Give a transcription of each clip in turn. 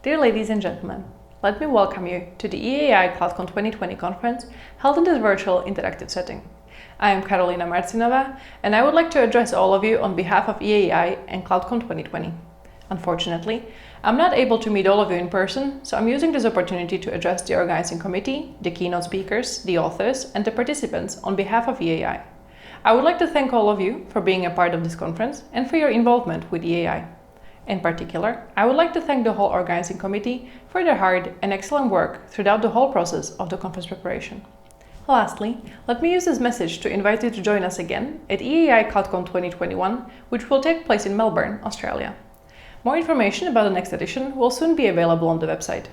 Dear ladies and gentlemen, let me welcome you to the EAI CloudComp 2020 conference held in this virtual interactive setting. I am Karolina Marcinova, and I would like to address all of you on behalf of EAI and CloudComp 2020. Unfortunately, I'm not able to meet all of you in person, so I'm using this opportunity to address the organizing committee, the keynote speakers, the authors, and the participants on behalf of EAI. I would like to thank all of you for being a part of this conference and for your involvement with EAI. In particular, I would like to thank the whole organizing committee for their hard and excellent work throughout the whole process of the conference preparation. Lastly, let me use this message to invite you to join us again at EAI CloudComp 2021, which will take place in Melbourne, Australia. More information about the next edition will soon be available on the website.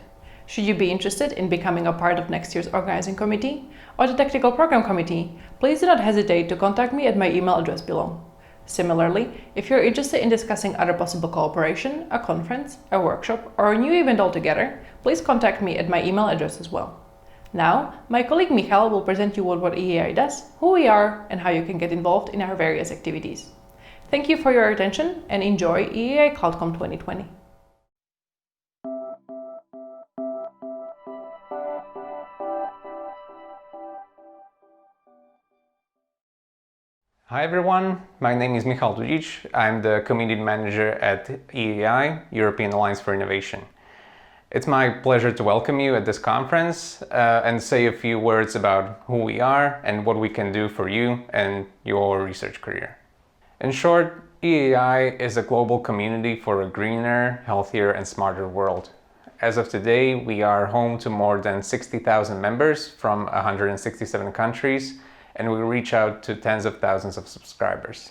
Should you be interested in becoming a part of next year's organizing committee or the technical program committee, please do not hesitate to contact me at my email address below. Similarly, if you're interested in discussing other possible cooperation, a conference, a workshop, or a new event altogether, please contact me at my email address as well. Now, my colleague Michal will present you with what EAI does, who we are, and how you can get involved in our various activities. Thank you for your attention and enjoy EAI CloudComp 2020. Hi everyone, my name is Michal Dudic. I'm the Community Manager at EAI, European Alliance for Innovation. It's my pleasure to welcome you at this conference and say a few words about who we are and what we can do for you and your research career. In short, EAI is a global community for a greener, healthier and smarter world. As of today, we are home to more than 60,000 members from 167 countries, and we reach out to tens of thousands of subscribers.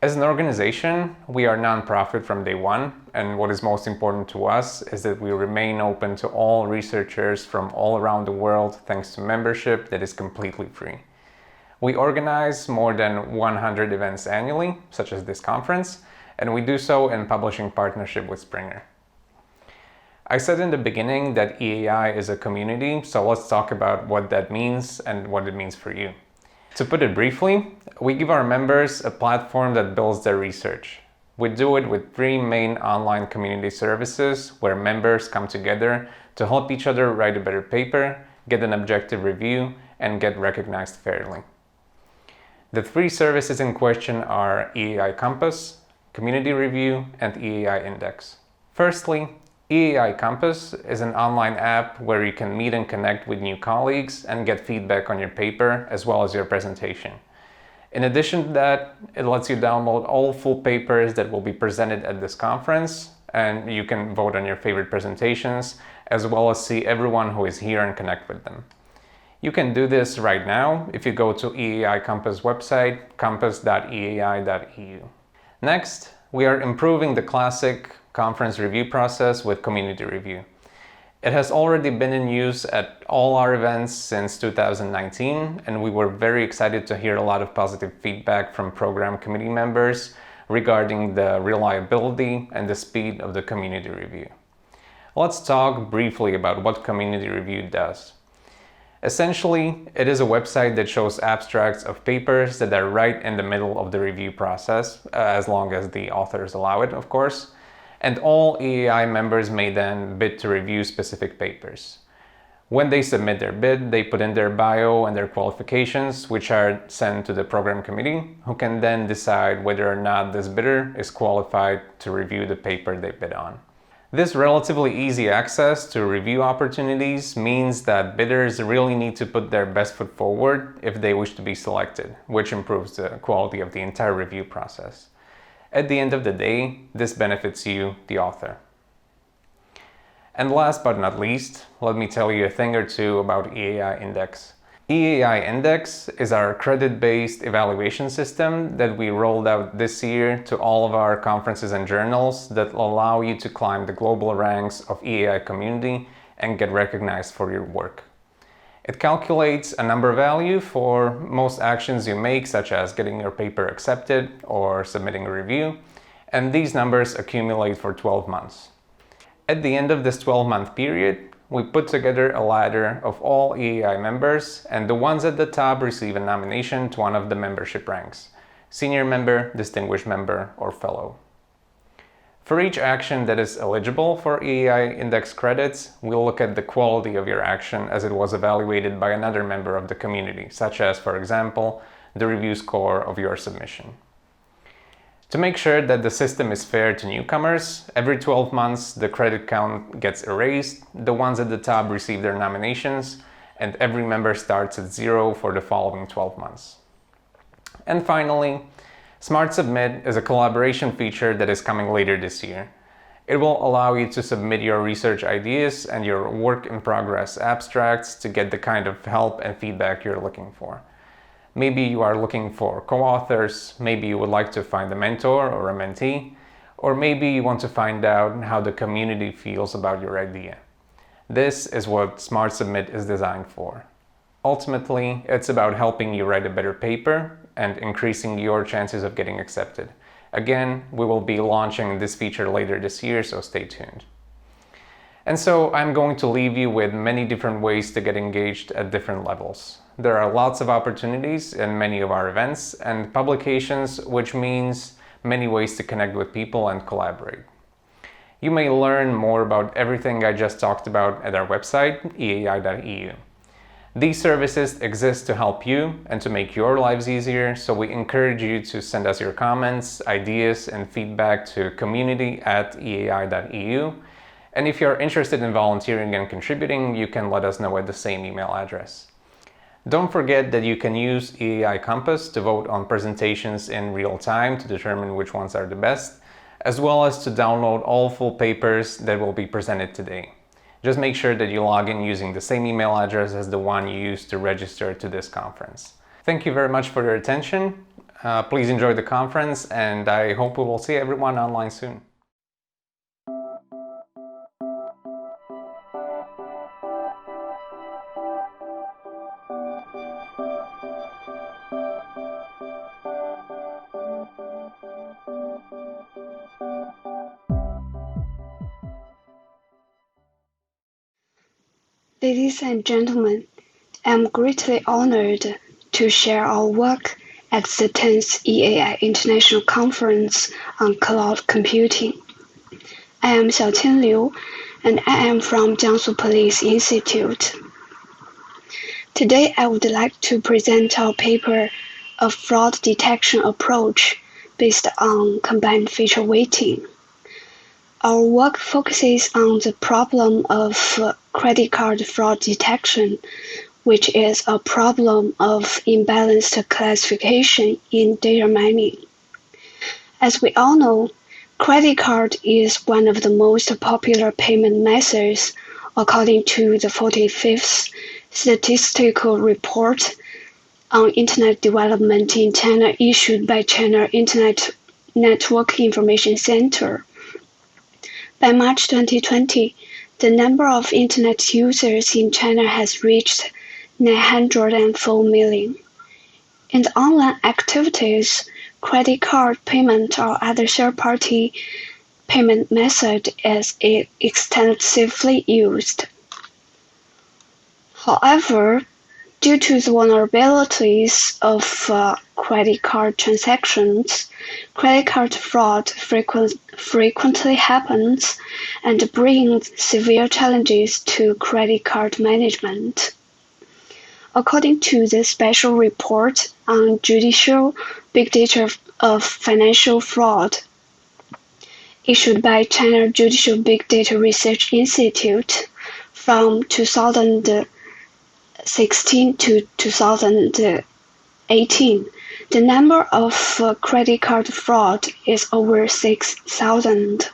As an organization, we are non-profit from day one, and what is most important to us is that we remain open to all researchers from all around the world thanks to membership that is completely free. We organize more than 100 events annually, such as this conference, and we do so in publishing partnership with Springer. I said in the beginning that EAI is a community, so let's talk about what that means and what it means for you. To put it briefly, we give our members a platform that builds their research. We do it with 3 main online community services where members come together to help each other write a better paper, get an objective review, and get recognized fairly. The 3 services in question are EAI Compass, Community Review, and EAI Index. Firstly, EAI Compass is an online app where you can meet and connect with new colleagues and get feedback on your paper as well as your presentation. In addition to that, it lets you download all full papers that will be presented at this conference, and you can vote on your favorite presentations as well as see everyone who is here and connect with them. You can do this right now if you go to EAI Compass website, compass.eai.eu. Next, we are improving the classic conference review process with community review. It has already been in use at all our events since 2019, and we were very excited to hear a lot of positive feedback from program committee members regarding the reliability and the speed of the community review. Let's talk briefly about what community review does. Essentially, it is a website that shows abstracts of papers that are right in the middle of the review process, as long as the authors allow it, of course. And all EAI members may then bid to review specific papers. When they submit their bid, they put in their bio and their qualifications, which are sent to the program committee, who can then decide whether or not this bidder is qualified to review the paper they bid on. This relatively easy access to review opportunities means that bidders really need to put their best foot forward if they wish to be selected, which improves the quality of the entire review process. At the end of the day, this benefits you, the author. And last but not least, let me tell you a thing or two about EAI Index. EAI Index is our credit-based evaluation system that we rolled out this year to all of our conferences and journals that allow you to climb the global ranks of EAI community and get recognized for your work. It calculates a number value for most actions you make, such as getting your paper accepted or submitting a review, and these numbers accumulate for 12 months. At the end of this 12-month period, we put together a ladder of all EAI members, and the ones at the top receive a nomination to one of the membership ranks: senior member, distinguished member, or fellow. For each action that is eligible for EAI index credits, we'll look at the quality of your action as it was evaluated by another member of the community, such as, for example, the review score of your submission. To make sure that the system is fair to newcomers, every 12 months the credit count gets erased, the ones at the top receive their nominations, and every member starts at 0 for the following 12 months. And finally, Smart Submit is a collaboration feature that is coming later this year. It will allow you to submit your research ideas and your work in progress abstracts to get the kind of help and feedback you're looking for. Maybe you are looking for co-authors, maybe you would like to find a mentor or a mentee, or maybe you want to find out how the community feels about your idea. This is what Smart Submit is designed for. Ultimately, it's about helping you write a better paper and increasing your chances of getting accepted. Again, we will be launching this feature later this year, so stay tuned. And so I'm going to leave you with many different ways to get engaged at different levels. There are lots of opportunities in many of our events and publications, which means many ways to connect with people and collaborate. You may learn more about everything I just talked about at our website, eai.eu. These services exist to help you and to make your lives easier, so we encourage you to send us your comments, ideas, and feedback to community@eai.eu. And if you're interested in volunteering and contributing, you can let us know at the same email address. Don't forget that you can use EAI Compass to vote on presentations in real time to determine which ones are the best, as well as to download all full papers that will be presented today. Just make sure that you log in using the same email address as the one you used to register to this conference. Thank you very much for your attention. Please enjoy the conference, and I hope we will see everyone online soon. Ladies and gentlemen, I am greatly honored to share our work at the 10th EAI International Conference on Cloud Computing. I am Xiaoqian Liu, and I am from Jiangsu Police Institute. Today, I would like to present our paper, A Fraud Detection Approach based on Combined Feature Weighting. Our work focuses on the problem of credit card fraud detection, which is a problem of imbalanced classification in data mining. As we all know, credit card is one of the most popular payment methods according to the 45th Statistical Report on Internet Development in China issued by China Internet Network Information Center. By March 2020, the number of Internet users in China has reached 904 million. In the online activities, credit card payment or other third-party payment method is extensively used. However, due to the vulnerabilities of credit card transactions, credit card fraud frequently happens and brings severe challenges to credit card management. According to the special report on judicial big data of financial fraud, issued by China Judicial Big Data Research Institute from 2016 to 2018, the number of credit card fraud is over 6,000.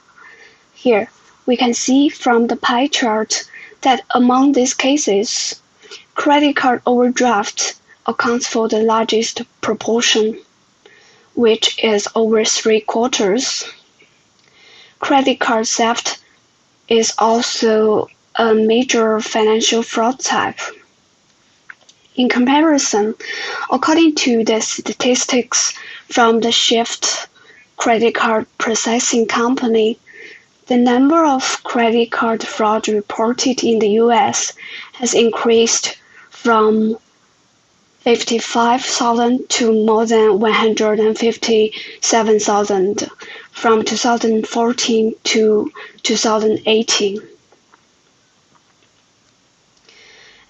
Here, we can see from the pie chart that among these cases, credit card overdraft accounts for the largest proportion, which is over 3/4. Credit card theft is also a major financial fraud type. In comparison, according to the statistics from the Shift Credit Card Processing Company, the number of credit card fraud reported in the US has increased from 55,000 to more than 157,000 from 2014 to 2018.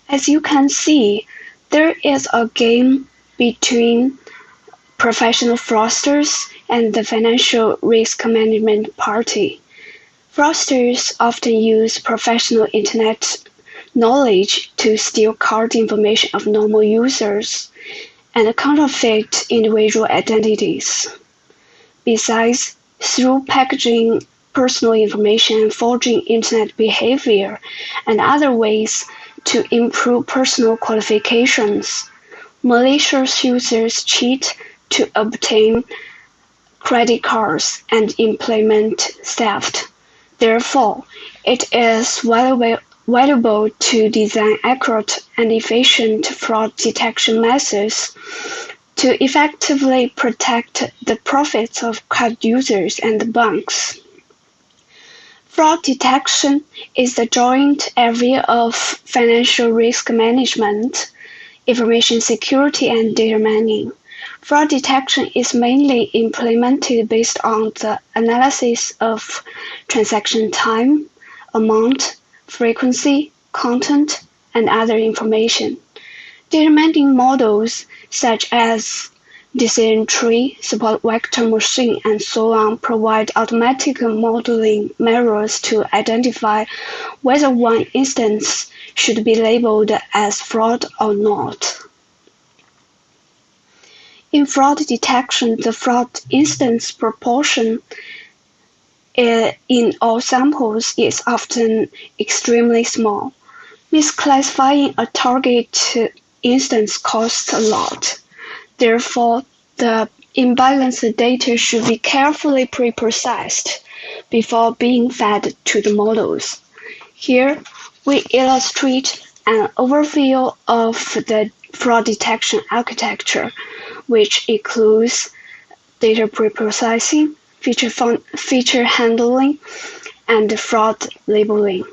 As you can see, there is a game between professional fraudsters and the financial risk management party. Fraudsters often use professional internet knowledge to steal card information of normal users and counterfeit individual identities. Besides, through packaging personal information and forging internet behavior and other ways to improve personal qualifications, malicious users cheat to obtain credit cards and implement theft. Therefore, it is valuable to design accurate and efficient fraud detection methods to effectively protect the profits of card users and banks. Fraud detection is the joint area of financial risk management, information security, and data mining. Fraud detection is mainly implemented based on the analysis of transaction time, amount, frequency, content, and other information. Data mining models such as decision tree, support vector machine, and so on provide automatic modeling mirrors to identify whether one instance should be labeled as fraud or not. In fraud detection, the fraud instance proportion in all samples is often extremely small. Misclassifying a target instance costs a lot. Therefore, the imbalanced data should be carefully pre-processed before being fed to the models. Here, we illustrate an overview of the fraud detection architecture, which includes data pre-processing, feature handling, and fraud labeling.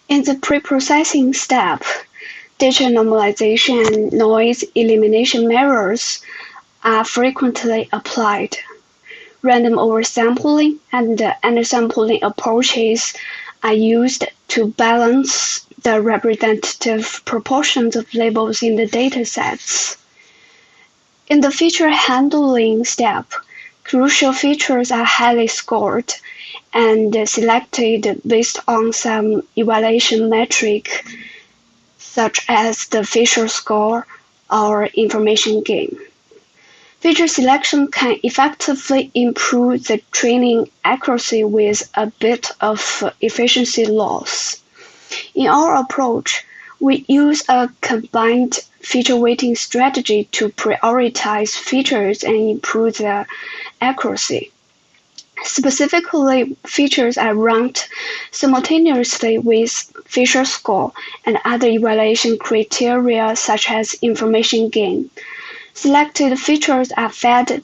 In the pre-processing step, data normalization and noise elimination mirrors are frequently applied. Random oversampling and undersampling approaches are used to balance the representative proportions of labels in the datasets. In the feature handling step, crucial features are highly scored and selected based on some evaluation metric, such as the feature score or information gain. Feature selection can effectively improve the training accuracy with a bit of efficiency loss. In our approach, we use a combined feature weighting strategy to prioritize features and improve their accuracy. Specifically, features are ranked simultaneously with feature score and other evaluation criteria such as information gain. Selected features are fed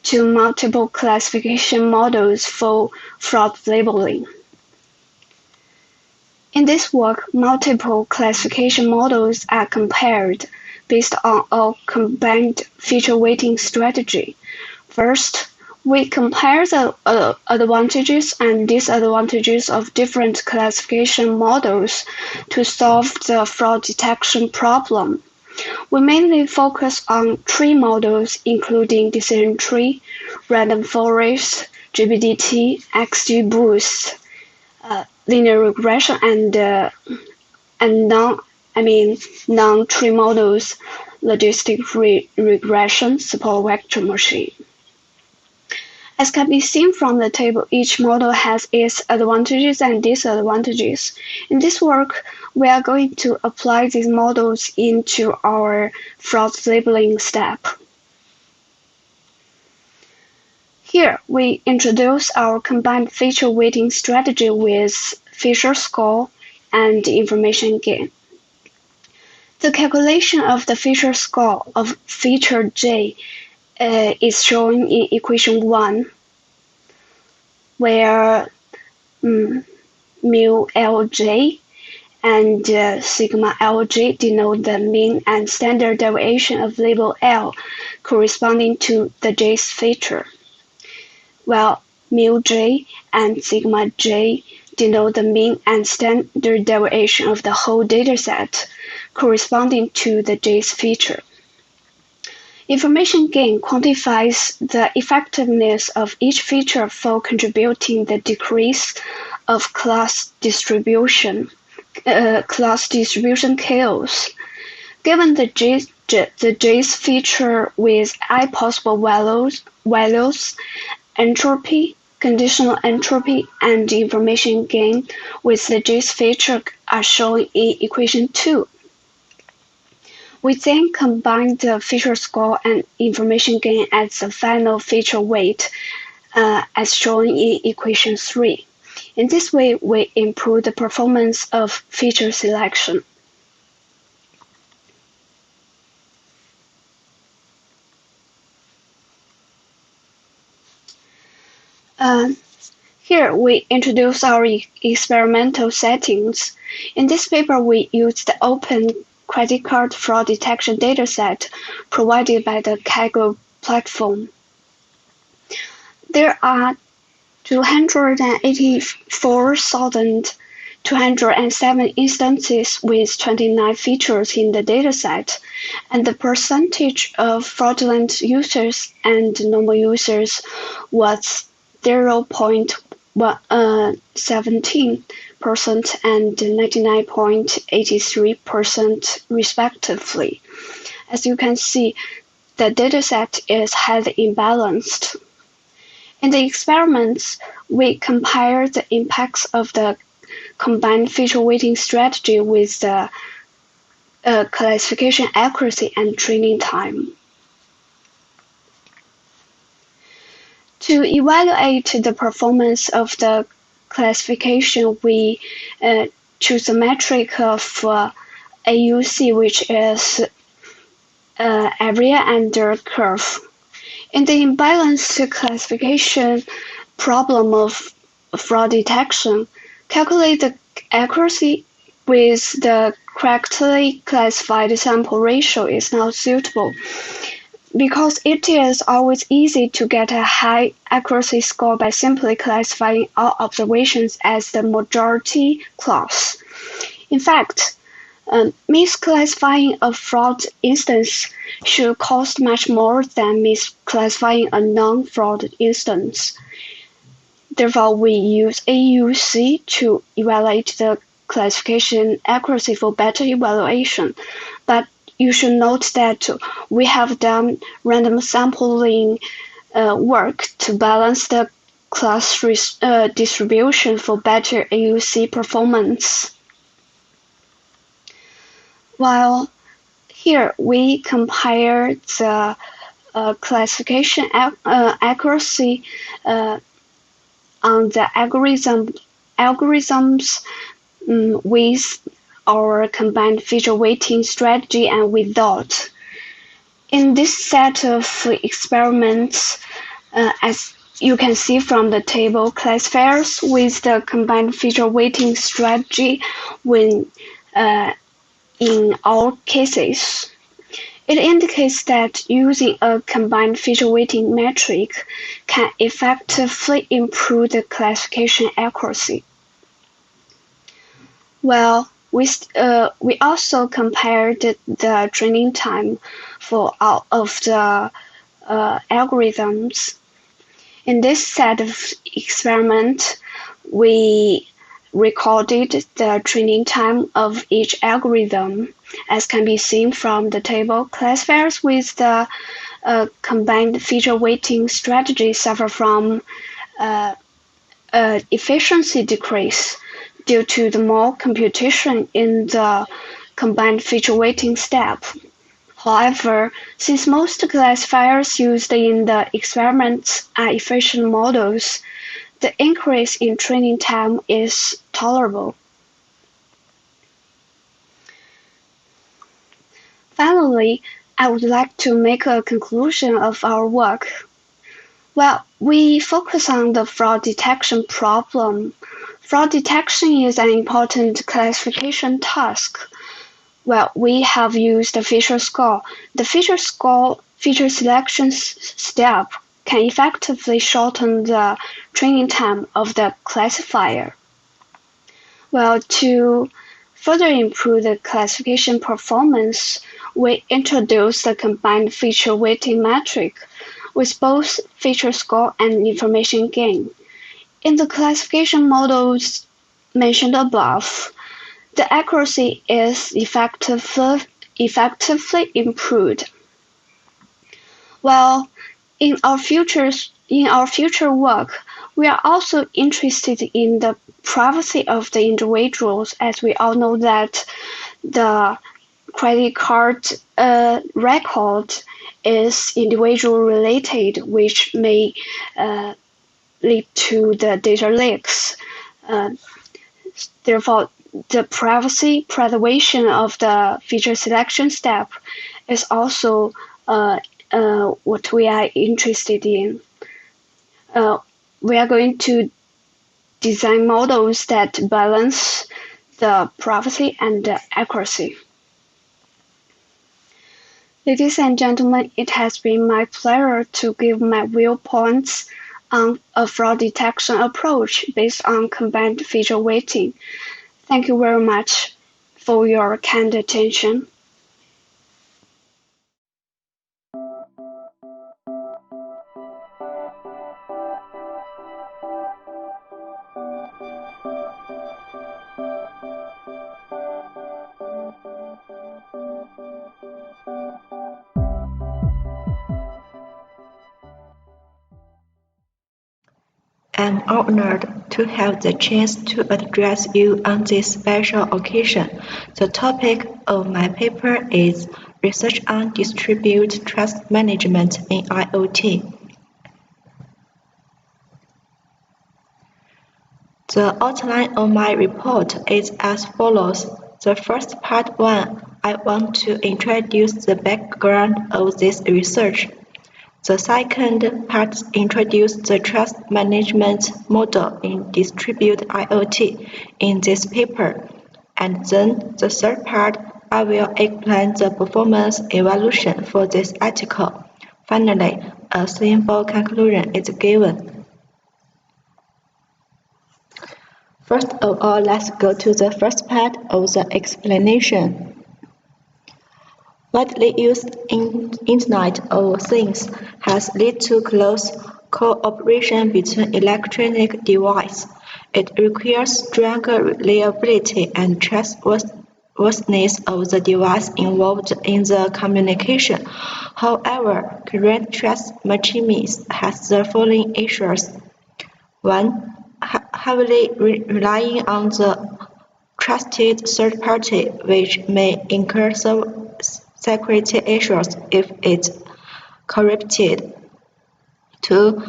to multiple classification models for fraud labeling. In this work, multiple classification models are compared based on a combined feature weighting strategy. First, we compare the advantages and disadvantages of different classification models to solve the fraud detection problem. We mainly focus on tree models including decision tree, random forest, GBDT, XGBoost, linear regression, and non-tree models, logistic regression, support vector machine. As can be seen from the table, each model has its advantages and disadvantages. In this work, we are going to apply these models into our fraud labeling step. Here, we introduce our combined feature weighting strategy with feature score and information gain. The calculation of the feature score of feature J is shown in equation 1, where mu Lj and sigma Lj denote the mean and standard deviation of label L corresponding to the J's feature. while μj and sigma j denote the mean and standard deviation of the whole dataset corresponding to the j's feature. Information gain quantifies the effectiveness of each feature for contributing the decrease of class distribution chaos. Given the j's feature with I possible values, entropy, conditional entropy, and information gain with the j's feature are shown in equation 2. We then combine the feature score and information gain as the final feature weight, as shown in equation 3. In this way, we improve the performance of feature selection. Here we introduce our experimental settings. In this paper, we use the open credit card fraud detection dataset provided by the Kaggle platform. There are 284,207 instances with 29 features in the dataset, and the percentage of fraudulent users and normal users was 0.17% and 99.83% respectively. As you can see, the dataset is highly imbalanced. In the experiments, we compare the impacts of the combined feature weighting strategy with the classification accuracy and training time. To evaluate the performance of the classification, we choose a metric of AUC, which is area under curve. In the imbalanced classification problem of fraud detection, calculate the accuracy with the correctly classified sample ratio is not suitable, because it is always easy to get a high accuracy score by simply classifying all observations as the majority class. In fact, misclassifying a fraud instance should cost much more than misclassifying a non-fraud instance. Therefore, we use AUC to evaluate the classification accuracy for better evaluation. But you should note that we have done random sampling work to balance the class distribution for better AUC performance. While here we compare the classification accuracy on the algorithms with our combined feature weighting strategy and without. In this set of experiments, as you can see from the table, classifiers with the combined feature weighting strategy win in all cases. It indicates that using a combined feature weighting metric can effectively improve the classification accuracy. Well, we also compared the training time for all of the algorithms. In this set of experiments, we recorded the training time of each algorithm. As can be seen from the table, classifiers with the combined feature weighting strategy suffer from efficiency decrease due to the more computation in the combined feature weighting step. However, since most classifiers used in the experiments are efficient models, the increase in training time is tolerable. Finally, I would like to make a conclusion of our work. Well, we focus on the fraud detection problem. Fraud detection is an important classification task. Well, we have used the feature score. The feature selection step can effectively shorten the training time of the classifier. Well, to further improve the classification performance, we introduced the combined feature weighting metric with both feature score and information gain. In the classification models mentioned above, the accuracy is effectively improved. Well, in our future work, we are also interested in the privacy of the individuals, as we all know that the credit card record is individual related, which may lead to the data leaks. Therefore, the privacy preservation of the feature selection step is also what we are interested in. We are going to design models that balance the privacy and the accuracy. Ladies and gentlemen, it has been my pleasure to give my viewpoints on a fraud detection approach based on combined feature weighting. Thank you very much for your kind attention. I'm honored to have the chance to address you on this special occasion. The topic of my paper is Research on Distributed Trust Management in IoT. The outline of my report is as follows. The first part 1, I want to introduce the background of this research. The second part introduces the trust management model in distributed IoT in this paper. And then the third part, I will explain the performance evaluation for this article. Finally, a simple conclusion is given. First of all, let's go to the first part of the explanation. Widely used Internet of Things has led to close cooperation between electronic devices. It requires stronger reliability and trustworthiness of the device involved in the communication. However, current trust mechanisms has the following issues. 1. Heavily relying on the trusted third party, which may incur security issues if it's corrupted. 2.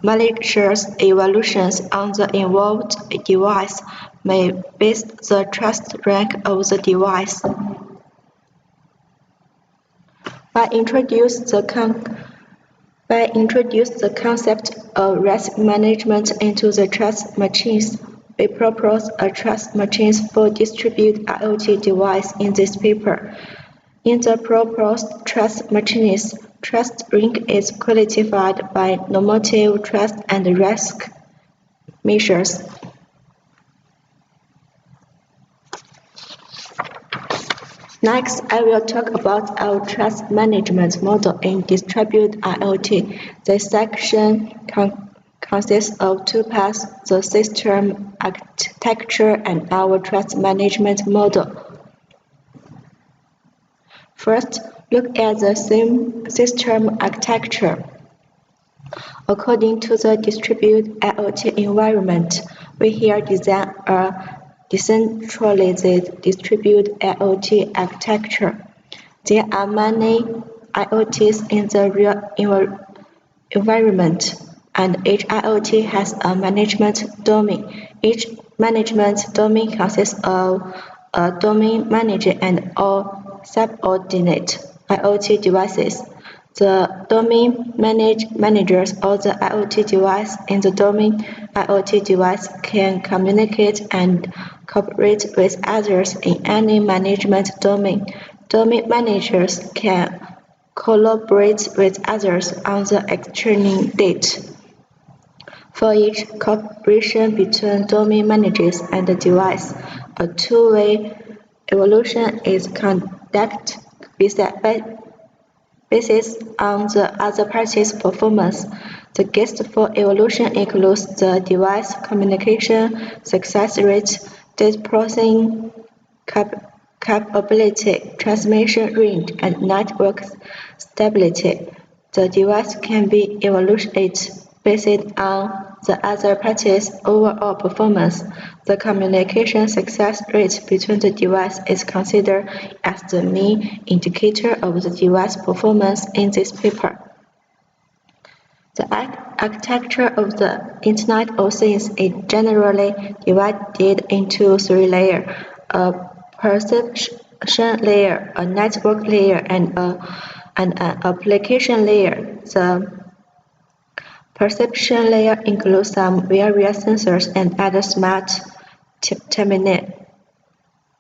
Malicious evaluations on the involved device may base the trust rank of the device. By introduce the concept of risk management into the trust machines, we propose a trust machines for distributed IoT device in this paper. In the proposed trust machines, trust rank is qualified by normative trust and risk measures. Next, I will talk about our trust management model in distributed IoT. This section consists of two parts, the system architecture and our trust management model. First, look at the system architecture. According to the distributed IoT environment, we here design a decentralized distributed IoT architecture. There are many IoTs in the real environment, and each IoT has a management domain. Each management domain consists of a domain manager and all subordinate IoT devices. The domain managers of the IoT device in the domain IoT device can communicate and cooperate with others in any management domain. Domain managers can collaborate with others on the training date. For each cooperation between domain managers and the device, a two-way evaluation is conducted based on the other party's performance. The guest for evaluation includes the device communication success rate, data processing capability, transmission range, and network stability. The device can be evaluated based on the other party's overall performance. The communication success rate between the devices is considered as the main indicator of the device performance in this paper. The architecture of the Internet of Things is generally divided into three layers: a perception layer, a network layer, and an application layer. The perception layer includes some various sensors and other smart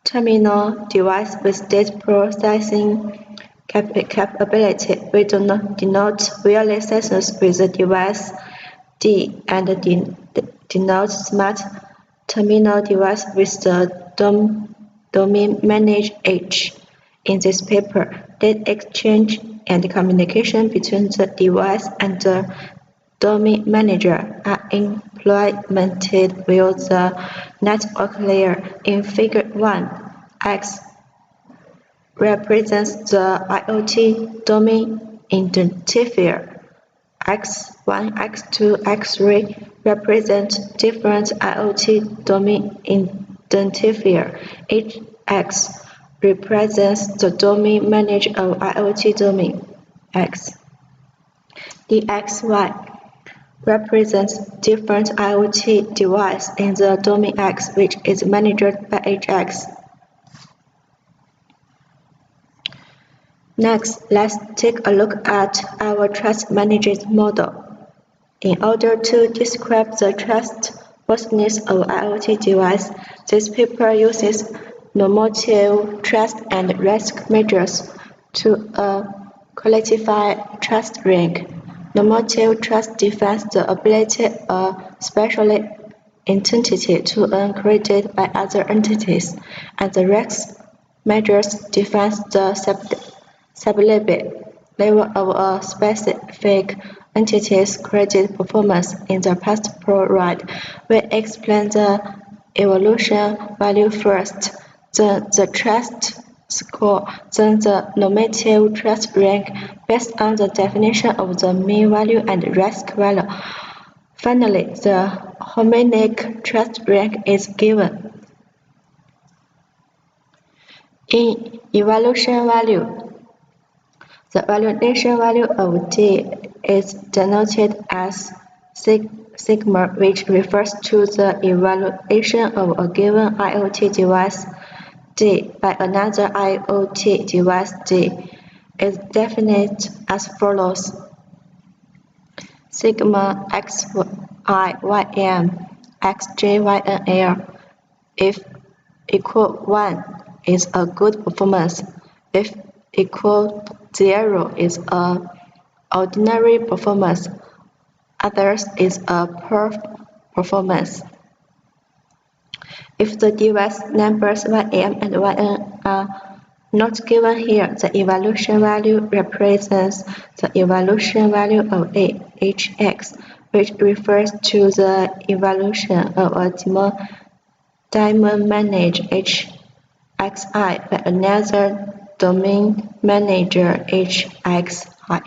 terminal device with data processing capability. We do not denote wireless sensors with the device D and denote smart terminal device with the domain manager H. In this paper, data exchange and communication between the device and the domain manager are implemented via the network layer. In Figure 1, X represents the IoT domain identifier. X1, X2, X3 represent different IoT domain identifier. Each X represents the domain manager of IoT domain X. The XY represents different IoT device in the domain X, which is managed by HX. Next, let's take a look at our trust management model. In order to describe the trustworthiness of IoT device, this paper uses normative trust and risk measures to qualify trust rank. Normative trust defines the ability of a special entity to earn credit by other entities, and the risk measures defines the stability level of a specific entity's credit performance. In the past slide, we explain the evaluation value first, then the trust score, then the normative trust rank based on the definition of the mean value and risk value. Finally, the harmonic trust rank is given. In evaluation value, the valuation value of D is denoted as sigma, which refers to the evaluation of a given IoT device D by another IoT device D. Is defined as follows: sigma xi xjynl. If equal 1 is a good performance. If equal 0 is a ordinary performance. Others is a poor performance. If the device numbers ym and yn are not given here, the evaluation value represents the evaluation value of hx, which refers to the evaluation of a domain manager hxi by another domain manager hxi.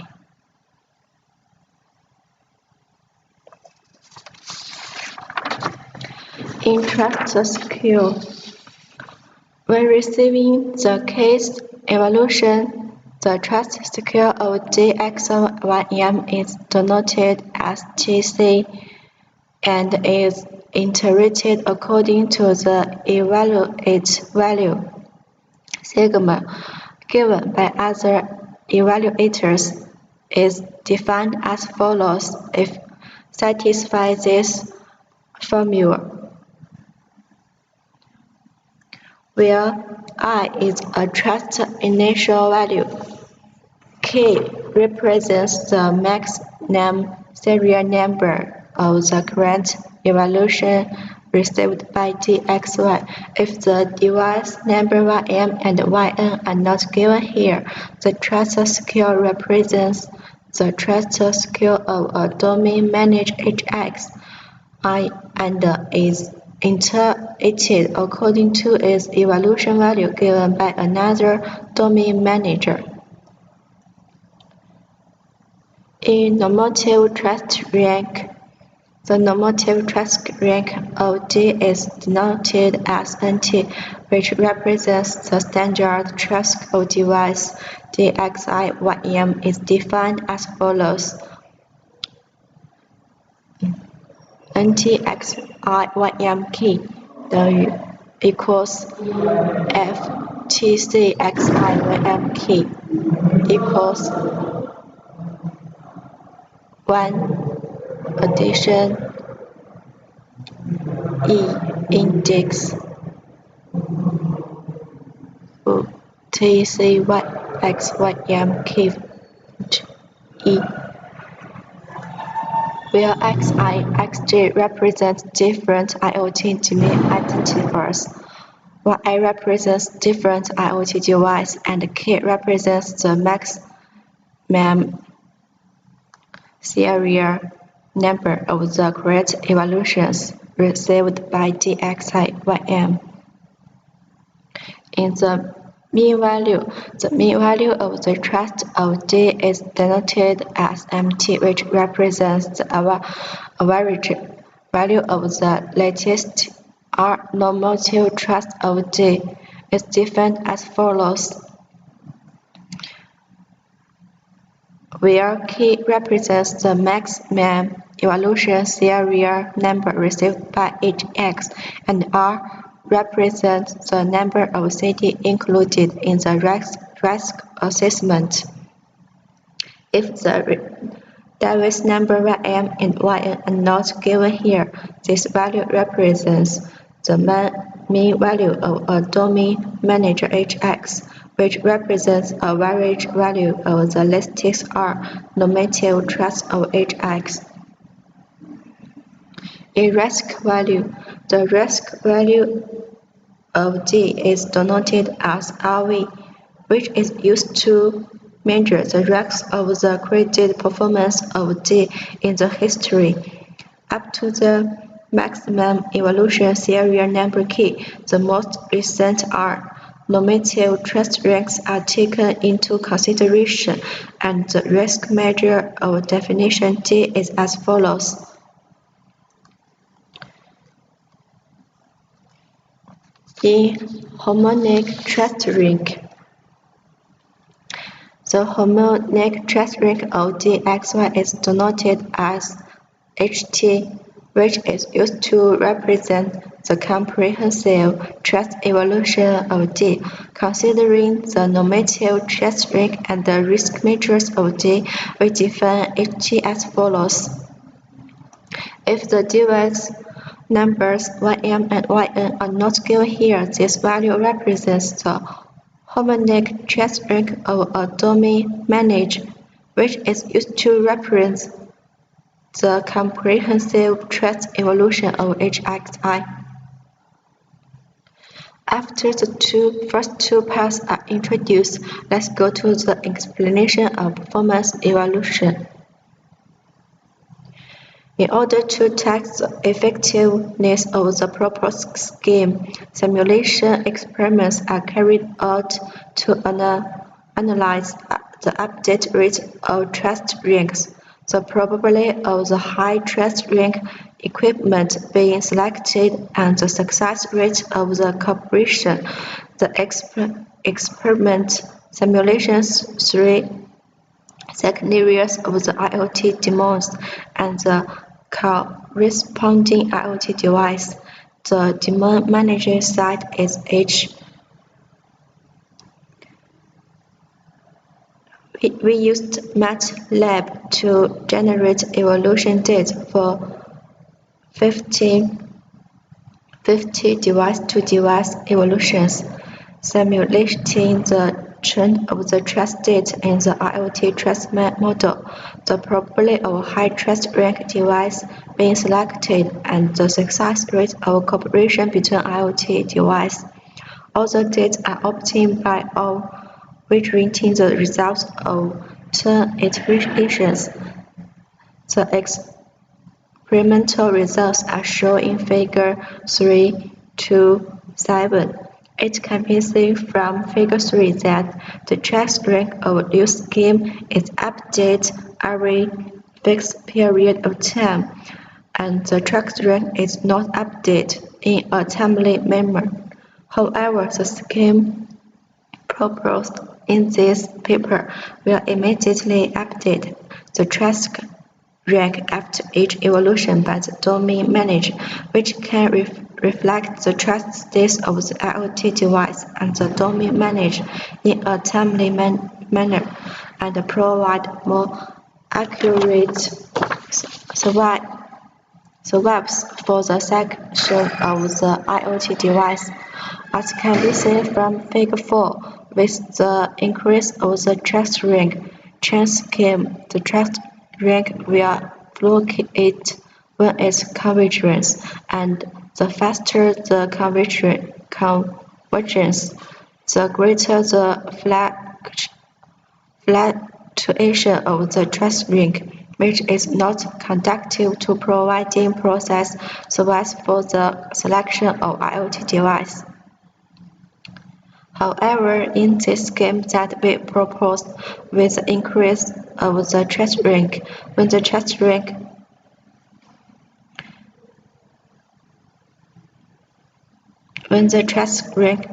In Crowdsourcing, when receiving the case evaluation, the trust score of dxym is denoted as TC and is iterated according to the evaluate value sigma given by other evaluators is defined as follows if satisfies this formula, where I is a trust initial value, K K represents the max serial number of the current evaluation received by DXY. If the device number ym and yn are not given here, the transfer scale represents the transfer scale of a domain managed HX and is iterated according to its evaluation value given by another domain manager. In normative trust rank, the normative trust rank of D is denoted as NT, which represents the standard trust of device. DXI-YM is defined as follows. NTXI-YM key equals FTCXI-YM key equals 1 addition E index TCYXYM key E, where XI, XJ represents different IoT domain identifiers, YI represents different IoT device, and K represents the maximum serial number of the correct evaluations received by DXI-YM. In the mean value of the trust of D is denoted as MT, which represents the average value of the latest R normative trust of D is defined as follows, where K represents the maximum evaluation serial number received by each X, and R represents the number of CD included in the risk assessment. If the device number ym and yn are not given here, this value represents the mean value of a domain manager HX, which represents a average value of the lattice R normative trust of HX. In risk value, the risk value of D is denoted as RV, which is used to measure the risk of the credit performance of D in the history. Up to the maximum evaluation serial number K, the most recent R normative trust ranks are taken into consideration, and the risk measure of definition D is as follows. In harmonic trust rank, the harmonic trust rank of DXY is denoted as HT, which is used to represent the comprehensive trust evaluation of D. Considering the normative trust rank and the risk measures of D, we define HT as follows. If the device numbers ym and yn are not given here, this value represents the harmonic trust rank of a domain managed, which is used to represent the comprehensive trust evaluation of HXI. After the first two parts are introduced, let's go to the explanation of performance evaluation. In order to test the effectiveness of the proposed scheme, simulation experiments are carried out to analyze the update rate of trust ranks, the probability of the high trust rank equipment being selected, and the success rate of the cooperation. The experiment simulations 3 scenarios of the IoT demos and the corresponding IoT device. The demand manager site is H. We used MATLAB to generate evaluation data for 50 device-to-device evaluations, simulating the trained of the trust data in the IoT trust model, the probability of high trust rank device being selected, and the success rate of cooperation between IoT devices. All the data are obtained by iterating the results of 10 iterations. The experimental results are shown in Figure 3.2.7. It can be seen from Figure 3 that the trust rank of new scheme is updated every fixed period of time, and the trust rank is not updated in a timely manner. However, the scheme proposed in this paper will immediately update the trust rank after each evaluation by the domain manager, which can reflect the trust status of the IoT device and the domain manager in a timely manner and provide more accurate swaps for the section of the IoT device. As can be seen from Figure 4, with the increase of the trust rank chain scheme, the trust rank will fluctuate when its convergence, and the faster the convergence, the greater the fluctuation of the trust rank, which is not conducive to providing process swaps for the selection of IoT device. However, in this scheme that we proposed, with the increase of the trust rank, when the trust rank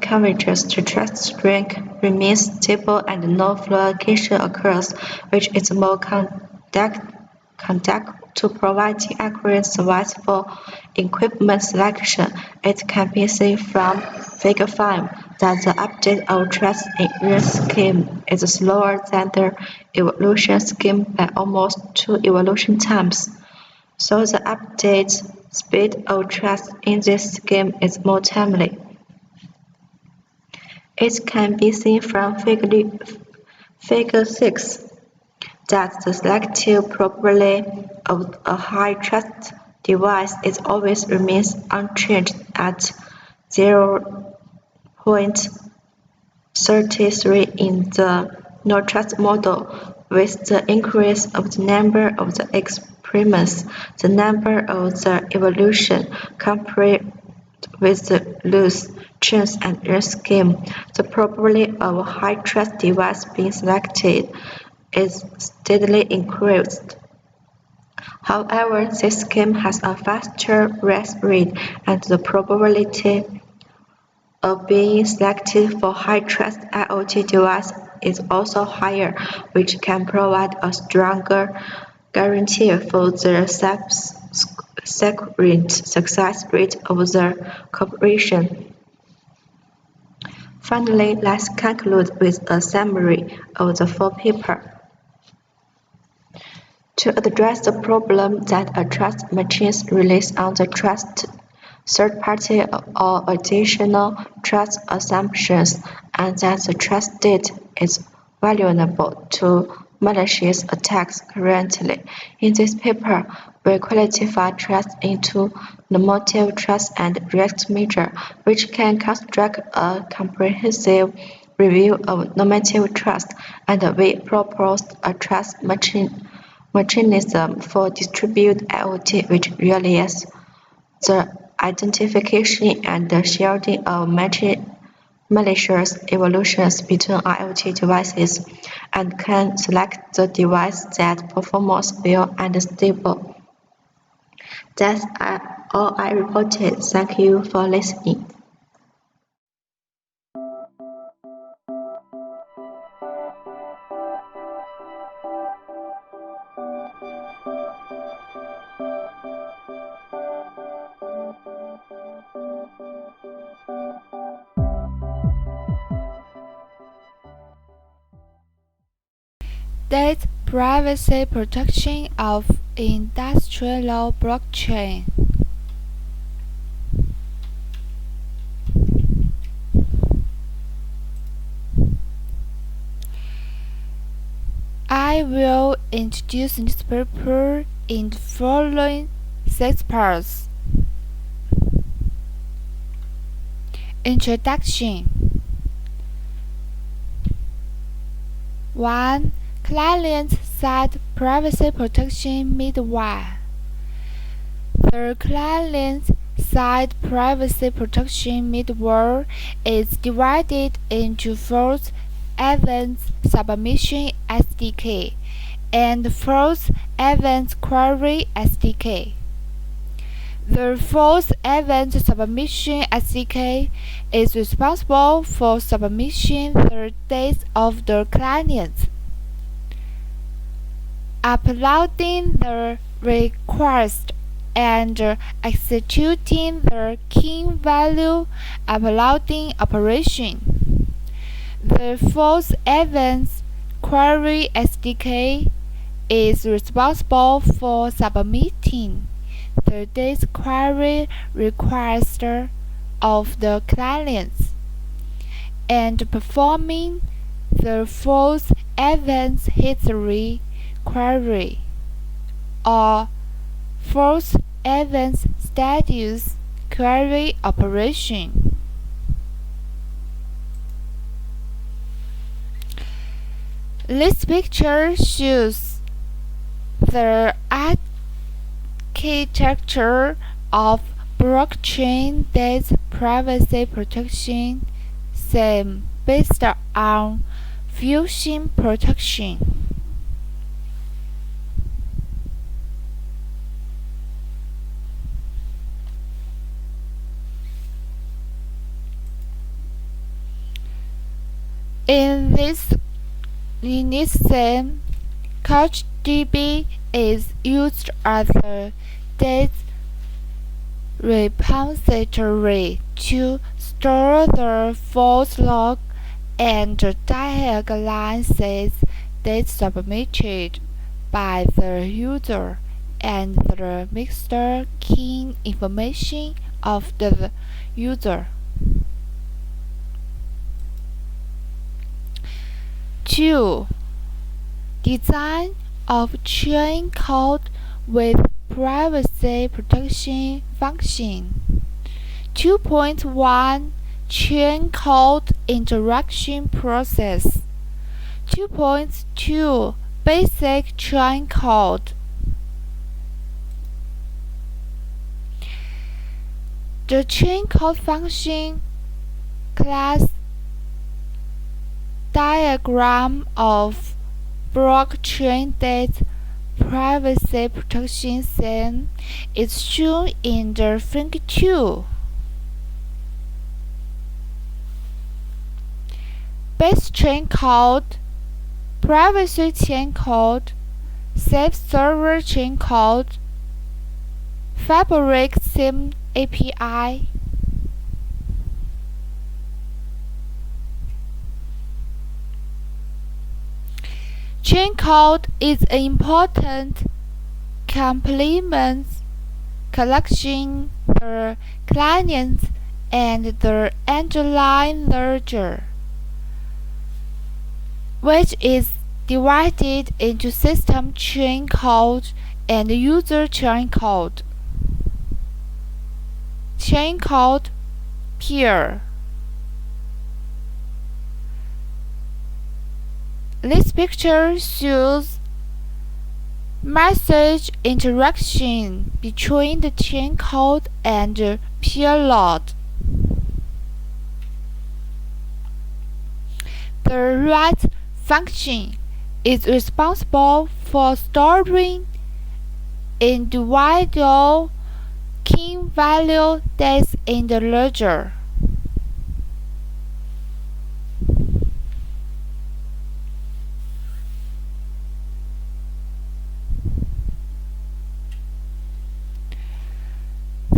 converges, the trust rank remains stable and no fluctuation occurs, which is more conducive to providing accurate swaps for equipment selection. It can be seen from Figure 5 that the update of trust rank scheme is slower than the evaluation scheme by almost 2 evaluation times. So the update speed of trust in this scheme is more timely. It can be seen from Figure 6 that the selective probability of a high trust device is always remains unchanged at 0.33 in the no-trust model. With the increase of the number of the experiments, the number of the evaluation compared with the loose chains and rank scheme, the probability of a high trust device being selected is steadily increased. However, this scheme has a faster rise rate, and the probability of being selected for high-trust IoT device is also higher, which can provide a stronger guarantee for the subsequent success rate of the cooperation. Finally, let's conclude with a summary of the full paper. To address the problem that a trust machines release on the trust third party or additional trust assumptions, and that the trust data is vulnerable to malicious attacks currently. In this paper, we classify trust into normative trust and direct measure, which can construct a comprehensive review of normative trust, and we proposed a trust mechanism for distributed IoT, which realizes the identification and the shielding of malicious evolutions between IoT devices, and can select the device that performs well and stable. That's all I reported. Thank you for listening. Data privacy protection of industrial blockchain. I will introduce this paper in the following 6 parts. Introduction. 1. Client-side privacy protection middleware. The client-side privacy protection middleware is divided into false events submission SDK and false events query SDK. The false event submission SDK is responsible for submitting the data of the client, uploading the request, and executing the key value uploading operation. The false events query SDK is responsible for submitting the data query request of the clients and performing the false events history query or false events status query operation. This picture shows the architecture of blockchain data privacy protection scheme based on fusion protection. In this scheme, CouchDB is used as a data repository to store the false log and diagnoses data submitted by the user and the mixed key information of the user. 2. Design of chain code with privacy protection function. 2.1 Chain code interaction process. 2.2 Basic chain code. The chain code function class diagram of blockchain data privacy protection scheme is shown in the Figure 2. Base chain code, privacy chain code, safe server chain code, Fabric SIM API. Chain code is an important complement collecting the client and the underlying ledger, which is divided into system chain code and user chain code. Chain code peer. This picture shows message interaction between the chain code and the peer node. The write function is responsible for storing individual key value data in the ledger.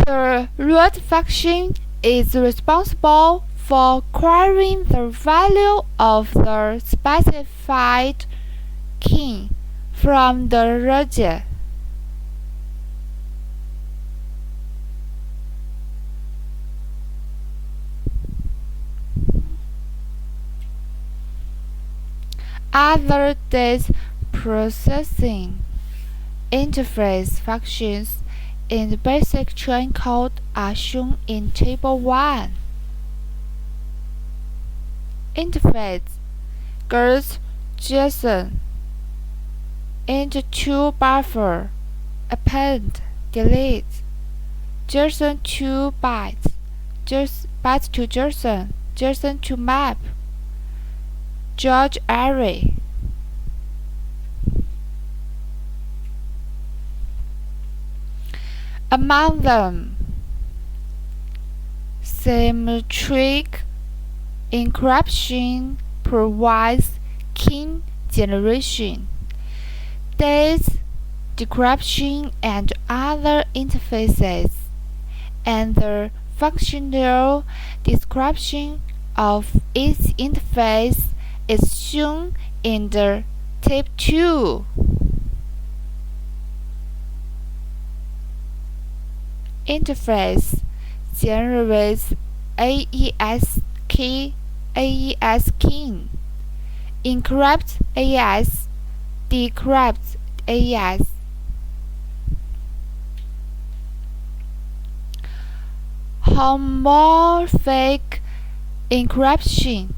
The root function is responsible for querying the value of the specified key from the ledger. Other data processing interface functions in the basic train code are shown in Table 1. Interface gets JSON into 2 buffer, append, delete, JSON to bytes, bytes to JSON, JSON to map, George array. Among them, symmetric encryption provides key generation, date decryption, and other interfaces, and the functional description of each interface is shown in the Table 2. Interface generates AES key, encrypts AES, decrypts AES. Homomorphic encryption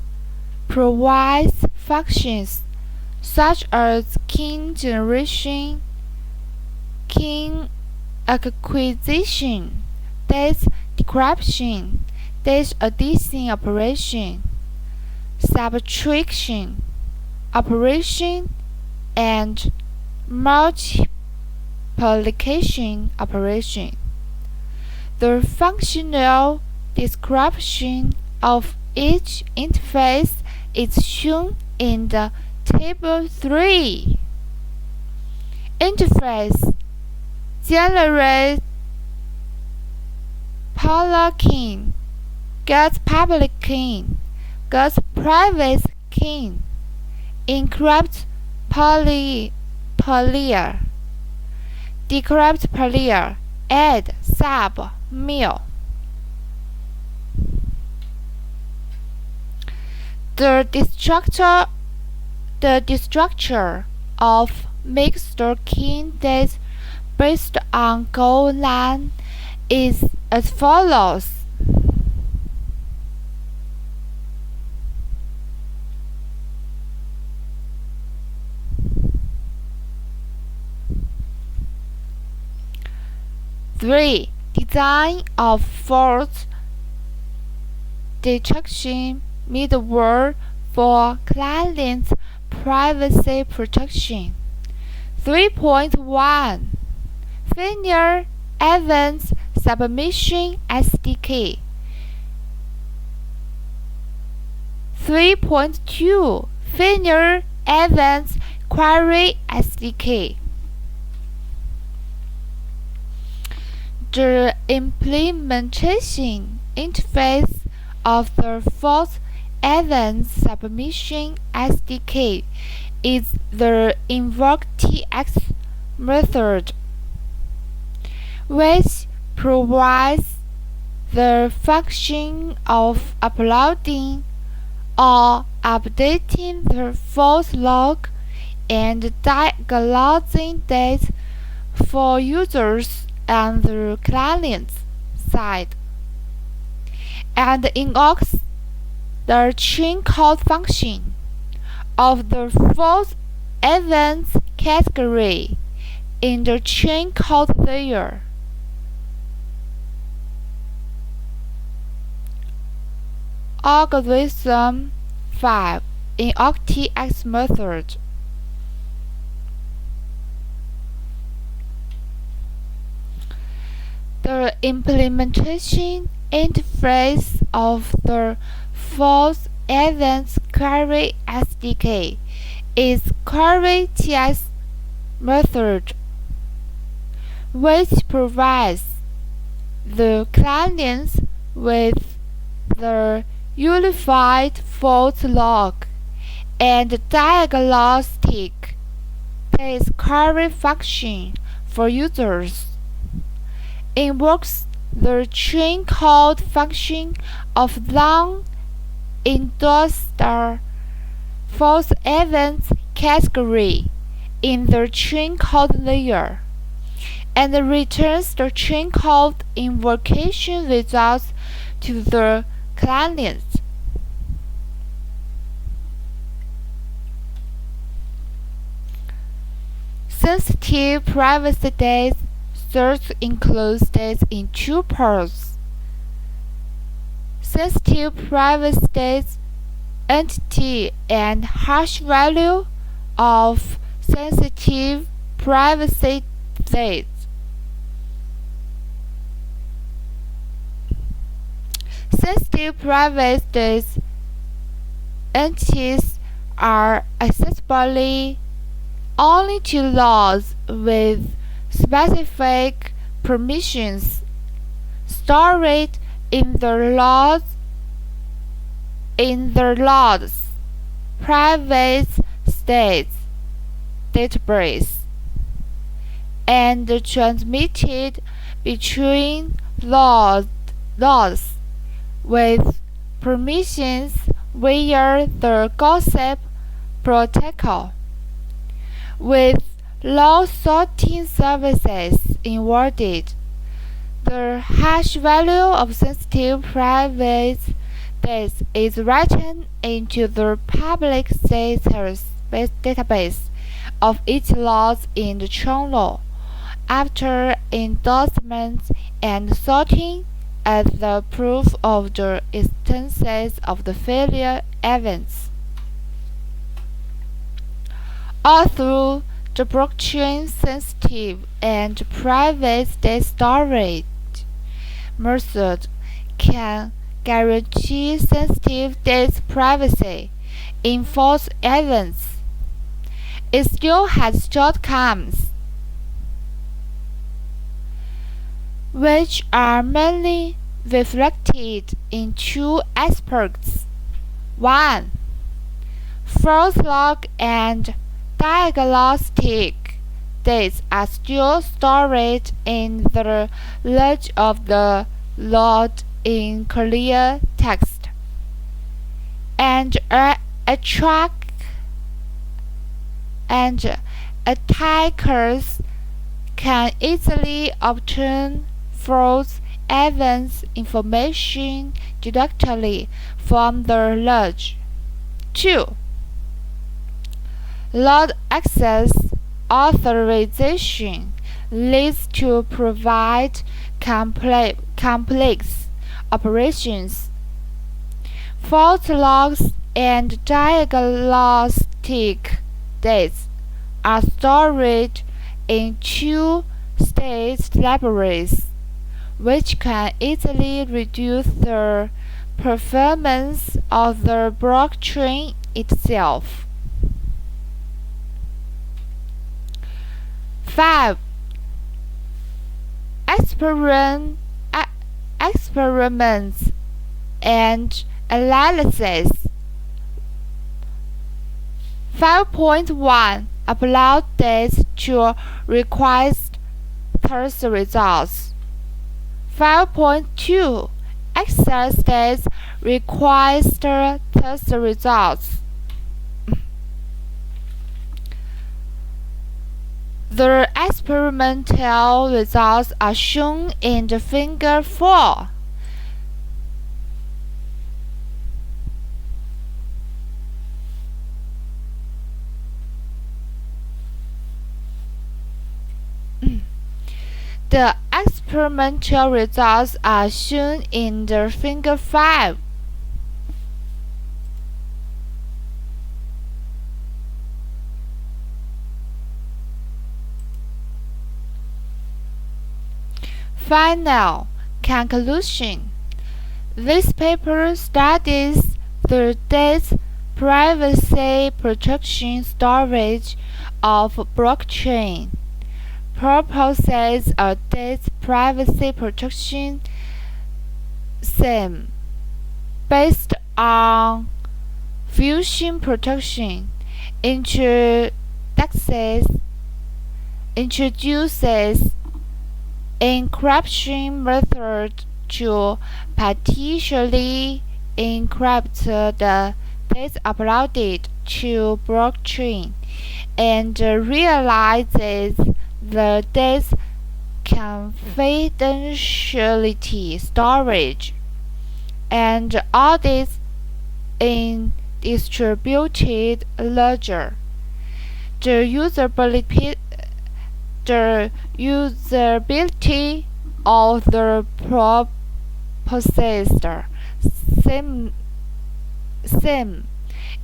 provides functions such as key generation, key acquisition, date decryption, date addition operation, subtraction operation, and multiplication operation. The functional description of each interface is shown in the Table 3. Interface generates public key, gets public key, gets private key, encrypts polyar, decrypts polyar, add, sub, mil. The destructure of mixed key dates based on Golang is as follows. Three, design of fault detection middleware for client privacy protection. 3.1 Linear Events Submission SDK. 3.2 Linear Events Query SDK. The implementation interface of the fault event submission SDK is the invoke_tx method, which provides the function of uploading or updating the fault log and diagnosing data for users on the client side, and invokes the chain code function of the fault events category in the chain code layer. Algorithm 5 invoke_tx method. The implementation interface of the fault events query SDK is query_tx method, which provides the clients with the unified fault log and diagnostic base query function for users, invokes the chain code function of non-endorsed fault events category, in the chain code layer and returns the chain code invocation results to the client. Sensitive private states search enclosed states in two parts. Sensitive private states entity and hash value of sensitive private states. Sensitive private states entities are accessible only to logs with specific permissions stored in the logs private states database and transmitted between logs with permissions via the gossip protocol. With log sorting services involved, the hash value of sensitive private states is written into the public database of each log in the channel after endorsement and sorting as the proof of the existence of the failure events. Although the blockchain sensitive and private state storage method can guarantee sensitive data privacy in false events, it still has shortcomings, which are mainly reflected in two aspects. 1. False log and diagnostic dates are still stored in the log of the log in clear text, and attackers can easily obtain false events information directly from the log. 2. Log access authorization leads to provide complex operations. False logs and diagnostic dates are stored in two-stage libraries, which can easily reduce the performance of the blockchain itself. 5. Experiments and analysis. 5.1 Upload dates to request test results. 5.2 Access dates request test results. The experimental results are shown in the figure 4. The experimental results are shown in the figure 5. Final conclusion. This paper studies the data privacy protection storage of blockchain. Proposes a data privacy protection scheme based on fusion protection, introduces encryption method to partially encrypt the data uploaded to blockchain and realizes the data's confidentiality storage and audits in distributed ledger. The usability of the processor SIM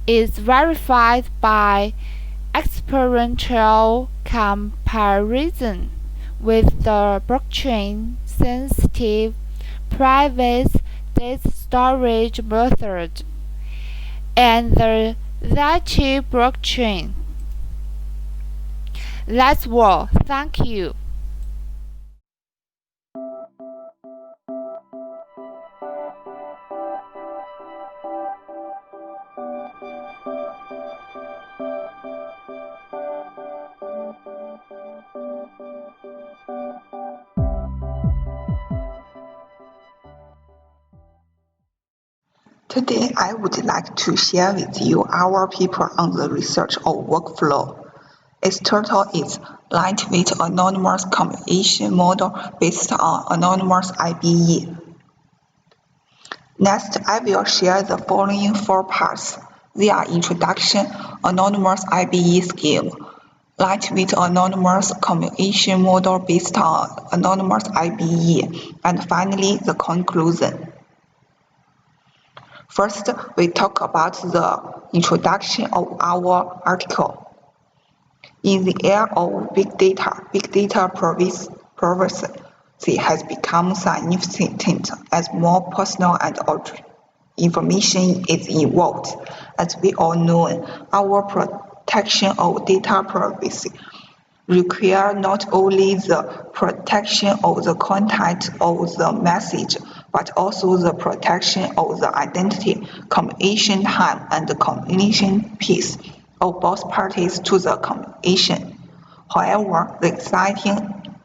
is verified by experiential comparison with the blockchain-sensitive private data storage method and the Lattice blockchain. That's all. Thank you. Today, I would like to share with you our paper on the research of workflow. Its title is Lightweight Anonymous Communication Model Based on Anonymous IBE. Next, I will share the following 4 parts. They are Introduction, Anonymous IBE Scheme, Lightweight Anonymous Communication Model Based on Anonymous IBE, and finally, the conclusion. First, we talk about the introduction of our article. In the era of big data privacy has become significant as more personal and information is involved. As we all know, our protection of data privacy requires not only the protection of the content of the message, but also the protection of the identity, communication time, and the communication peace of both parties to the communication. However, the exciting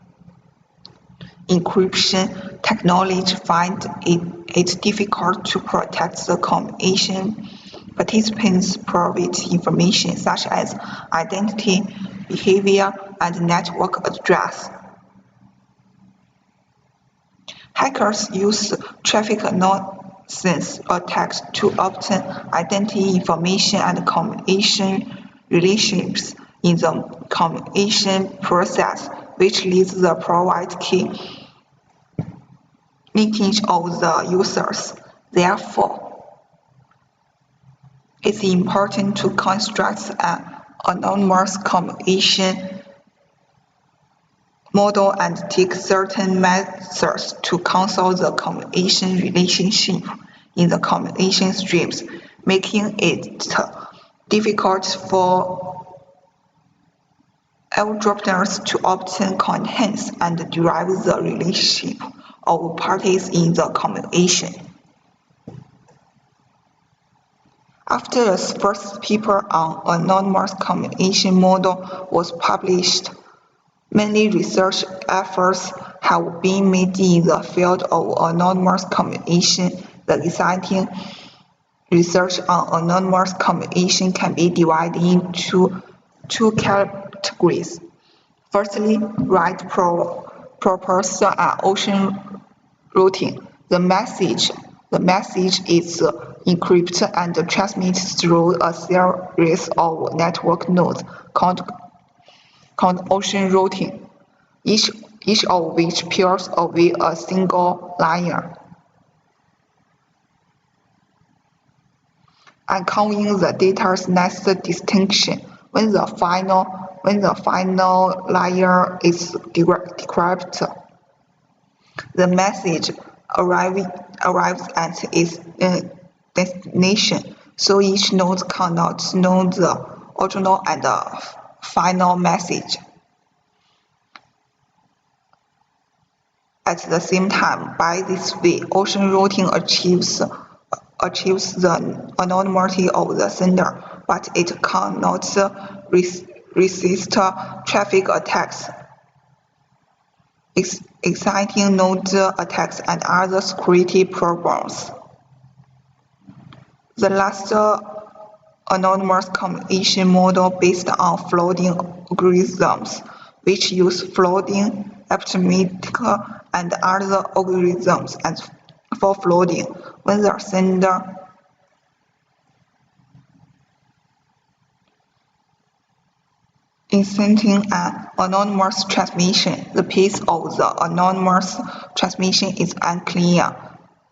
encryption technology finds it difficult to protect the communication participants' private information such as identity, behavior, and network address. Hackers use traffic nonsense attacks to obtain identity information and communication relationships in the communication process, which leads the private key linkage of the users. Therefore, it's important to construct an anonymous communication model and take certain methods to console the communication relationship in the communication streams, making it difficult for eavesdroppers to obtain contents and derive the relationship of parties in the communication. After the first paper on anonymous communication model was published, many research efforts have been made in the field of anonymous communication. The exciting research on anonymous communication can be divided into 2 categories. Firstly, write purpose and ocean routing. The message is encrypted and transmitted through a series of network nodes called ocean routing, each of which peels away a single layer, uncovering the data's next distinction. When the final layer is decrypted, the message arrives at its destination, so each node cannot know the original and final message. At the same time, by this way, ocean routing achieves the anonymity of the sender, but it cannot resist traffic attacks, exciting node attacks, and other security problems. The last anonymous communication model based on flooding algorithms, which use flooding, arithmetic, and other algorithms for flooding. When the sender is sending an anonymous transmission, the path of the anonymous transmission is unclear.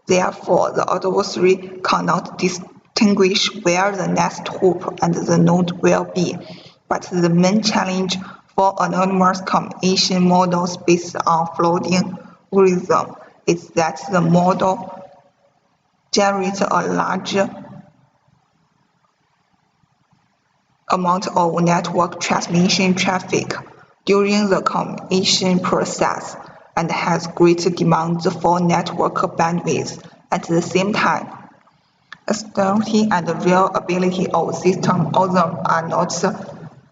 Therefore, the adversary cannot distinguish where the next hoop and the node will be. But the main challenge for anonymous communication models based on flooding algorithm is that the model generates a large amount of network transmission traffic during the communication process and has great demands for network bandwidth. At the same time, stability and reliability of system of them are not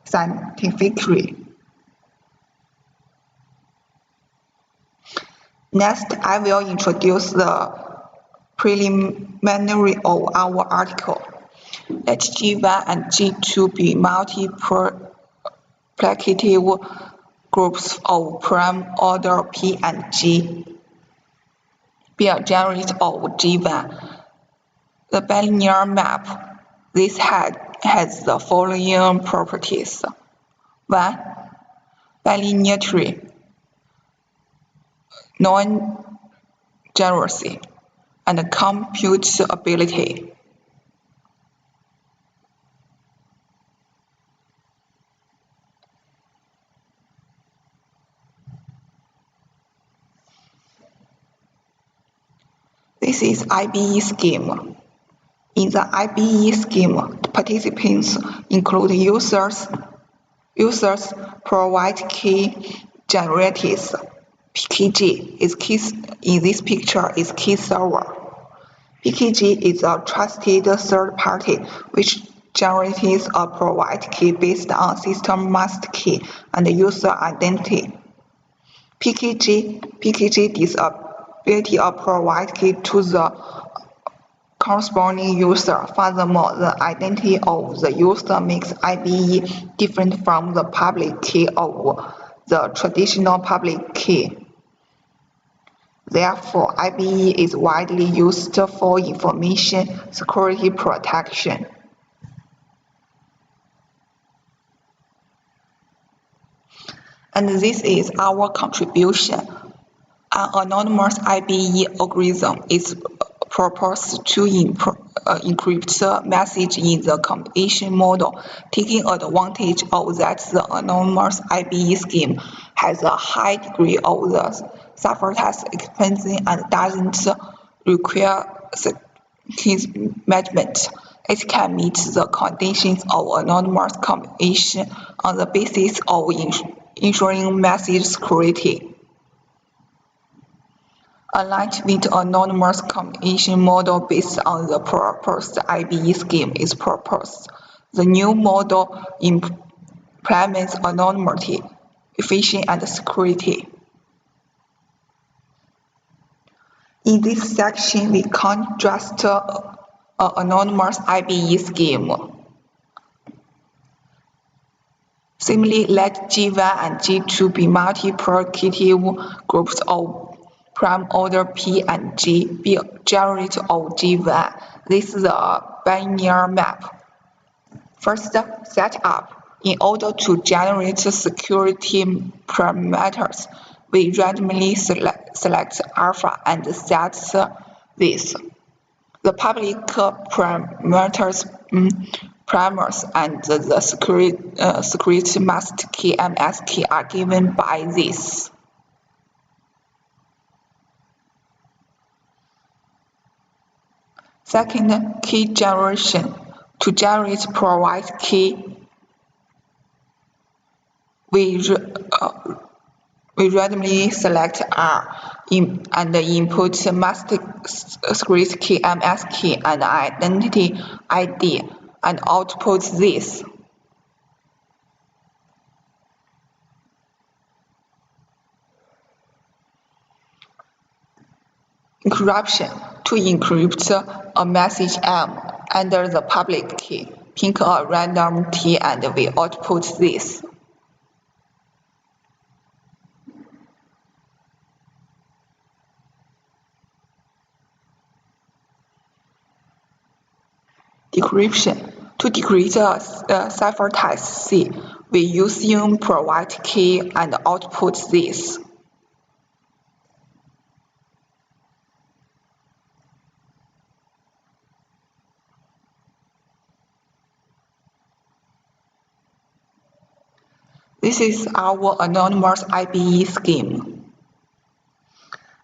scientifically. Next, I will introduce the preliminary of our article. Let G1 and G2 be multiplicative groups of prime order P and G. Be a generator of G1. The bilinear map. This has the following properties. 1. Bilinearity, non-generacy, and computability. This is IBE scheme. In the IBE scheme, participants include users provide key generators. PKG is key in this picture is key server. PKG is a trusted third party which generates a provide key based on system master key and user identity. PKG disability a provide key to the corresponding user. Furthermore, the identity of the user makes IBE different from the public key of the traditional public key. Therefore, IBE is widely used for information security protection. And this is our contribution. An anonymous IBE algorithm is proposed to encrypt the message in the communication model, taking advantage of that the anonymous IBE scheme has a high degree of the ciphertext expansion and doesn't require keys management. It can meet the conditions of anonymous communication on the basis of ensuring message security. Aligned with anonymous communication model based on the proposed IBE scheme is proposed. The new model implements anonymity, efficiency, and security. In this section, we contrast an anonymous IBE scheme. Similarly, let G1 and G2 be multiplicative groups of prime order P and G be a generator of G1. This is a bilinear map. First, set up. In order to generate security parameters, we randomly select alpha and set this. The public parameters primers and the security master key MS key are given by this. Second, key generation. To generate provide key, we randomly select R and input master secret key MS key and identity ID and output this. Encryption. To encrypt a message M under the public key, pick a random T and we output this. Decryption. To decrypt a ciphertext C, we use provide key and output this. This is our anonymous IBE scheme.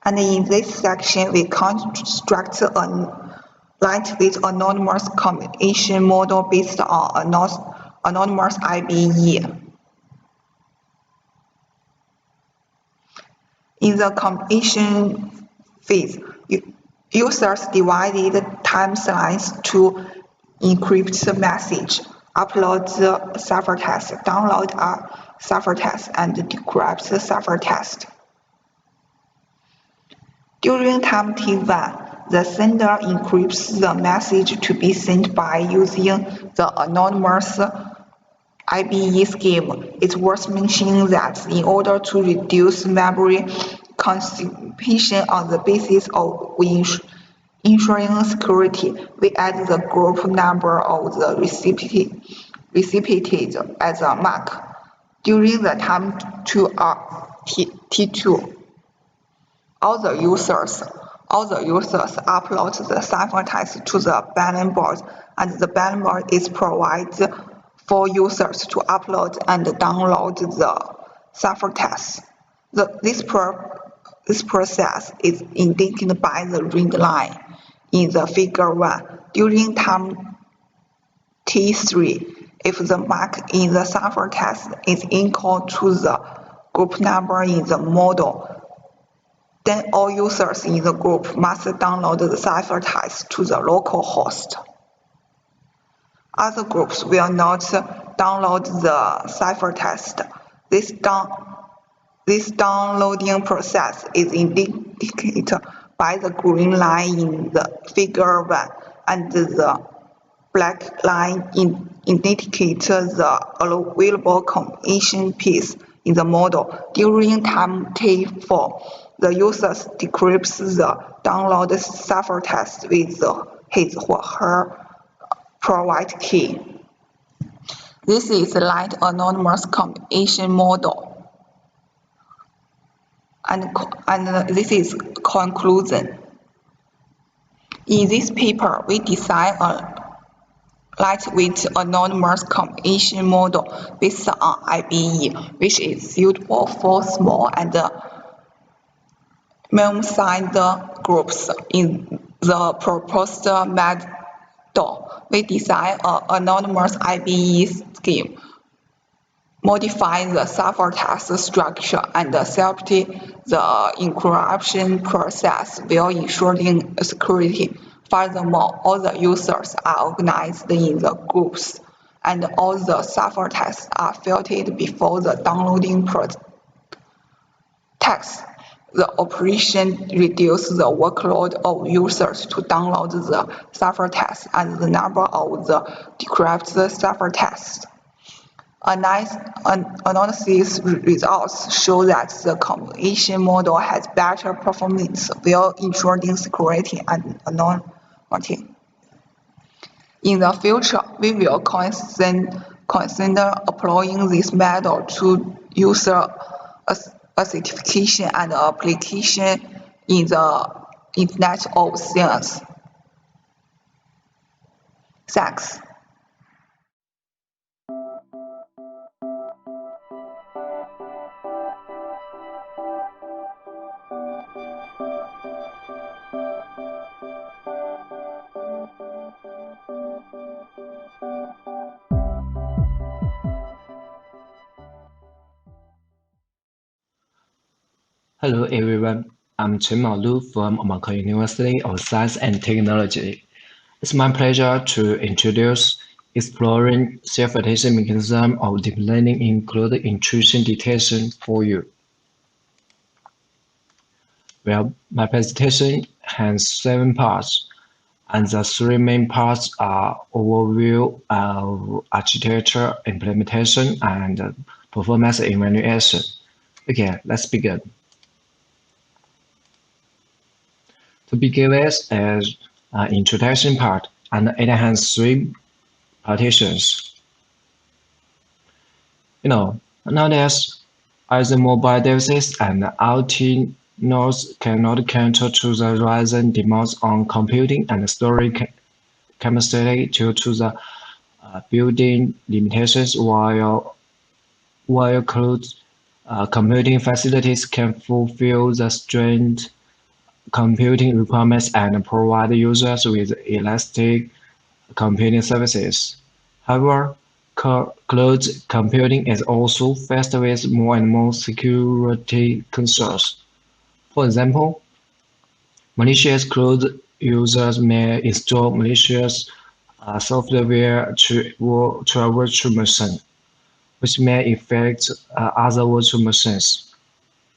And in this section, we construct a lightweight anonymous combination model based on anonymous IBE. In the combination phase, users divided time slice to encrypt the message, upload the ciphertext, download a ciphertext, and decrypt the ciphertext. During time T1, the sender encrypts the message to be sent by using the anonymous IBE scheme. It's worth mentioning that in order to reduce memory consumption on the basis of ensuring security, we add the group number of the recipient as a mark. During the time to T2, all the users upload the ciphertext to the balance board, and the balance board is provided for users to upload and download the ciphertext. This process is indicated by the red line in the figure 1. During time T3, if the mark in the ciphertext is equal to the group number in the model, then all users in the group must download the ciphertext to the local host. Other groups will not download the ciphertext. This downloading process is indicated by the green line in the figure 1, and the black line indicates the available combination piece in the model. During time T4, the user decrypts the downloaded ciphertext with his or her provide key. This is a light anonymous combination model. And this is conclusion. In this paper, we design a lightweight anonymous combination model based on IBE, which is suitable for small and medium-sized groups. In the proposed model, we design an anonymous IBE scheme, modify the ciphertext structure, and safety the encryption process while ensuring security. Furthermore, all the users are organized in the groups, and all the ciphertexts are filtered before the downloading text. The operation reduces the workload of users to download the ciphertext and the number of the decrypted ciphertext. Analysis results show that the combination model has better performance while ensuring security and anonymity. In the future, we will consider applying this model to user authentication and application in the Internet of Things. Thanks. Hello everyone, I'm Chen Maolu from American University of Science and Technology. It's my pleasure to introduce exploring self-attention mechanism of deep learning including intrusion detection for you. Well, my presentation has 7 parts. And the three main parts are overview of architecture, implementation, and performance evaluation. Okay, let's begin. To begin with is an introduction part, and it has three partitions. Nowadays, either mobile devices and IoT nodes cannot cater to the rising demands on computing and storage capacity due to the built-in limitations, while cloud computing facilities can fulfill the stringent computing requirements and provide users with elastic computing services. However, cloud computing is also faced with more and more security concerns. For example, malicious cloud users may install malicious software to a virtual machine, which may affect other virtual machines.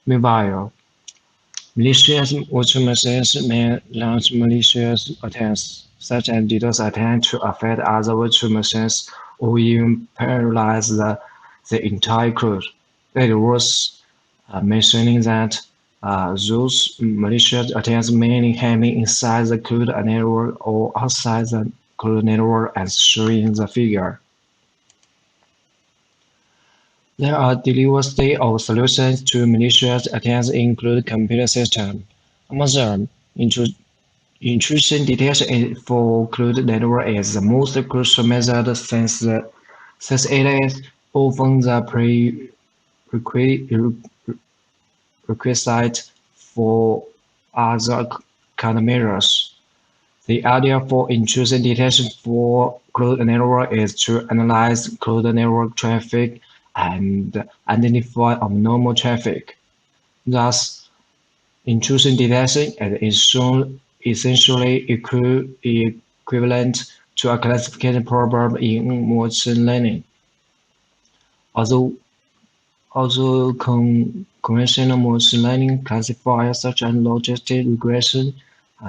Meanwhile, malicious virtual machines may launch malicious attacks, such as DDoS attacks to affect other virtual machines or even paralyze the entire cloud. It is worth mentioning that those malicious attacks mainly happen inside the cloud network or outside the cloud network as shown in the figure. There are diversity of solutions to malicious attacks include computer systems. Among them, intrusion detection for cloud network is the most crucial method since it is often the prerequisite for other countermeasures. The idea for intrusion detection for cloud network is to analyze cloud network traffic and identify abnormal traffic. Thus, intrusion detection is essentially equivalent to a classification problem in machine learning. Although conventional machine learning classifiers such as logistic regression,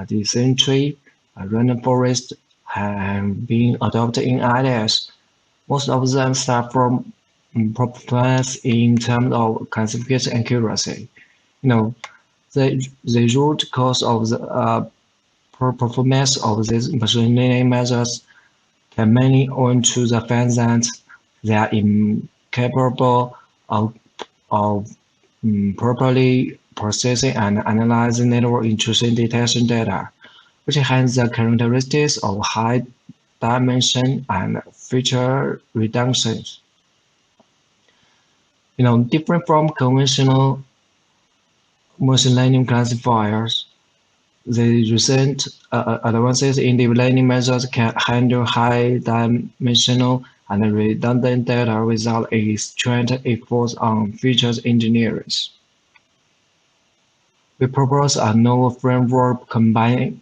descent tree, random forest have been adopted in IAS. Most of them start from performance in terms of classification accuracy. The root cause of the performance of these machine learning methods can mainly owe to the fact that they are incapable of properly processing and analyzing network intrusion detection data, which has the characteristics of high dimension and feature redundancy. Different from conventional machine learning classifiers, the recent advances in deep learning methods can handle high-dimensional and redundant data without extreme efforts on features engineering. We propose a novel framework combining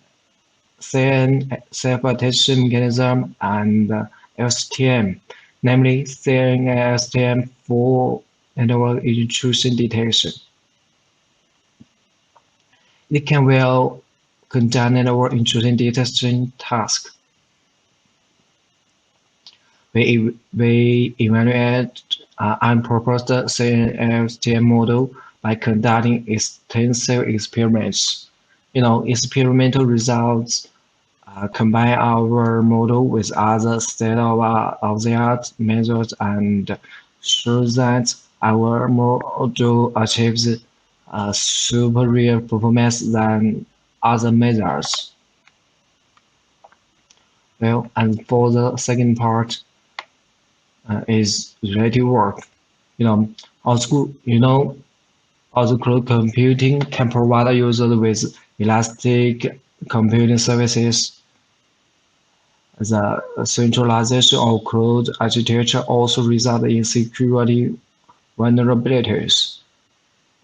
CN self-attestation mechanism and STM, namely CN and STM for network intrusion detection. It can well conduct network intrusion detection tasks. We evaluate and propose the CN-STM model by conducting extensive experiments. Experimental results combine our model with other state-of-the-art methods and show that our model achieves superior performance than other methods. Well, and for the second part is related work. Although cloud computing can provide users with elastic computing services, the centralization of cloud architecture also results in security vulnerabilities.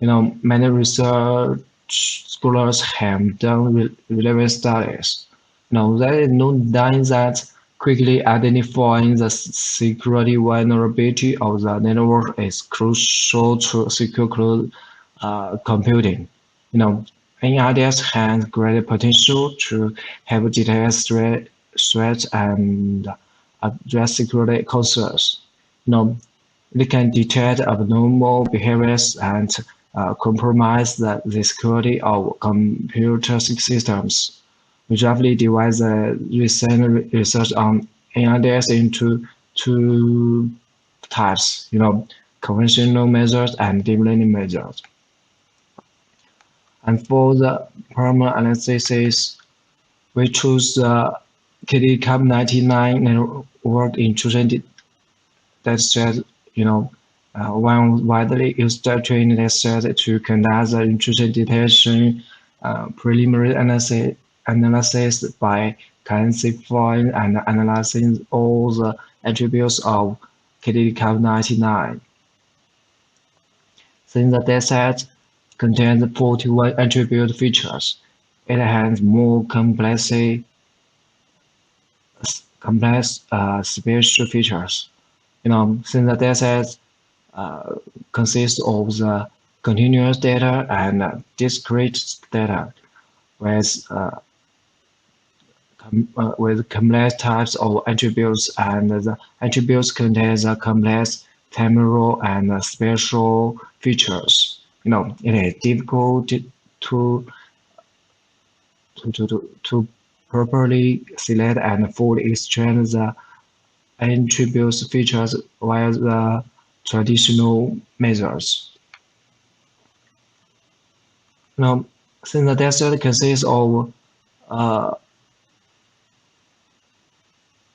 Many research scholars have done relevant studies. There is no doubt that quickly identifying the security vulnerability of the network is crucial to secure cloud computing. IAS has great potential to help detect threats and address security concerns. They can detect abnormal behaviors and compromise the security of computer systems. We roughly divide the recent research on IAS into two types, conventional measures and deep learning measures. And for the parameter analysis, we choose the KDCAP99 network intrusion dataset, one widely used training dataset to conduct the intrusion detection preliminary analysis by classifying and analyzing all the attributes of KDCAP99. Since the dataset contains 41 attribute features, it has more complex spatial features. Since the dataset consists of the continuous data and discrete data with complex types of attributes, and the attributes contain the complex temporal and spatial features. It is difficult to properly select and fully extract the attributes features via the traditional methods. Since the dataset consists of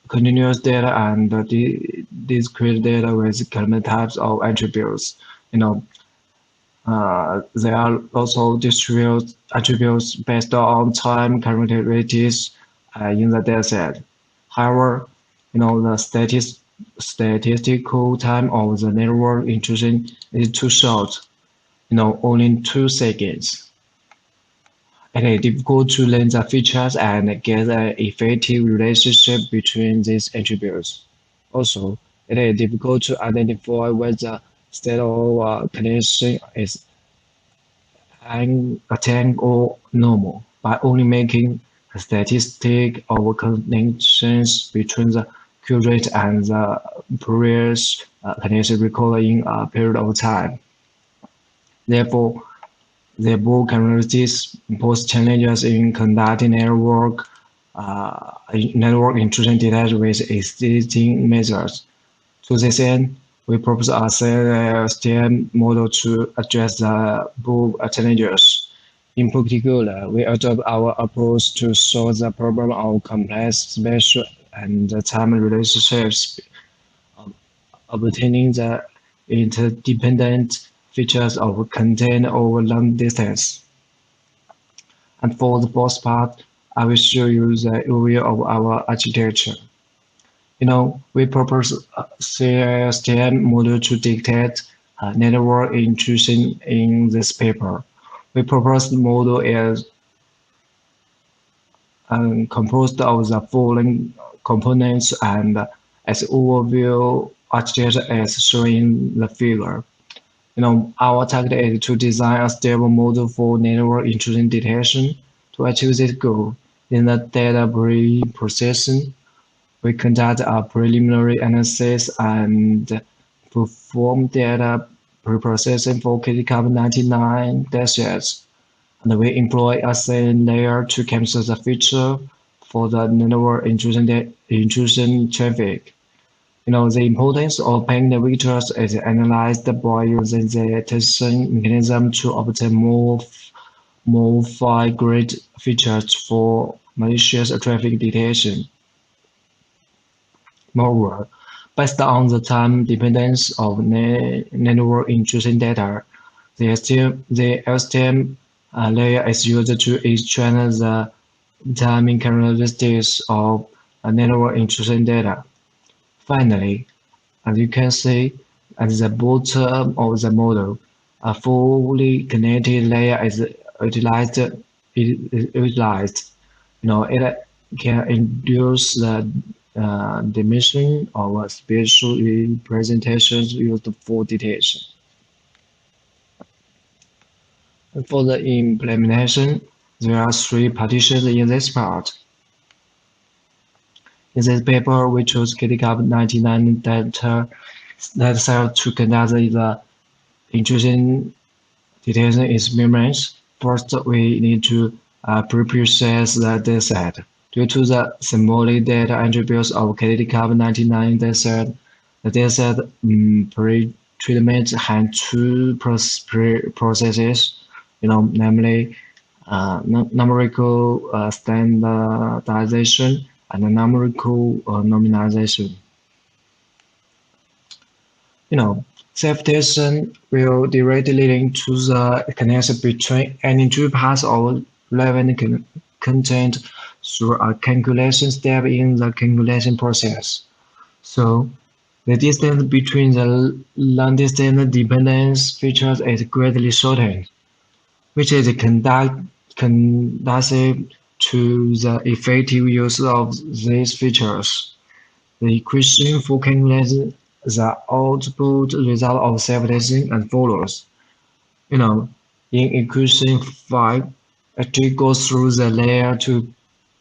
continuous data and discrete data with complex types of attributes, there are also distributed attributes based on time characteristics in the dataset. However, the statistical time of the network intrusion is too short, only 2 seconds. It is difficult to learn the features and get an effective relationship between these attributes. Also, it is difficult to identify whether state of connection is attained or normal by only making a statistic of connections between the current and the previous connection recorded in a period of time. Therefore, the both characteristics pose challenges in conducting network intrusion detection with existing methods. To this end, we propose a STM model to address the above challenges. In particular, we adopt our approach to solve the problem of complex spatial and time relationships, obtaining the interdependent features of content over long distance. And for the first part, I will show you the overview of our architecture. We propose a STM model to detect network intrusion in this paper. We propose the model is composed of the following components, and as overview architecture as shown in the figure. Our target is to design a stable model for network intrusion detection. To achieve this goal, in the data pre-processing, we conduct a preliminary analysis and perform data pre-processing for KDCAP99 datasets, and we employ a SAN layer to capture the feature for the network intrusion traffic. The importance of paying the vectors is analyzed by using the detection mechanism to obtain more fine-grained features for malicious traffic detection. Moreover, based on the time dependence of network intrusion data, the STM layer is used to extract the timing characteristics of network intrusion data. Finally, as you can see at the bottom of the model, a fully connected layer is utilized. It can induce the dimension of spatial representations used for detection. For the implementation, there are three partitions in this part. In this paper, we chose KDCAP 99 dataset to conduct the intrusion detection experiments. First, we need to pre-process the dataset. Due to the symbolic data attributes of KDCAP 99 dataset, the dataset pre-treatment had two processes, namely numerical standardization and numerical normalization. Self-detection will directly link to the connection between any two paths of relevant content through a calculation step in the calculation process. So, the distance between the long-distance dependence features is greatly shortened, which is conducive to the effective use of these features. The equation for calculating the output result of self-detection and follows. In equation 5, it goes through the layer to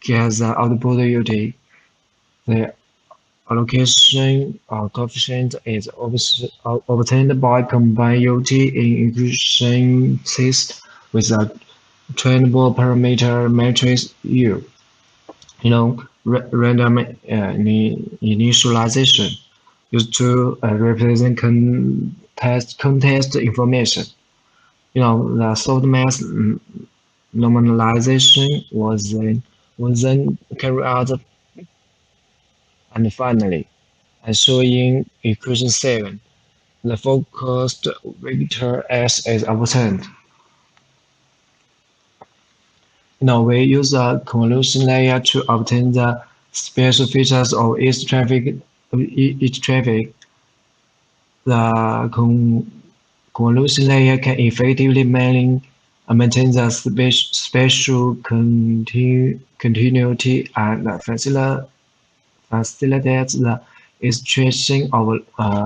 get the output UT. The allocation coefficient is obtained by combining UT in equation 6 with a trainable parameter matrix U. Random initialization used to represent context information. The softmax normalization was then carried out, and finally, as shown in equation 7, the focused vector S is obtained. We use a convolution layer to obtain the special features of each traffic. The convolution layer can effectively maintain the spatial continuity and facilitates the extraction of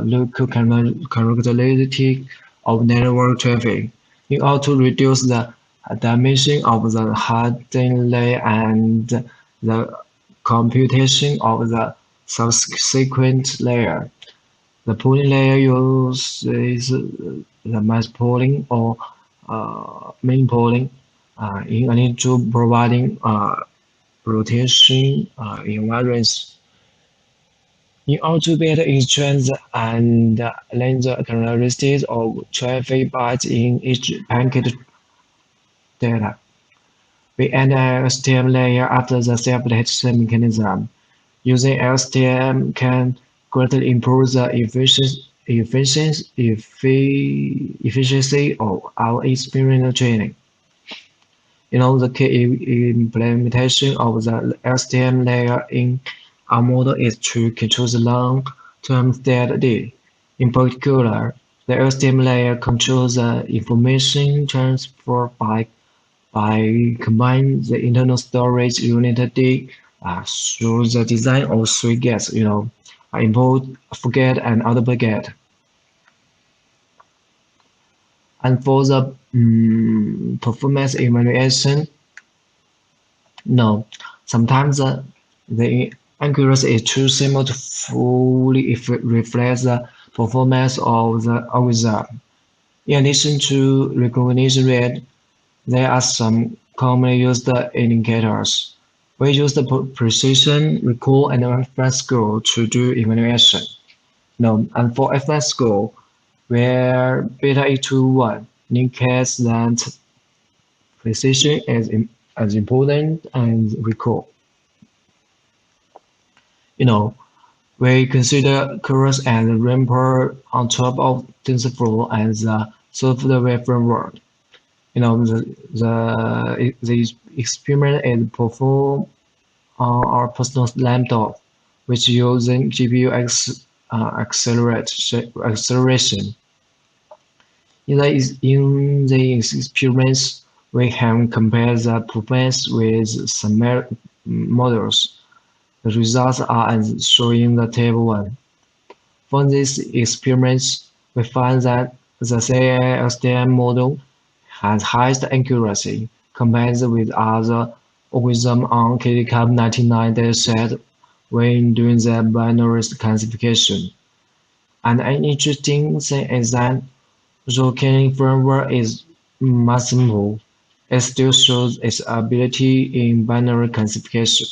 local characteristics of network traffic in order to reduce the dimension of the hardening layer and the computation of the subsequent layer. The pooling layer uses the mass pooling or main pooling in addition to providing rotation invariance. In order to better exchange and learn the characteristics of traffic bytes in each packet data, we add an LSTM layer after the self-detection mechanism. Using LSTM can greatly improve the efficiency of our experimental training. The key implementation of the LSTM layer in our model is to control the long-term state D. In particular, the LSTM layer controls the information transfer by combining the internal storage unit D through the design of three gates, input, forget, and output gate. And for the performance evaluation, sometimes the accuracy is too small to fully reflect the performance of the algorithm. In addition to recognition rate, there are some commonly used indicators. We use the precision, recall, and reference score to do evaluation. And for reference score, where beta equals 1 indicates that precision is as important as recall. We consider curves and ramper on top of TensorFlow as a software framework. The experiment is performed on our personal laptop, which using GPU acceleration. In the experiments, we have compared the performance with some models. The results are as shown in the table 1. For these experiments, we find that the CAI-LSTM model has highest accuracy compared with other algorithms on KDCAP 99 dataset when doing the binary classification. And an interesting thing is that though Kennedy framework is much simple, it still shows its ability in binary classification.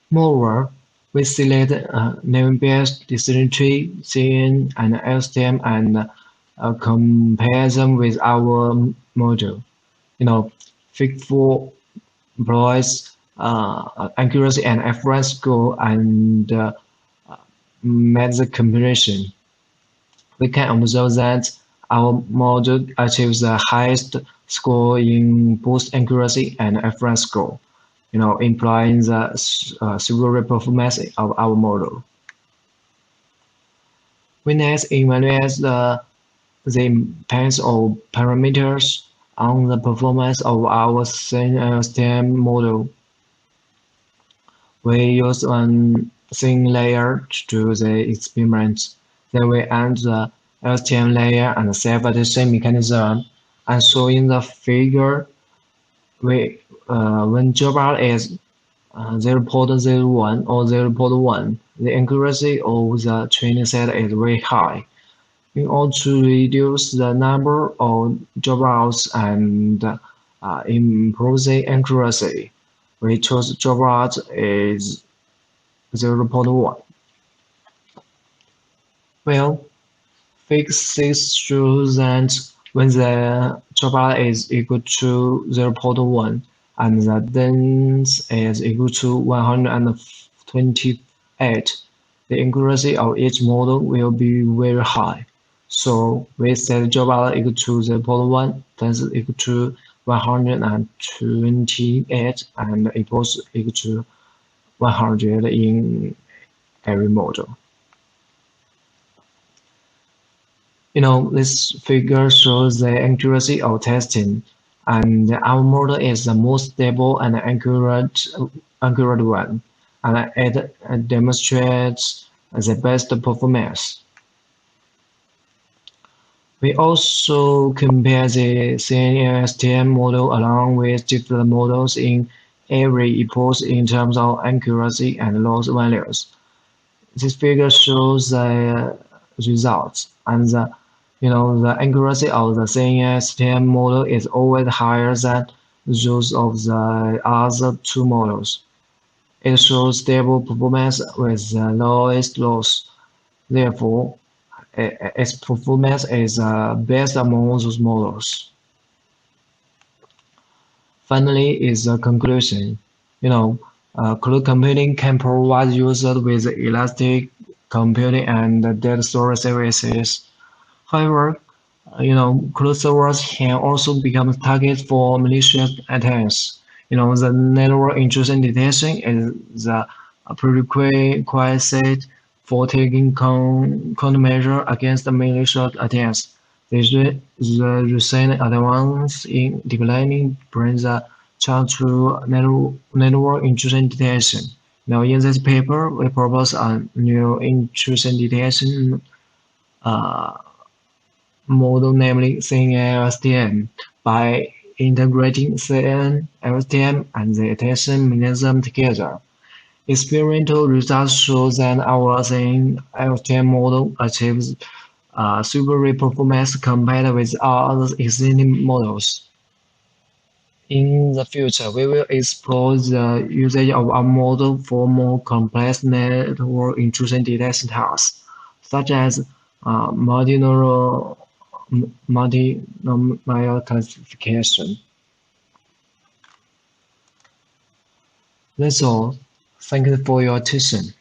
Moreover, we select name-based decision tree, CNN, and LSTM and compare them with our model. Fit for employs accuracy and reference score and make the comparison. We can observe that our model achieves the highest score in both accuracy and reference score, implying the superior performance of our model. We next evaluate the impact of parameters on the performance of our STEM model. We use one thin layer to do the experiment. Then we add the LSTM layer and self-addition mechanism. And so in the figure, when job R is 0.01 or 0.1, the accuracy of the training set is very high. In order to reduce the number of job routes and improve the accuracy, we chose job route is 0.1. Well, figure 6 shows that when the job route is equal to 0.1 and the dense is equal to 128, the accuracy of each model will be very high. So we set job route equal to 0.1, dense equal to 128, and equals equal to 100 in every model. This figure shows the accuracy of testing, and our model is the most stable and accurate one, and it demonstrates the best performance. We also compare the CNLSTM model along with different models in every epoch in terms of accuracy and loss values. This figure shows the results, and the accuracy of the CNLSTM model is always higher than those of the other two models. It shows stable performance with the lowest loss. Therefore, its performance is best among those models. Finally, is the conclusion. Cloud computing can provide users with elastic computing and data storage services. However, cloud servers can also become targets for malicious attacks. The network intrusion detection is the prerequisite for taking countermeasure against malicious attacks. The recent advance in deep learning brings the chance to network intrusion detection. Now, in this paper, we propose a new intrusion detection model, namely CNLSTM, by integrating CNN, LSTM, and the detection mechanism together. Experimental results show that our LSTM model achieves superior performance compared with other existing models. In the future, we will explore the usage of our model for more complex network intrusion detection tasks, such as multinomial classification. That's all. Thank you for your attention.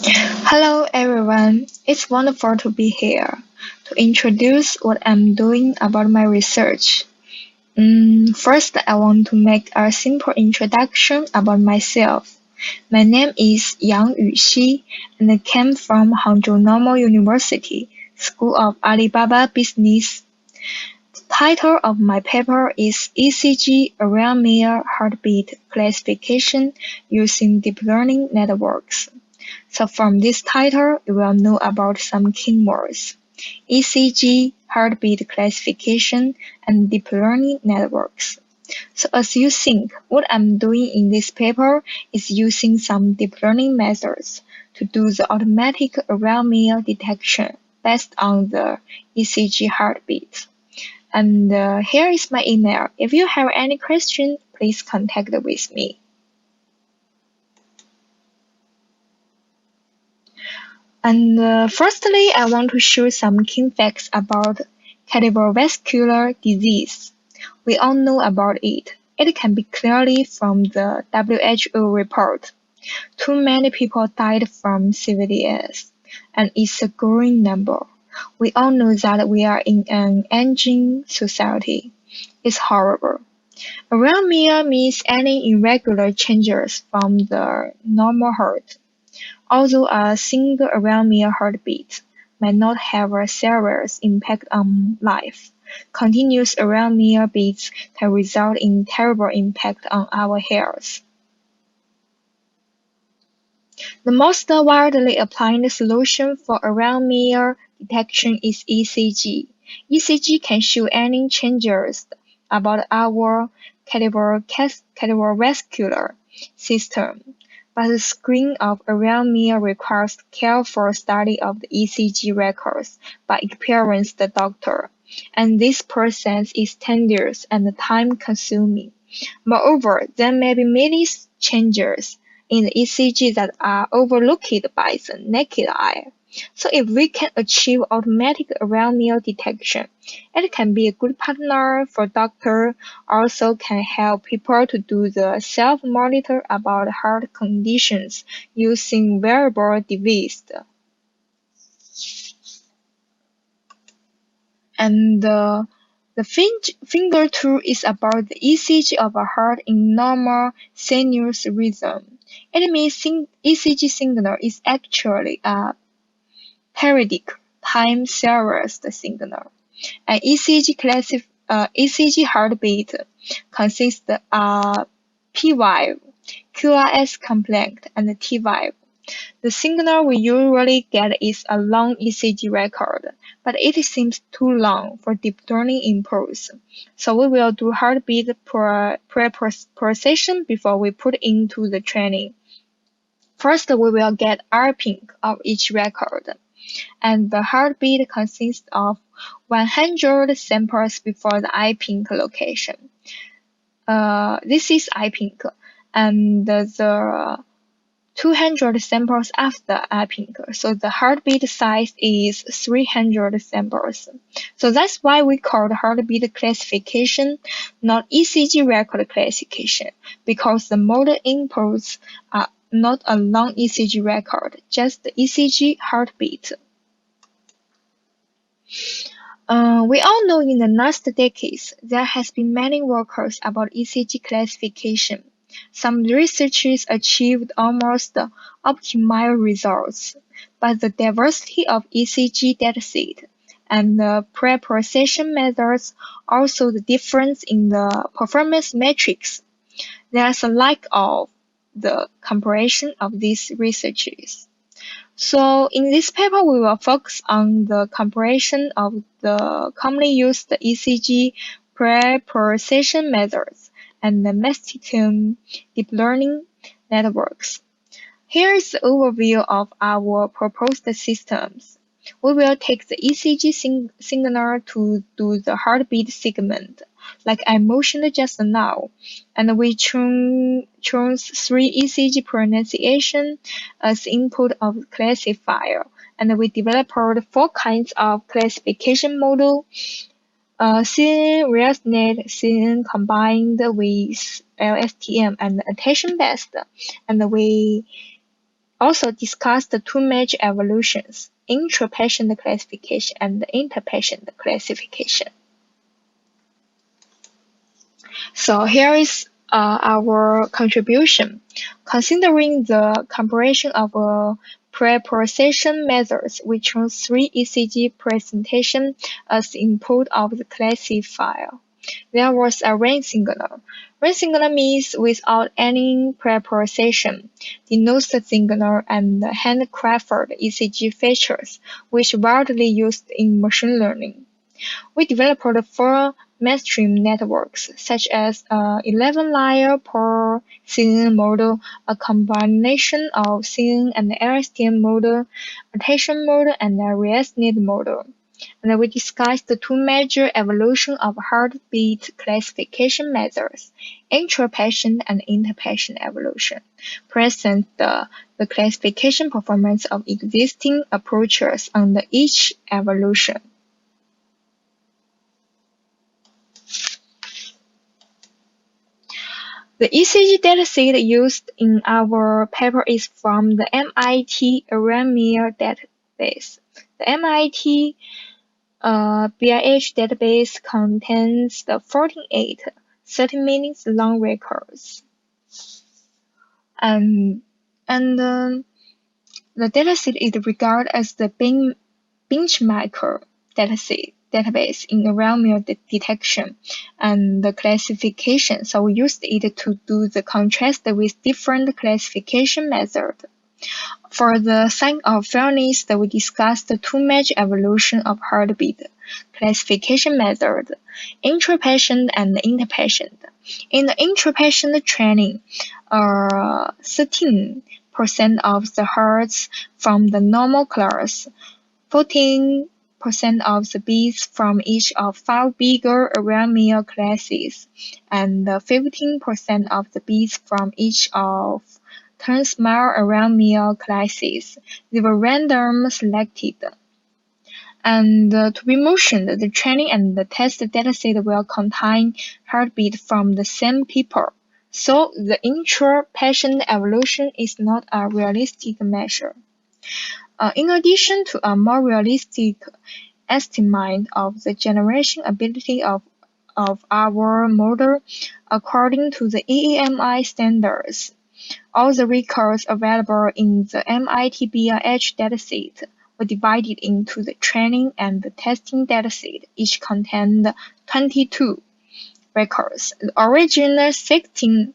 Hello everyone, it's wonderful to be here to introduce what I'm doing about my research. First, I want to make a simple introduction about myself. My name is Yang Yuxi and I came from Hangzhou Normal University, School of Alibaba Business. The title of my paper is ECG Arrhythmia Heartbeat Classification using Deep Learning Networks. So from this title, you will know about some keywords: ECG, heartbeat classification, and deep learning networks. So as you think, what I'm doing in this paper is using some deep learning methods to do the automatic arrhythmia detection based on the ECG heartbeat. And here is my email. If you have any question, please contact with me. And firstly, I want to show some key facts about cardiovascular disease. We all know about it. It can be clearly from the WHO report. Too many people died from CVDs, and it's a growing number. We all know that we are in an aging society. It's horrible. Arrhythmia means any irregular changes from the normal heart. Although a single arrhythmia heartbeat might not have a serious impact on life, continuous arrhythmia beats can result in terrible impact on our health. The most widely applied solution for arrhythmia detection is ECG. ECG can show any changes about our cardiovascular system. But the screening of arrhythmia requires careful study of the ECG records by experienced doctor, and this process is tedious and time-consuming. Moreover, there may be many changes in the ECG that are overlooked by the naked eye. So if we can achieve automatic arrhythmia detection, it can be a good partner for doctor, also can help people to do the self-monitor about heart conditions using wearable device. And the finger tool is about the ECG of a heart in normal sinus rhythm. It means ECG signal is actually a periodic time series signal. An ECG heartbeat consists of P wave, QRS complex, and T wave. The signal we usually get is a long ECG record, but it seems too long for deep learning impulse. So we will do heartbeat pre-processing before we put into the training. First, we will get RPing of each record, and the heartbeat consists of 100 samples before the IPink location. This is IPink, and the 200 samples after IPink. So the heartbeat size is 300 samples. So that's why we call the heartbeat classification not ECG record classification, because the model inputs are not a long ECG record, just the ECG heartbeat. We all know in the last decades, there has been many works about ECG classification. Some researchers achieved almost optimal results, but the diversity of ECG dataset and the pre-processing methods, also the difference in the performance metrics. There's a lack of the comparison of these researchers. So in this paper, we will focus on the comparison of the commonly used ECG pre-processing methods and the Mesticum deep learning networks. Here is the overview of our proposed systems. We will take the ECG signal to do the heartbeat segment, like I mentioned just now, and we choose 3 ECG pronunciation as input of classifier, and we developed 4 kinds of classification model. CNN, ResNet, CNN combined with LSTM and attention-based, and we also discussed the two major evolutions, intra-patient classification and inter-patient classification. So here is our contribution. Considering the comparison of preprocessing methods, we chose 3 ECG presentation as input of the classifier. There was a ring signal. Ring signal means without any preprocessing, denotes the signal and handcrafted ECG features, which are widely used in machine learning. We developed 4 mainstream networks, such as 11-layer per CNN model, a combination of CNN and LSTM model, attention model, and a ResNet model. And we discussed the 2 major evolutions of heartbeat classification methods, intra-patient and inter-patient evolution, present the classification performance of existing approaches under each evolution. The ECG dataset used in our paper is from the MIT Arrhythmia database. The MIT BIH database contains the 48 30-minute long records. And the dataset is regarded as the benchmark database in arrhythmia detection and the classification, so we used it to do the contrast with different classification methods. For the sign of fairness, we discussed the 2 major evolutions of heartbeat classification method, intra-patient and inter-patient. In the intra-patient training, 13% of the hearts from the normal class, 14% of the beats from each of 5 bigger arrhythmia classes, and 15% of the beats from each of 10 small arrhythmia classes. They were random selected. And to be mentioned, the training and the test dataset will contain heartbeat from the same people. So the intra-patient evolution is not a realistic measure. In addition to a more realistic estimate of the generation ability of our model according to the EAI standards, all the records available in the MIT BIH dataset were divided into the training and the testing dataset. Each contained 22 records. The original 16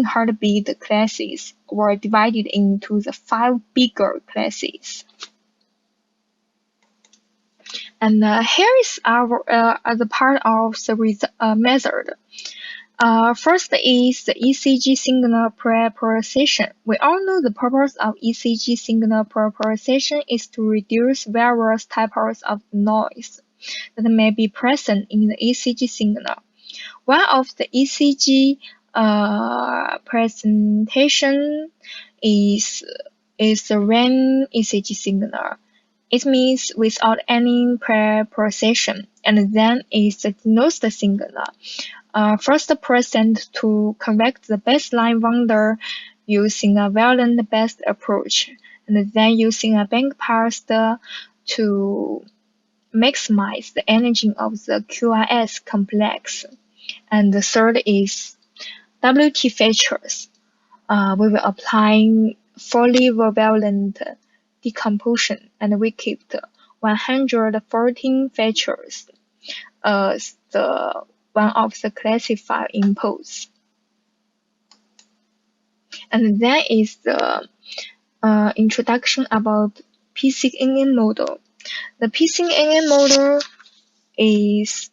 heartbeat classes were divided into the 5 bigger classes. And here is our the part of the method. First is the ECG signal preprocessing. We all know the purpose of ECG signal preprocessing is to reduce various types of noise that may be present in the ECG signal. One of the ECG presentation is the REM ECG signal. It means without any preprocessing, and then is the denotes signal. First present to correct the baseline value using a variant-based approach, and then using a bandpass to maximize the energy of the QRS complex. And the third is WT features. We will apply fully variant decomposition, and we kept 114 features as the one of the classified inputs. And then is the introduction about PCNN model. The PCNN model is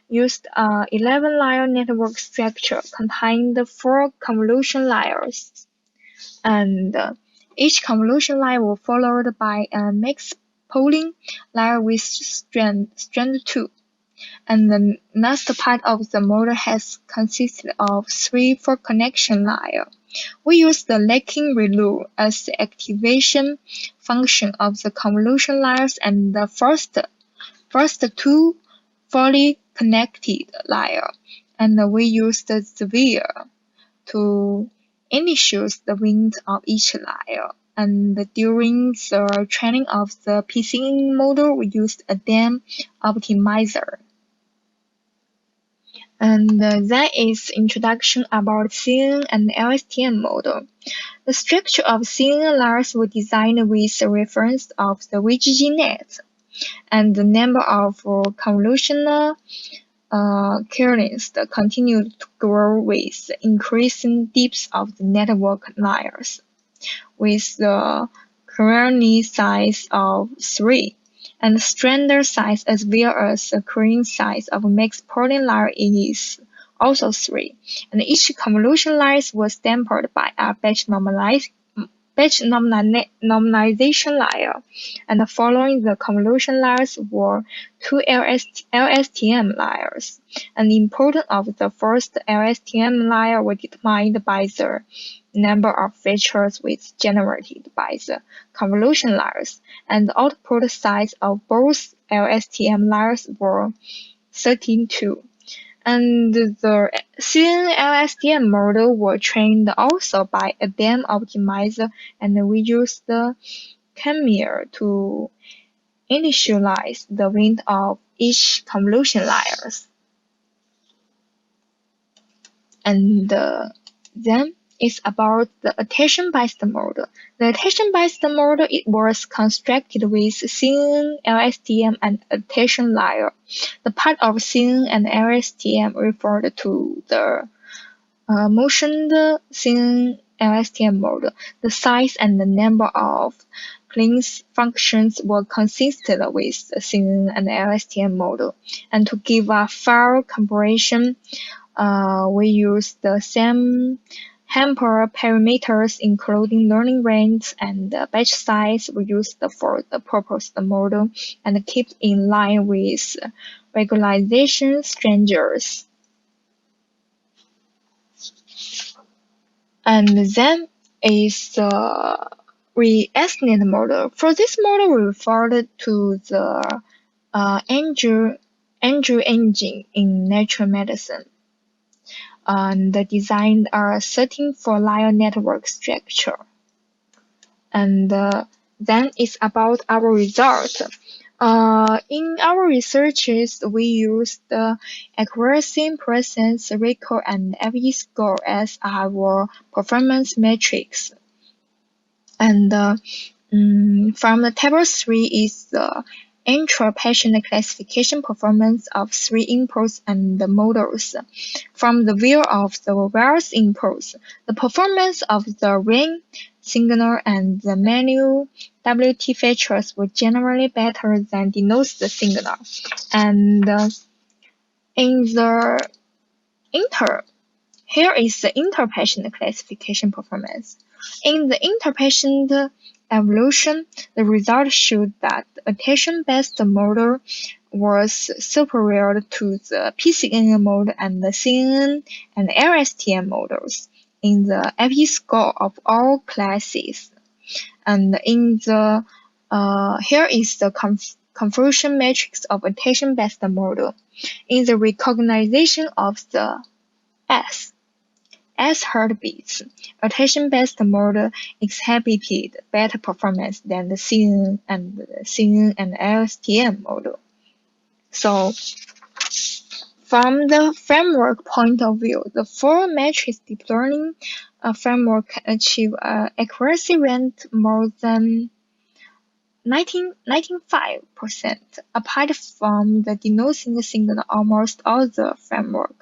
used 11-layer network structure containing the 4 convolution layers, and each convolution layer was followed by a mixed polling layer with strand 2. And the last part of the model has consisted of 3 for connection layers. We use the lacking rule as the activation function of the convolution layers, and the first 2 fully connected layer, and we use the sphere to initiate the wind of each layer. and during the training of the PCN model, we used a DEM optimizer. And that is introduction about CNN and LSTM model. The structure of CNN layers were designed with reference of the VGG net, and the number of convolutional kernels continued to grow with increasing depth of the network layers, with the kernel size of 3 and standard size as well as the kernel size of mixed polling layer is also 3, and each convolution layer was tempered by a batch normalization layer, and following the convolution layers were 2 LSTM layers. And the importance of the first LSTM layer was determined by the number of features which generated by the convolution layers, and the output size of both LSTM layers were 32. And the CNN LSTM model were trained also by a DEM optimizer, and we used the Camille to initialize the width of each convolution layers. And then it's about the attention-based model. The attention-based model, it was constructed with CNN, LSTM, and attention layer. The part of CNN and LSTM referred to the motioned CNN LSTM model. The size and the number of cleans functions were consistent with the CNN and LSTM model. And to give a fair comparison, we used the same hamper parameters including learning range and batch size we used for the proposed model, and kept in line with regularization standards. And then is the re-estimate model. For this model, we referred to the Andrew engine in natural medicine. And the design are setting for layer network structure. And then it's about our result. In our researches, we used the accuracy, presence, recall, and FE score as our performance metrics. And from the table 3 is the intra-patient classification performance of 3 inputs and the models. From the view of the various inputs, the performance of the ring, signal, and the manual WT features were generally better than denotes the signal. And in the here is the inter-patient classification performance. In the inter-patient evolution, the result showed that the attention-based model was superior to the PCN model and the CNN and LSTM models in the FE score of all classes. And in the here is the conversion matrix of attention-based model. In the recognition of the S heartbeats, attention-based model exhibited better performance than the CNN and LSTM model. So, from the framework point of view, the 4 matrix deep learning framework can achieve accuracy rate more than 95%. Apart from the denoting signal, almost all the framework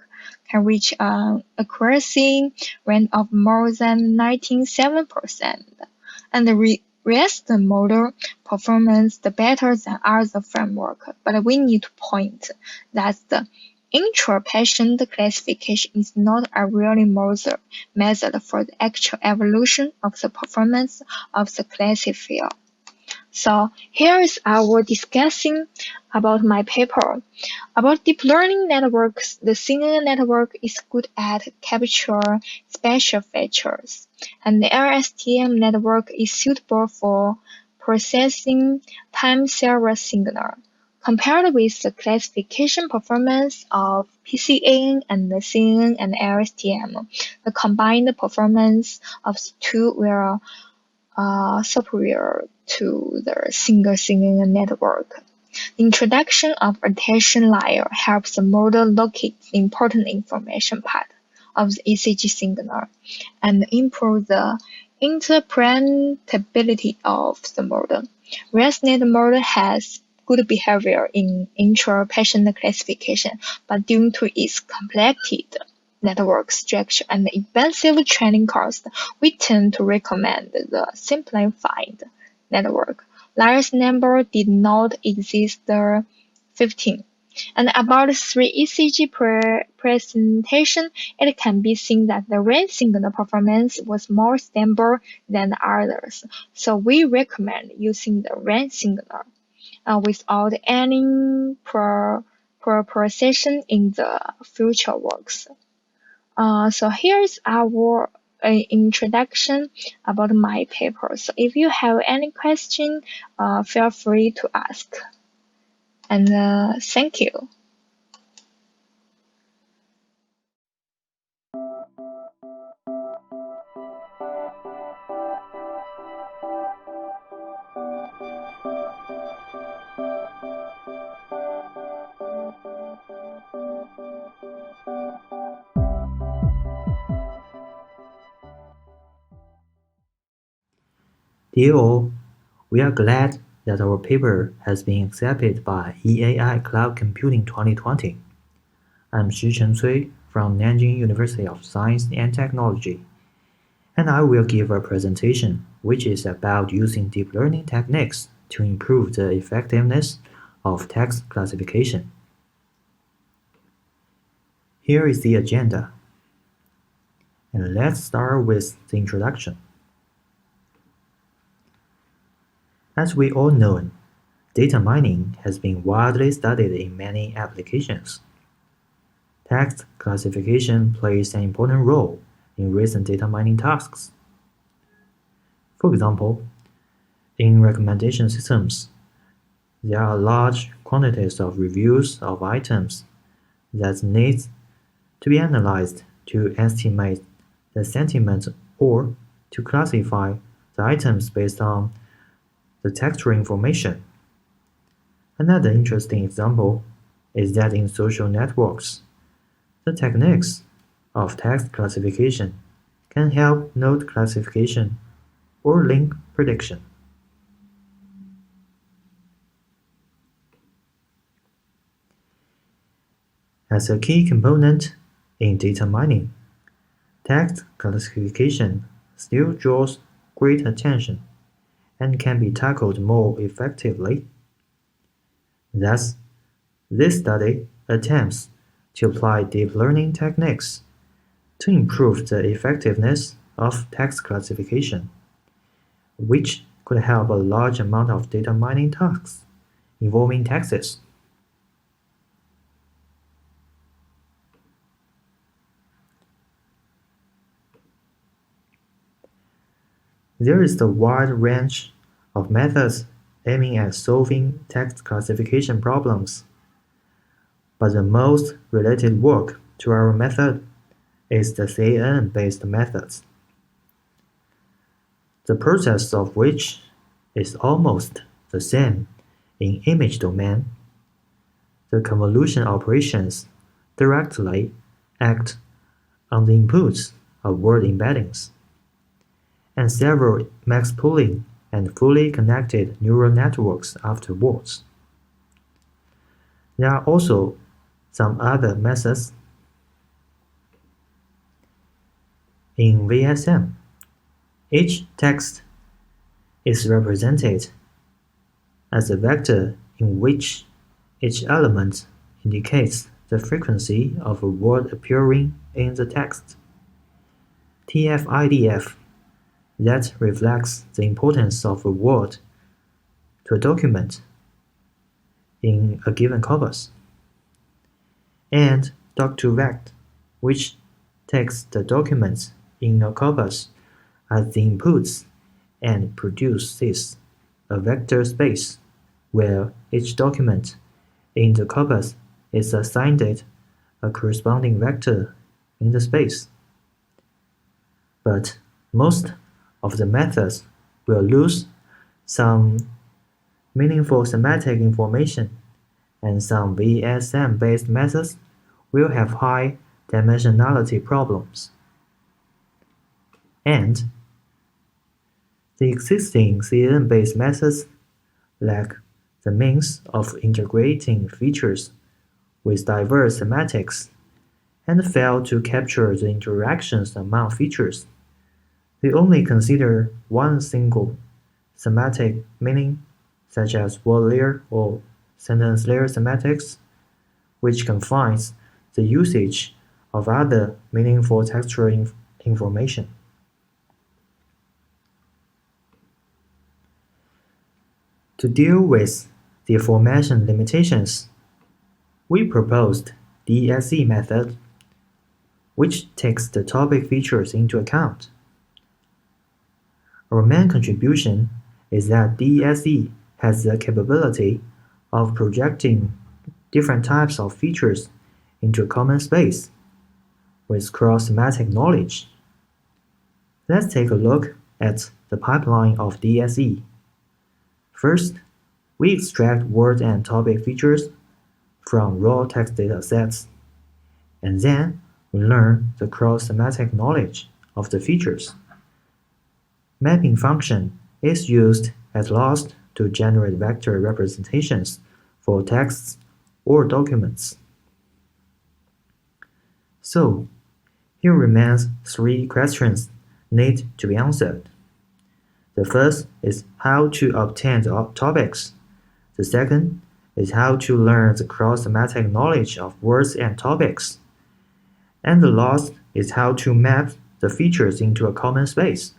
can reach an accuracy rate of more than 97%. And the rest model performance better than other framework. But we need to point that the intra-patient classification is not a really method for the actual evolution of the performance of the classifier. So here is our discussing about my paper. About deep learning networks, the CNN network is good at capture special features, and the LSTM network is suitable for processing time series signal. Compared with the classification performance of PCN and the CNN and LSTM, the combined performance of the two will superior to the single signal network. The introduction of attention layer helps the model locate the important information part of the ECG signal and improve the interpretability of the model. ResNet model has good behavior in intra-patient classification, but due to its completed network structure and expensive training cost, we tend to recommend the simplified network. Large number did not exist 15. And about 3 ECG presentation, it can be seen that the range signal performance was more stable than others. So we recommend using the range signal without any procession in the future works. So here's our introduction about my paper. So if you have any question, feel free to ask. And thank you. Dear all, we are glad that our paper has been accepted by EAI Cloud Computing 2020. I'm Xu Chencui from Nanjing University of Science and Technology, and I will give a presentation which is about using deep learning techniques to improve the effectiveness of text classification. Here is the agenda, and let's start with the introduction. As we all know, data mining has been widely studied in many applications. Text classification plays an important role in recent data mining tasks. For example, in recommendation systems, there are large quantities of reviews of items that need to be analyzed to estimate the sentiment or to classify the items based on the textual information. Another interesting example is that in social networks, the techniques of text classification can help node classification or link prediction. As a key component in data mining, text classification still draws great attention and can be tackled more effectively. Thus, this study attempts to apply deep learning techniques to improve the effectiveness of text classification, which could help a large amount of data mining tasks involving texts. There is a wide range of methods aiming at solving text classification problems, but the most related work to our method is the CNN-based methods, the process of which is almost the same in image domain. The convolution operations directly act on the inputs of word embeddings, and several max pooling and fully connected neural networks afterwards. There are also some other methods. In VSM, each text is represented as a vector in which each element indicates the frequency of a word appearing in the text. TF-IDF that reflects the importance of a word to a document in a given corpus, and doc2vect, which takes the documents in a corpus as the inputs and produces a vector space where each document in the corpus is assigned a corresponding vector in the space. But most of the methods will lose some meaningful semantic information, and some VSM-based methods will have high dimensionality problems. And the existing CNN-based methods lack the means of integrating features with diverse semantics and fail to capture the interactions among features. They only consider one single semantic meaning, such as word layer or sentence layer semantics, which confines the usage of other meaningful textual information. To deal with the aforementioned limitations, we proposed the DSE method, which takes the topic features into account. Our main contribution is that DSE has the capability of projecting different types of features into a common space with cross-semantic knowledge. Let's take a look at the pipeline of DSE. First, we extract word and topic features from raw text datasets, and then we learn the cross-semantic knowledge of the features. Mapping function is used at last to generate vector representations for texts or documents. So, here remains 3 questions need to be answered. The first is how to obtain the topics. The second is how to learn the cross-semantic knowledge of words and topics. And the last is how to map the features into a common space.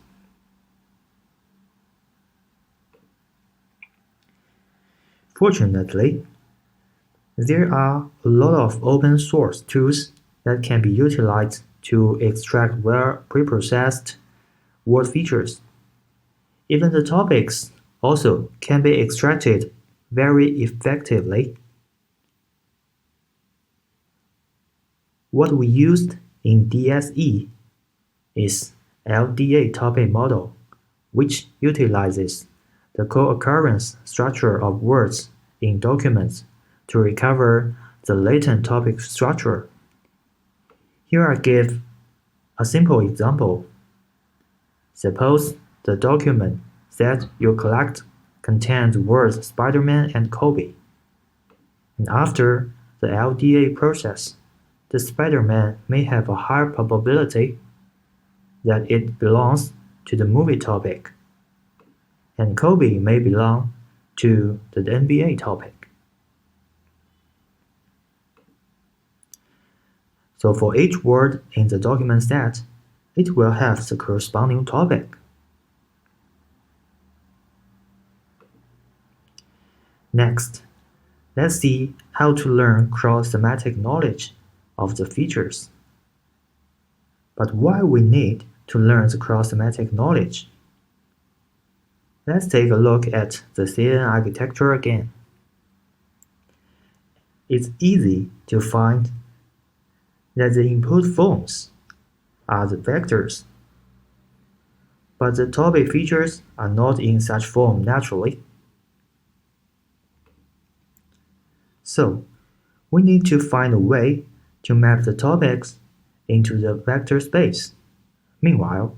Fortunately, there are a lot of open source tools that can be utilized to extract well preprocessed word features. Even the topics also can be extracted very effectively. What we used in DSE is LDA topic model, which utilizes the co-occurrence structure of words in documents to recover the latent topic structure. Here I give a simple example. Suppose the document that you collect contains words Spider-Man and Kobe. And after the LDA process, the Spider-Man may have a higher probability that it belongs to the movie topic, and Kobe may belong to the NBA topic. So for each word in the document set, it will have the corresponding topic. Next, let's see how to learn cross-semantic knowledge of the features. But why we need to learn the cross-semantic knowledge? Let's take a look at the CNN architecture again. It's easy to find that the input forms are the vectors, but the topic features are not in such form naturally. So, we need to find a way to map the topics into the vector space. Meanwhile,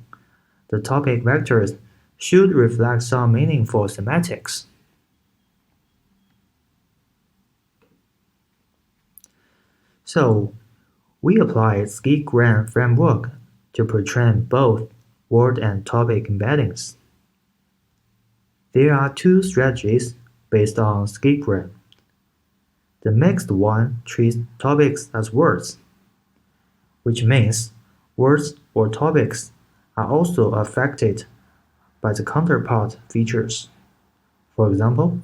the topic vectors should reflect some meaningful semantics. So, we applied skgram framework to pre-train both word and topic embeddings. There are 2 strategies based on skgram. The mixed one treats topics as words, which means words or topics are also affected by the counterpart features. For example,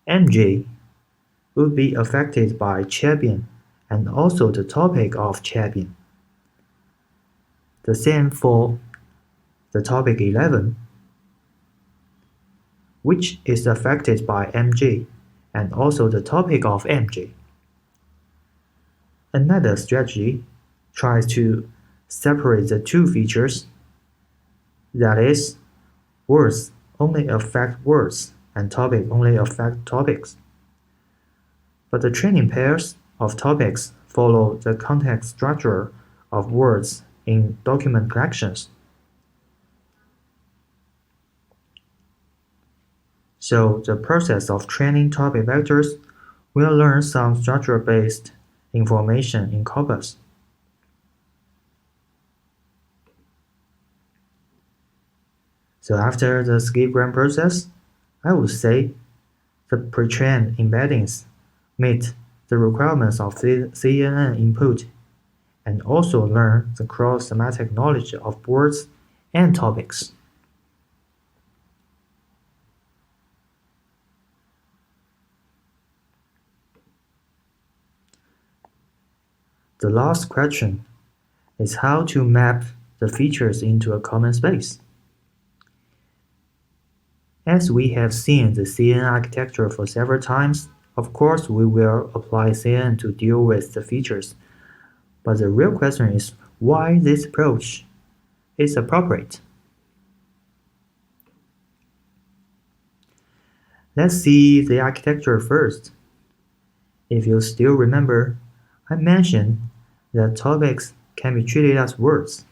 MJ would be affected by champion and also the topic of champion. The same for the topic 11, which is affected by MJ and also the topic of MJ. Another strategy tries to separate the 2 features, that is, Words only affect words, and topic only affect topics. But the training pairs of topics follow the context structure of words in document collections. So the process of training topic vectors will learn some structure-based information in corpus. So after the skip-gram process, I would say the pre-trained embeddings meet the requirements of the CNN input and also learn the cross-semantic knowledge of words and topics. The last question is how to map the features into a common space. As we have seen the CNN architecture for several times, of course we will apply CNN to deal with the features. But the real question is why this approach is appropriate. Let's see the architecture first. If you still remember, I mentioned that topics can be treated as words.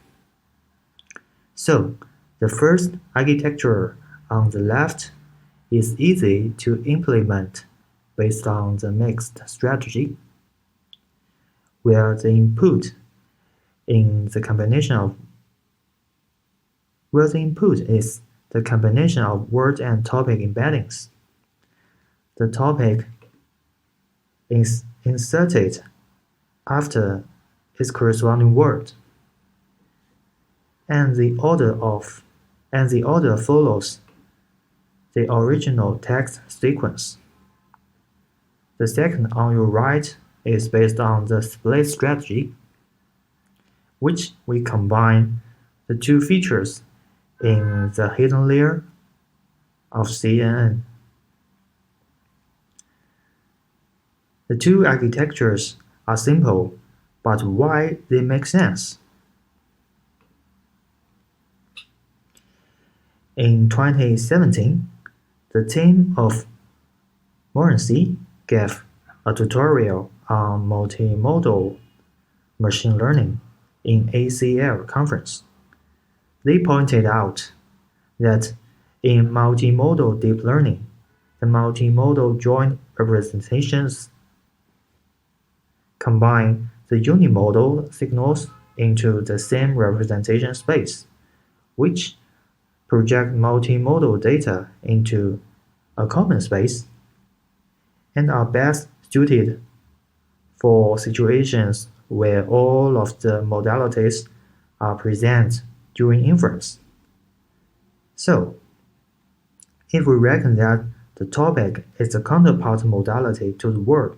So, the first architecture on the left is easy to implement based on the mixed strategy, where the input is the combination of word and topic embeddings. The topic is inserted after its corresponding word, and the order follows the original text sequence. The second on your right is based on the split strategy, which we combine the two features in the hidden layer of CNN. The two architectures are simple, but why they make sense? In 2017, the team of Morency gave a tutorial on multimodal machine learning in ACL conference. They pointed out that in multimodal deep learning, the multimodal joint representations combine the unimodal signals into the same representation space, which project multimodal data into a common space and are best suited for situations where all of the modalities are present during inference. So, if we reckon that the topic is the counterpart modality to the word,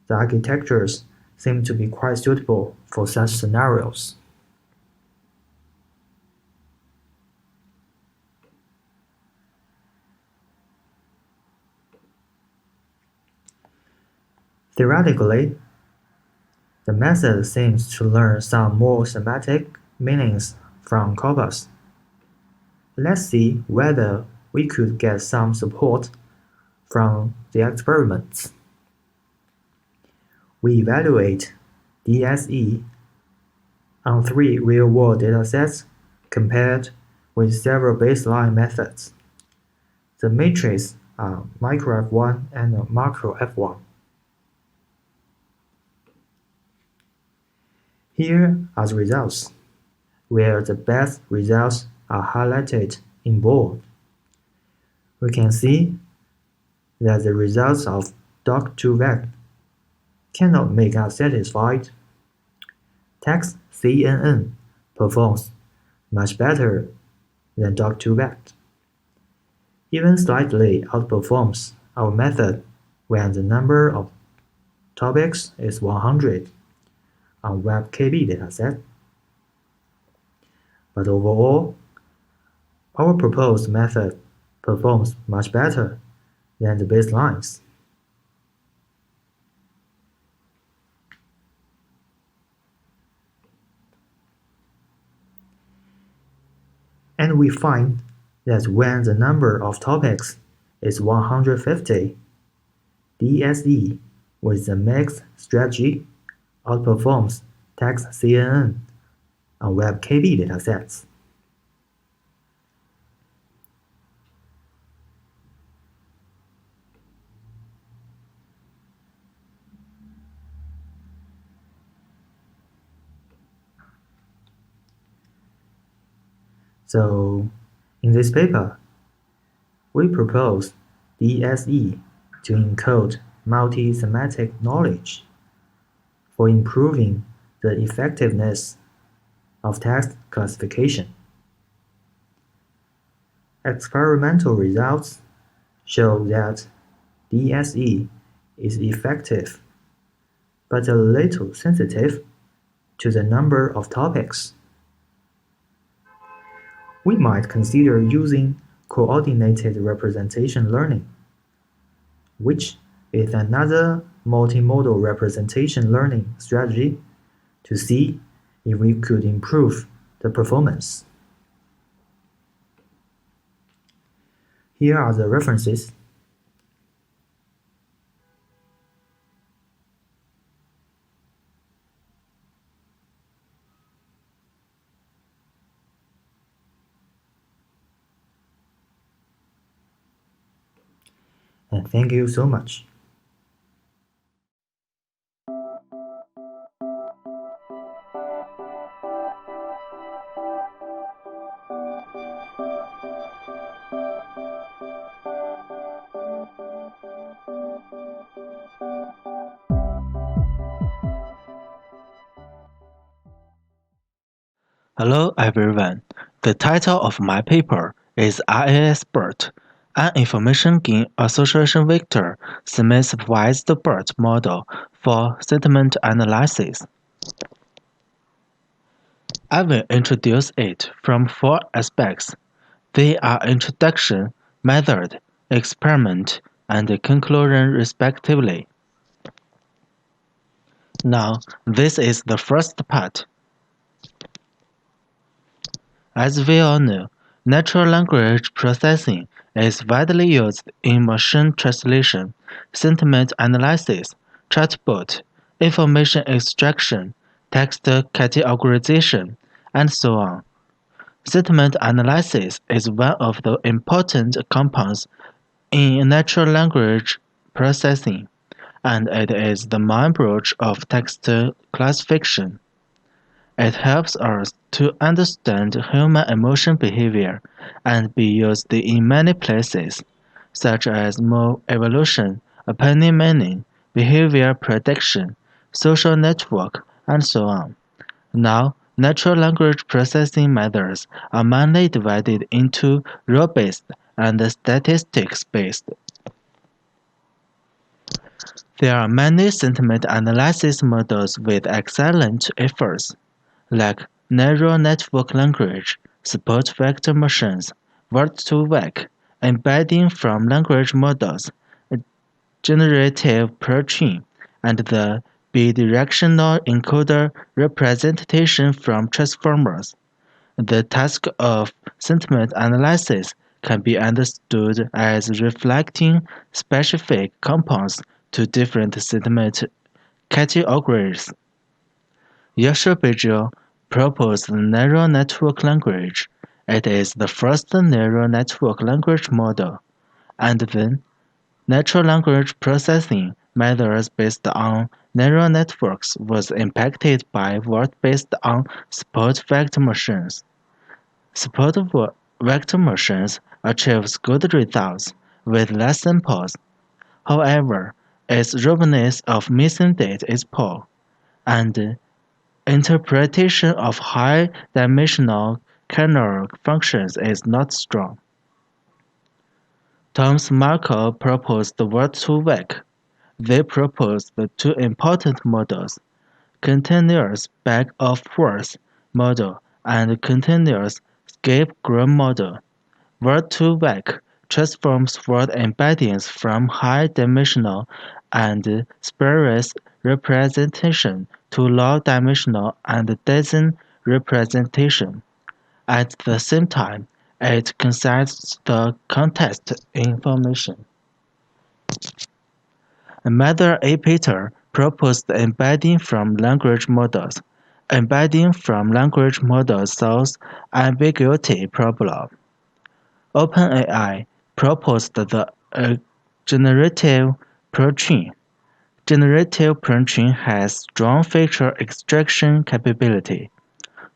the architectures seem to be quite suitable for such scenarios. Theoretically, the method seems to learn some more semantic meanings from corpus. Let's see whether we could get some support from the experiments. We evaluate DSE on 3 real-world datasets compared with several baseline methods. The matrices are micro F1 and macro F1. Here are the results, where the best results are highlighted in bold. We can see that the results of doc2vec cannot make us satisfied. Text CNN performs much better than doc2vec. Even slightly outperforms our method when the number of topics is 100 on WebKB dataset. But overall, our proposed method performs much better than the baselines. And we find that when the number of topics is 150, DSE with the mixed strategy outperforms text CNN on WebKB datasets. So, in this paper, we propose DSE to encode multi-semantic knowledge for improving the effectiveness of text classification. Experimental results show that DSE is effective, but a little sensitive to the number of topics. We might consider using coordinated representation learning, which is another multimodal representation learning strategy, to see if we could improve the performance. Here are the references. And thank you so much. Hello everyone. The title of my paper is IAS-BERT, an information gain association vector semi-supervised BERT model for sentiment analysis. I will introduce it from 4 aspects. They are introduction, method, experiment, and conclusion respectively. Now, this is the first part. As we all know, natural language processing is widely used in machine translation, sentiment analysis, chatbot, information extraction, text categorization, and so on. Sentiment analysis is one of the important components in natural language processing, and it is the main branch of text classification. It helps us to understand human emotion behavior and be used in many places, such as mode evaluation, opinion meaning, behavior prediction, social network, and so on. Now, natural language processing methods are mainly divided into rule-based and statistics-based. There are many sentiment analysis models with excellent efforts, like Neural Network Language, Support Vector Machines, Word-to-Vec, Embedding from Language Models, Generative Pre-train, and the bidirectional encoder representation from transformers. The task of sentiment analysis can be understood as reflecting specific compounds to different sentiment categories. Yoshibijou proposed Neural Network Language. It is the first neural network language model, and then natural language processing methods based on neural networks was impacted by work based on support vector machines. Support vector machines achieves good results with less samples. However, its robustness of missing data is poor, and interpretation of high-dimensional kernel functions is not strong. Thomas Markov proposed Word-to-Vec. They proposed the 2 important models, continuous back-and-forth model and continuous scapegoat model. Word-to-Vec transforms word embeddings from high-dimensional and spurious representation to low-dimensional and Dyson representation. At the same time, It considers the context information. Another Peter proposed embedding from language models. Embedding from language models solves ambiguity problem. OpenAI proposed the generative pretrain. Generative pretrain has strong feature extraction capability.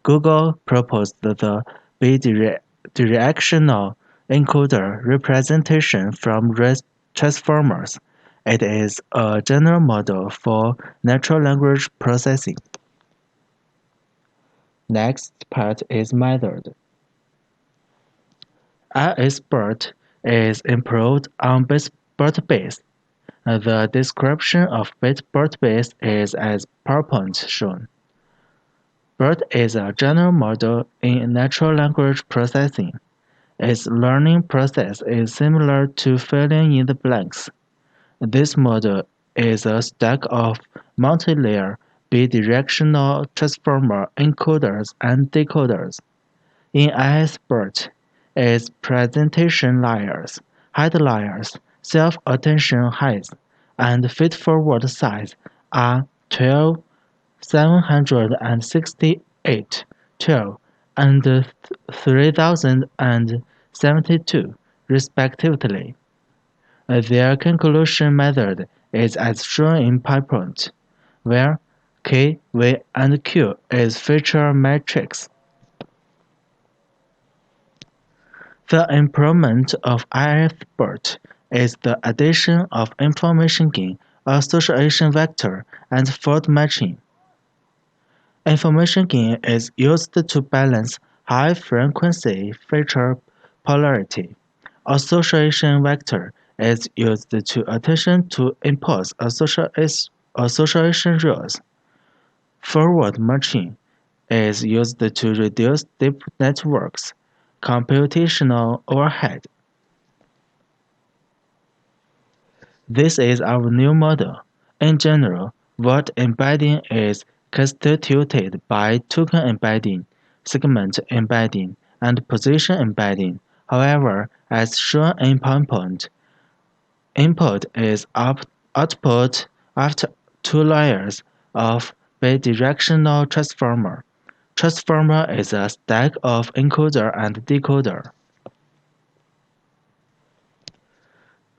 Google proposed the bidirectional encoder representation from transformers. It is a general model for natural language processing. Next part is method. IAS-BERT is improved on BERT base. The description of BERT base is as PowerPoint shown. BERT is a general model in natural language processing. Its learning process is similar to filling in the blanks. This model is a stack of multi-layer bidirectional transformer encoders and decoders. In IAS-BERT, its presentation layers, head layers, self-attention height, and feed-forward size are 12, 768, 12, and 3072, respectively. Their conclusion method is as shown in PowerPoint, where K, V, and Q is feature matrix. The improvement of IAS-BERT is the addition of information gain, association vector, and fault matching. Information gain is used to balance high-frequency feature polarity. Association vector is used to attention to impose association rules. Forward matching is used to reduce deep networks computational overhead. This is our new model. In general, word embedding is constituted by token embedding, segment embedding, and position embedding. However, as shown in PowerPoint, input is output after two layers of bidirectional transformer. Transformer is a stack of encoder and decoder.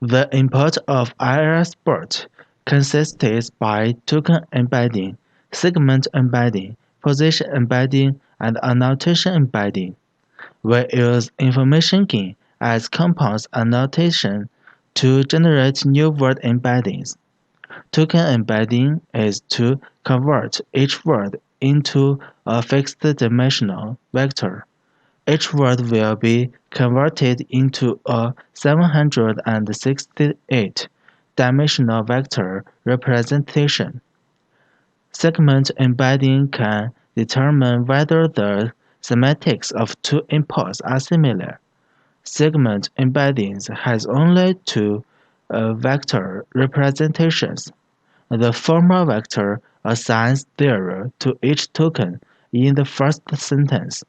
The input of IAS-BERT consists by token embedding, segment embedding, position embedding, and annotation embedding. We use information gain as compound annotation to generate new word embeddings. Token embedding is to convert each word into a fixed dimensional vector. Each word will be converted into a 768-dimensional vector representation. Segment embedding can determine whether the semantics of two inputs are similar. Segment embeddings has only two vector representations. The former vector assigns 0 to each token in the first sentence,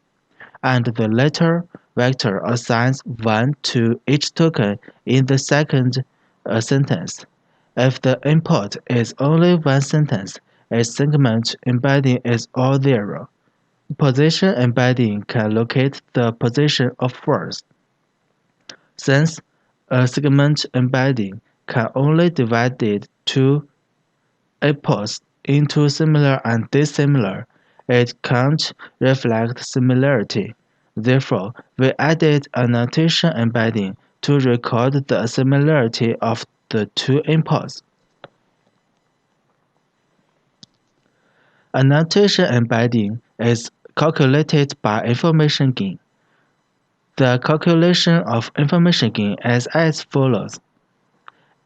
and the latter vector assigns 1 to each token in the second sentence. If the input is only one sentence, a segment embedding is all 0. Position embedding can locate the position of words. Since a segment embedding can only divide two inputs into similar and dissimilar, it can't reflect similarity. Therefore, we added annotation embedding to record the similarity of the two inputs. Annotation embedding is calculated by information gain. The calculation of information gain is as follows.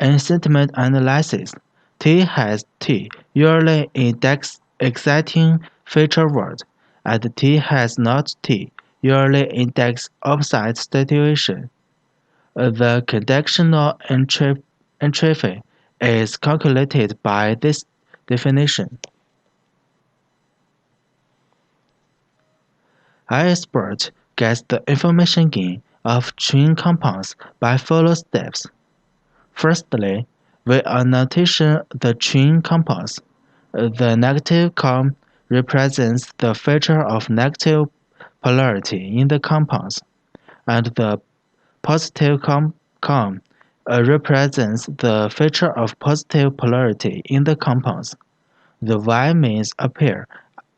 In sentiment analysis, T has T usually index exciting feature word, and T has not T usually index opposite situation. The conditional entropy is calculated by this definition. IAS-BERT gets the information gain of chain compounds by follow steps. Firstly, we annotation the chain compounds. The negative com represents the feature of negative polarity in the compounds, and the positive com represents the feature of positive polarity in the compounds. The Y means appear,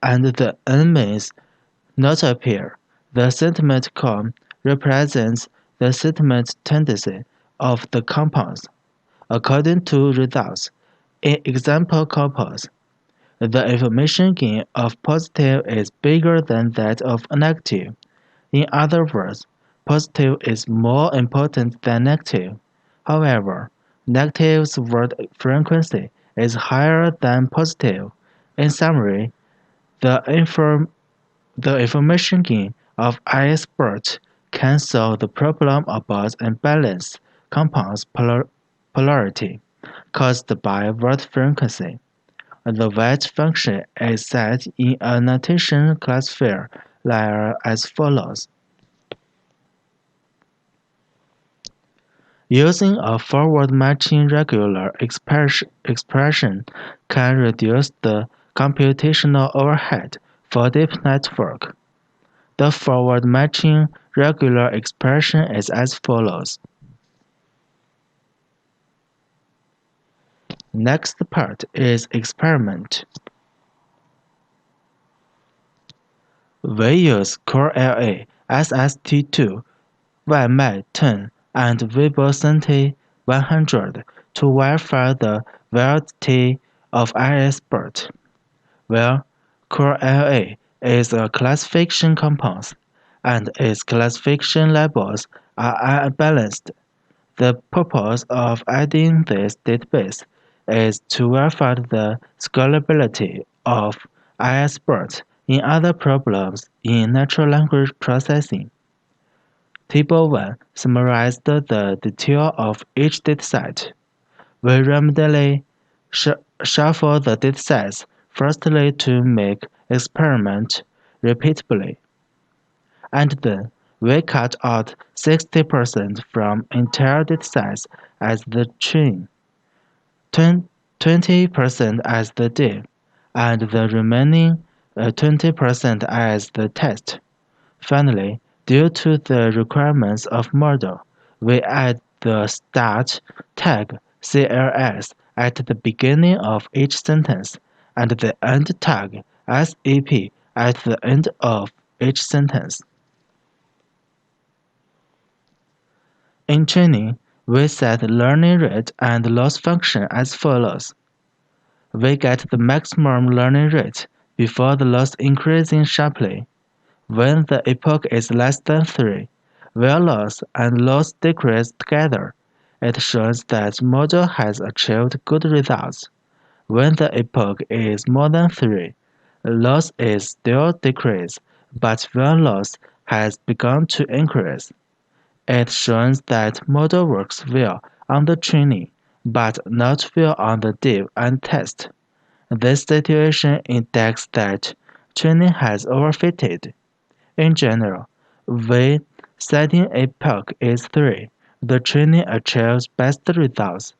and the N means not appear. The sentiment com represents the sentiment tendency of the compounds, according to results. In example corpus, the information gain of positive is bigger than that of negative. In other words, positive is more important than negative. However, negative's word frequency is higher than positive. In summary, the information gain of IAS-BERT can solve the problem about unbalanced compounds polarity caused by word frequency. The weight function is set in a notation classifier layer as follows. Using a forward-matching regular expression can reduce the computational overhead for deep network. The forward-matching regular expression is as follows. Next part is experiment. We use CoreLA SST2, YMAT 10, and WebST 100 to verify the validity of IAS-BERT. Well, CoreLA is a classification compound, and its classification labels are unbalanced. The purpose of adding this database is to verify the scalability of IAS-BERT in other problems in natural language processing. Table 1 summarized the detail of each dataset. We randomly shuffle the datasets firstly to make experiment repeatably, and then we cut out 60% from entire datasets as the chain, 20% as the div, and the remaining 20% as the test. Finally, due to the requirements of model, we add the start tag CLS at the beginning of each sentence and the end tag SEP at the end of each sentence. In training, we set learning rate and loss function as follows. We get the maximum learning rate before the loss increasing sharply. When the epoch is less than 3, where loss and loss decrease together, it shows that model has achieved good results. When the epoch is more than 3, loss is still decreased, but when loss has begun to increase, it shows that model works well on the training, but not well on the div and test. This situation indicates that training has overfitted. In general, when setting epoch is 3, the training achieves best results.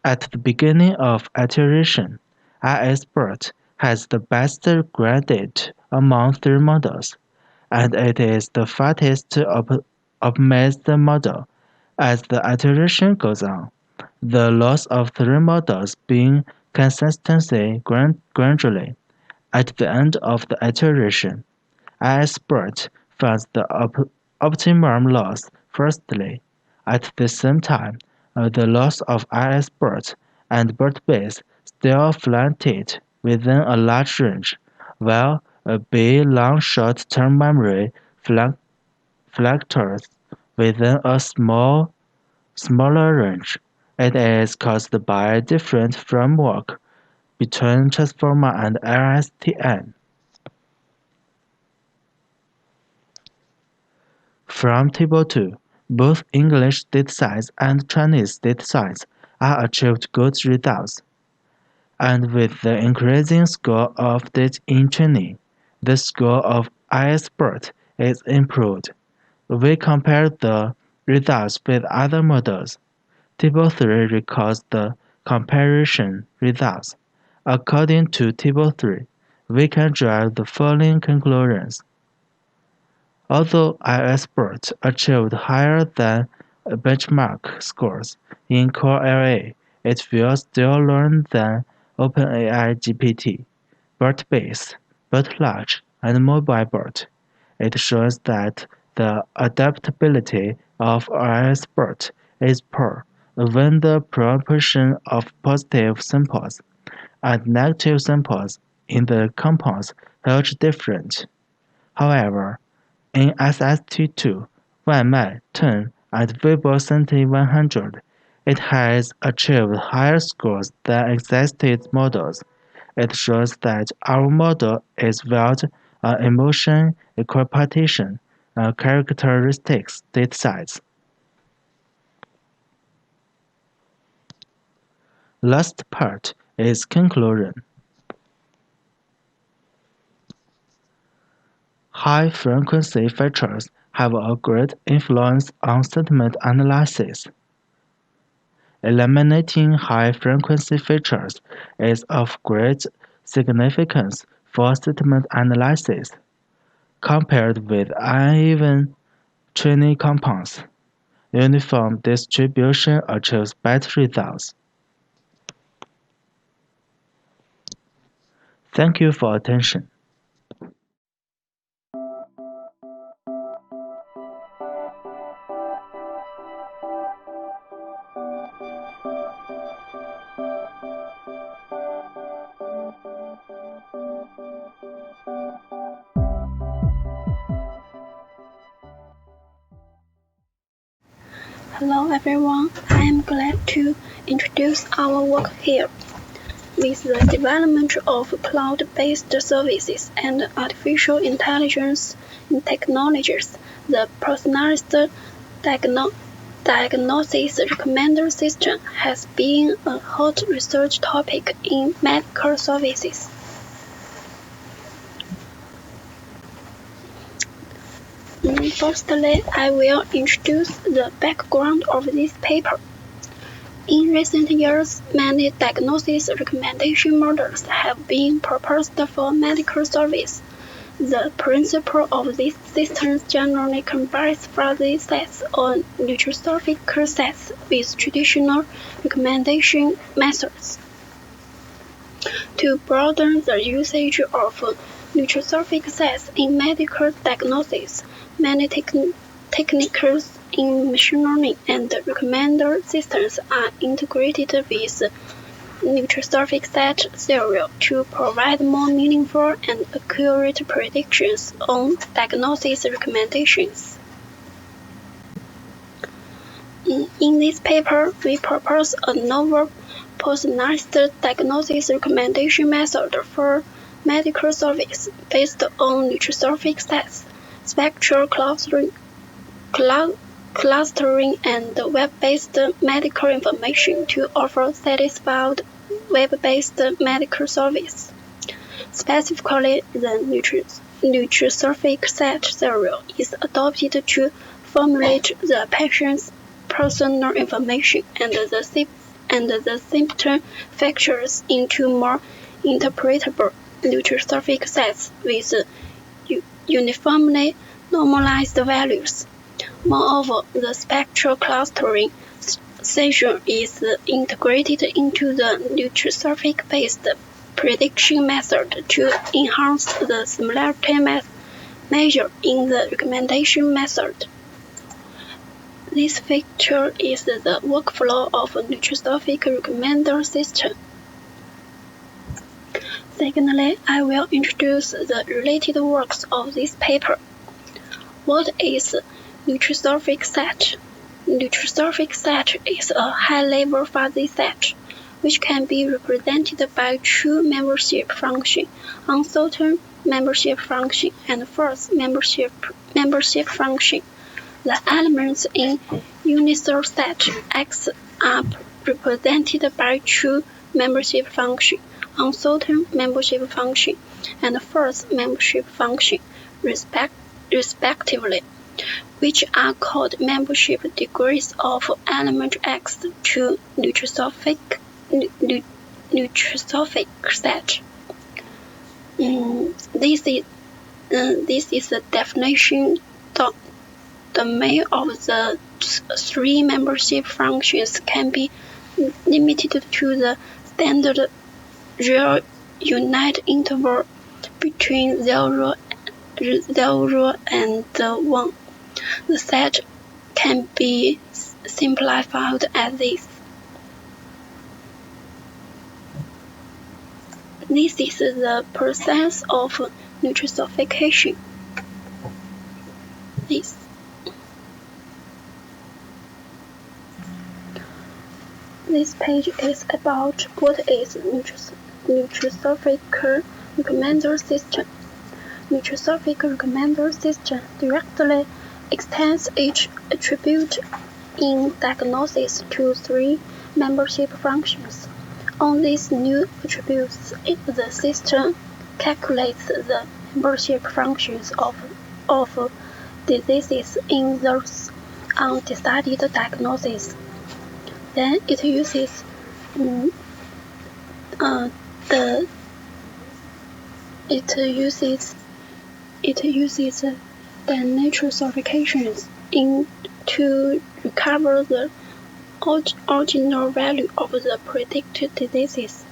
At the beginning of iteration, IAS-BERT has the best graded among 3 models, and it is the fastest to optimize the model. As the iteration goes on, the loss of 3 models being consistently gradually. At the end of the iteration, IAS-BERT finds the optimum loss firstly. At the same time, the loss of IAS-BERT and BERT-base still flattened within a large range, while B long short-term memory fluctuates within a smaller range. It is caused by a different framework between Transformer and LSTM. From Table 2, both English datasets and Chinese datasets are achieved good results. And with the increasing score of data in training, the score of IAS-BERT is improved. We compared the results with other models. Table 3 records the comparison results. According to Table 3, we can draw the following conclusions. Although IAS-BERT achieved higher than benchmark scores in core LA, it will still learn than OpenAI GPT, BERT-based, BERT-large, and mobile BERT. It shows that the adaptability of IAS-BERT is poor when the proportion of positive samples and negative samples in the compounds is different. However, in SST2, Wang 10, and Weibo 100, it has achieved higher scores than existing models. It shows that our model is valued on emotion, equipartition, characteristics, data size. Last part is conclusion. High-frequency features have a great influence on sentiment analysis. Eliminating high-frequency features is of great significance for sentiment analysis. Compared with uneven training compounds, uniform distribution achieves better results. Thank you for attention. Hello everyone, I am glad to introduce our work here. With the development of cloud-based services and artificial intelligence technologies, the personalized diagnosis recommender system has been a hot research topic in medical services. Firstly, I will introduce the background of this paper. In recent years, many diagnosis recommendation models have been proposed for medical service. The principle of these systems generally combines fuzzy sets or Neutrosophic sets with traditional recommendation methods. To broaden the usage of Neutrosophic sets in medical diagnosis, many techniques in machine learning and recommender systems are integrated with Neutrosophic set theory to provide more meaningful and accurate predictions on diagnosis recommendations. In this paper, we propose a novel personalized diagnosis recommendation method for medical service based on Neutrosophic sets, spectral clustering and web-based medical information to offer satisfied web-based medical service. Specifically, the Neutrosophic set theory is adopted to formulate the patient's personal information and the symptom factors into more interpretable Neutrosophic sets with uniformly normalized values. Moreover, the spectral clustering section is integrated into the Neutrosophic-based prediction method to enhance the similarity measure in the recommendation method. This feature is the workflow of a Neutrosophic recommender system. Secondly, I will introduce the related works of this paper. What is Neutrosophic set? Neutrosophic set is a high-level fuzzy set, which can be represented by true membership function, uncertain membership function, and false membership function. The elements in unison set X are represented by true membership function, uncertain membership function, and false membership function, respectively. which are called membership degrees of element X to Neutrosophic set. This is the definition domain of the three membership functions can be limited to the standard real unit interval between 0 and 1. The set can be simplified as this. This is the process of Neutrosophication. This page is about what is Neutrosophic recommender system. Neutrosophic recommender system directly extends each attribute in diagnosis to three membership functions. On these new attributes, the system calculates the membership functions of diseases in those undecided diagnoses. Then it uses the Neutrosophications to recover the original value of the predicted diseases.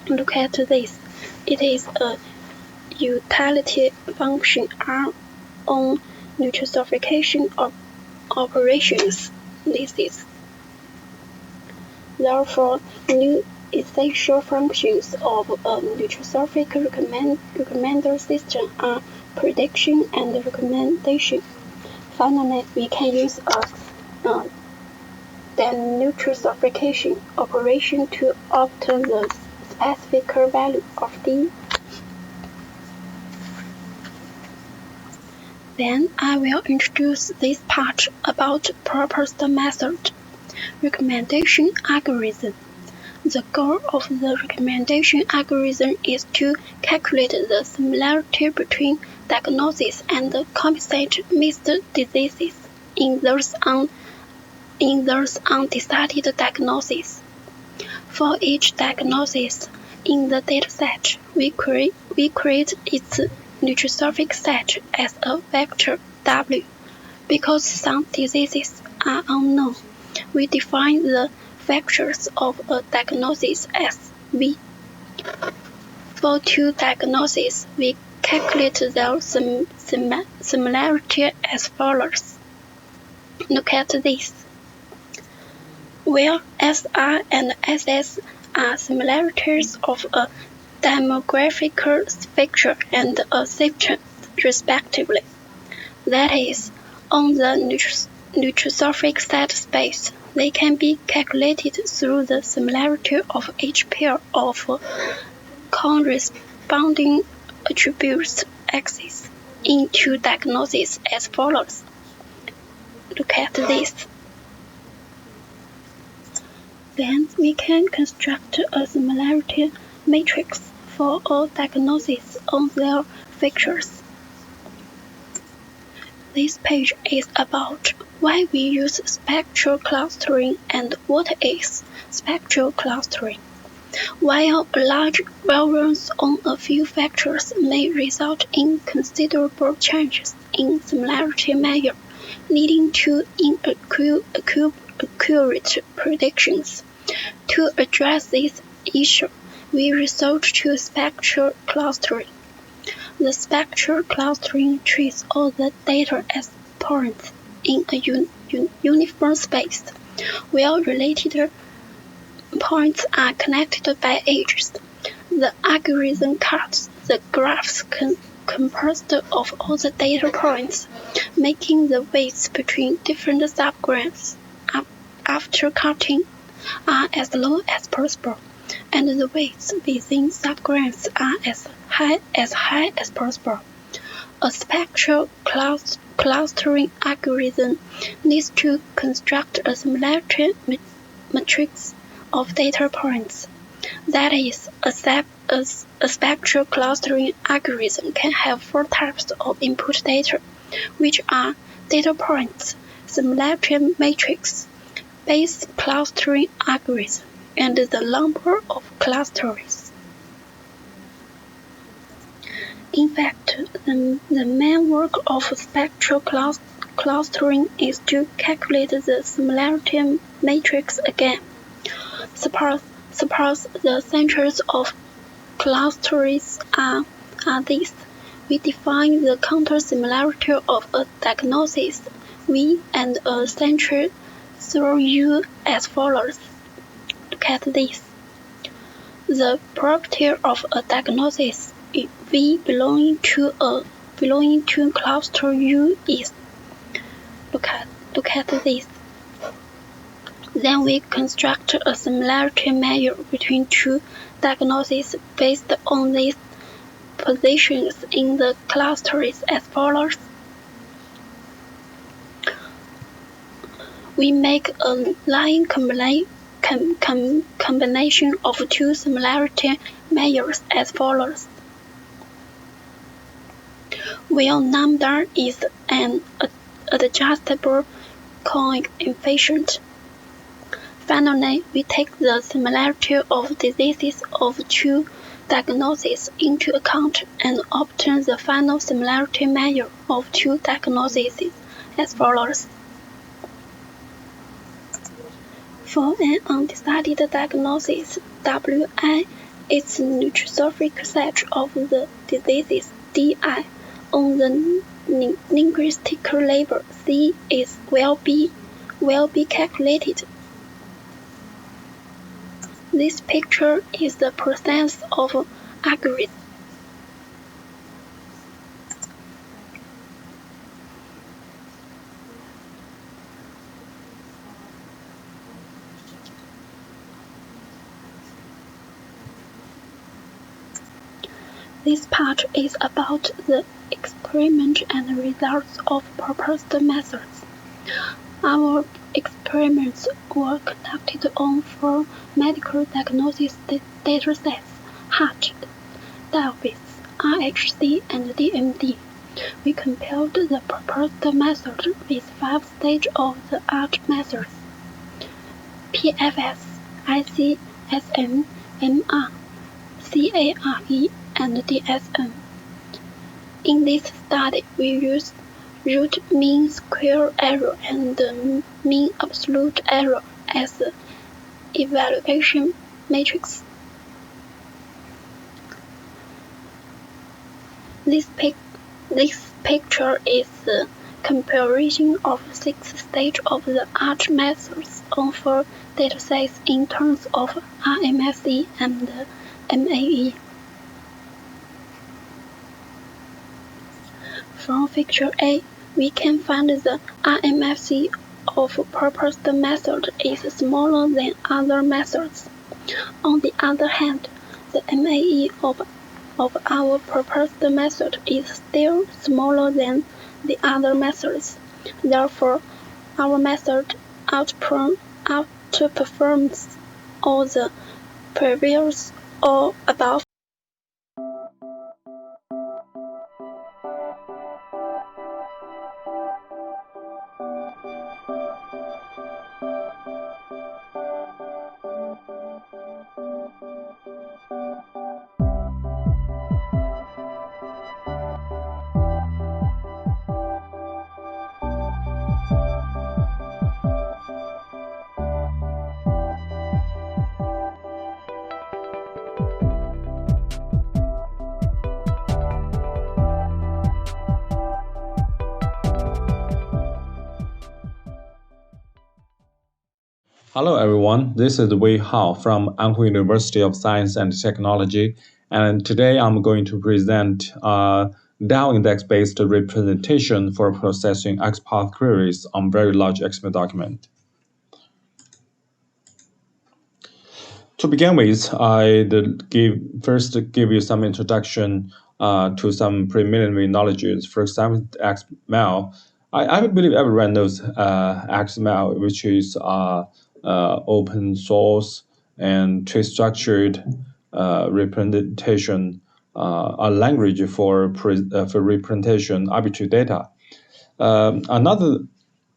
Look at this. It is a utility function arm on Neutrosophication operations. Therefore, new essential functions of a Neutrosophic recommender system are prediction and recommendation. Finally, we can use the Neutrosophication operation to obtain the specific value of D. Then I will introduce this part about proposed method. Recommendation algorithm. The goal of the recommendation algorithm is to calculate the similarity between diagnosis and compensate missed diseases in those undecided diagnoses. For each diagnosis in the dataset, we create its Neutrosophic set as a vector W. Because some diseases are unknown, we define the vectors of a diagnosis as V. For two diagnoses, we calculate their similarity as follows. Look at this. Where SR and SS are similarities of a demographic feature and a symptom, respectively. That is, on the Neutrosophic set space, they can be calculated through the similarity of each pair of corresponding attributes X's in two diagnoses as follows. Look at this. Then we can construct a similarity matrix for all diagnoses on their features. This page is about why we use spectral clustering and what is spectral clustering. While large variance on a few factors may result in considerable changes in similarity measure, leading to inaccurate predictions. To address this issue, we resort to spectral clustering. The spectral clustering treats all the data as points in a uniform space, where related points are connected by edges. The algorithm cuts the graphs composed of all the data points, making the weights between different subgraphs after cutting are as low as possible, and the weights within subgraphs are as high as possible. A spectral clustering algorithm needs to construct a similarity matrix of data points. That is, a spectral clustering algorithm can have four types of input data, which are data points, similarity matrix, base clustering algorithm, and the number of clusters. In fact, the main work of spectral clustering is to calculate the similarity matrix again. Suppose the centers of clusters are these. We define the counter-similarity of a diagnosis V and a center through U as follows. Look at this. The property of a diagnosis V belonging to cluster U is. Look at this. Then we construct a similarity measure between two diagnoses based on these positions in the clusters as follows. We make a line combination of two similarity measures as follows. Where lambda is an adjustable coefficient. Finally, we take the similarity of diseases of two diagnoses into account and obtain the final similarity measure of two diagnoses as follows. For an undecided diagnosis, WI is the Neutrosophic set of the diseases DI on the linguistic label C is will be calculated. This picture is the process of algorithm. This part is about the experiment and results of proposed methods. Our experiments were conducted on 4 medical diagnosis datasets: heart, diabetes, RHC, and DMD. We compared the proposed method with 5 stages of the ART methods: PFS, ICSM, MR, CARE, and DSM. In this study, we used root mean square error and mean absolute error as the evaluation matrix. This picture is the comparison of 6 stages of the ART methods on 4 datasets in terms of RMSE and MAE. From Figure A, we can find the RMSE of proposed method is smaller than other methods. On the other hand, the MAE of our proposed method is still smaller than the other methods. Therefore, our method outperforms all the previous or above. Hello everyone, this is Wei Hao from Anhui University of Science and Technology, and today I'm going to present DAO index-based representation for processing XPath queries on very large XML document. To begin with, I'd first give you some introduction to some preliminary knowledges. For example, XML. I believe everyone knows XML, which is open source and tree-structured representation, a language for representation arbitrary data. Another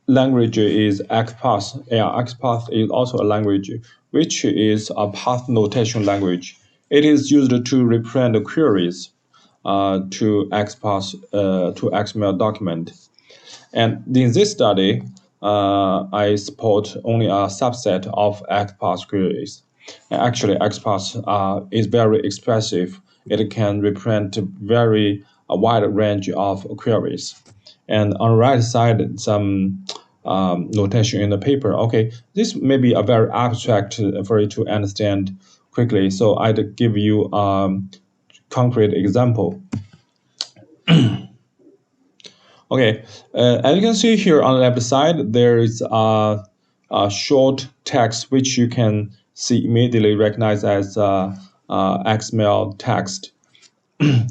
language is XPath. Yeah, XPath is also a language which is a path notation language. It is used to reprint queries to XPath to XML document. And in this study, I support only a subset of XPath queries. And actually, XPath is very expressive. It can reprint a wide range of queries. And on the right side, some notation in the paper. Okay, this may be a very abstract for you to understand quickly. So I'd give you a concrete example. Okay, as you can see here on the left side, there is a short text which you can see immediately recognize as XML text.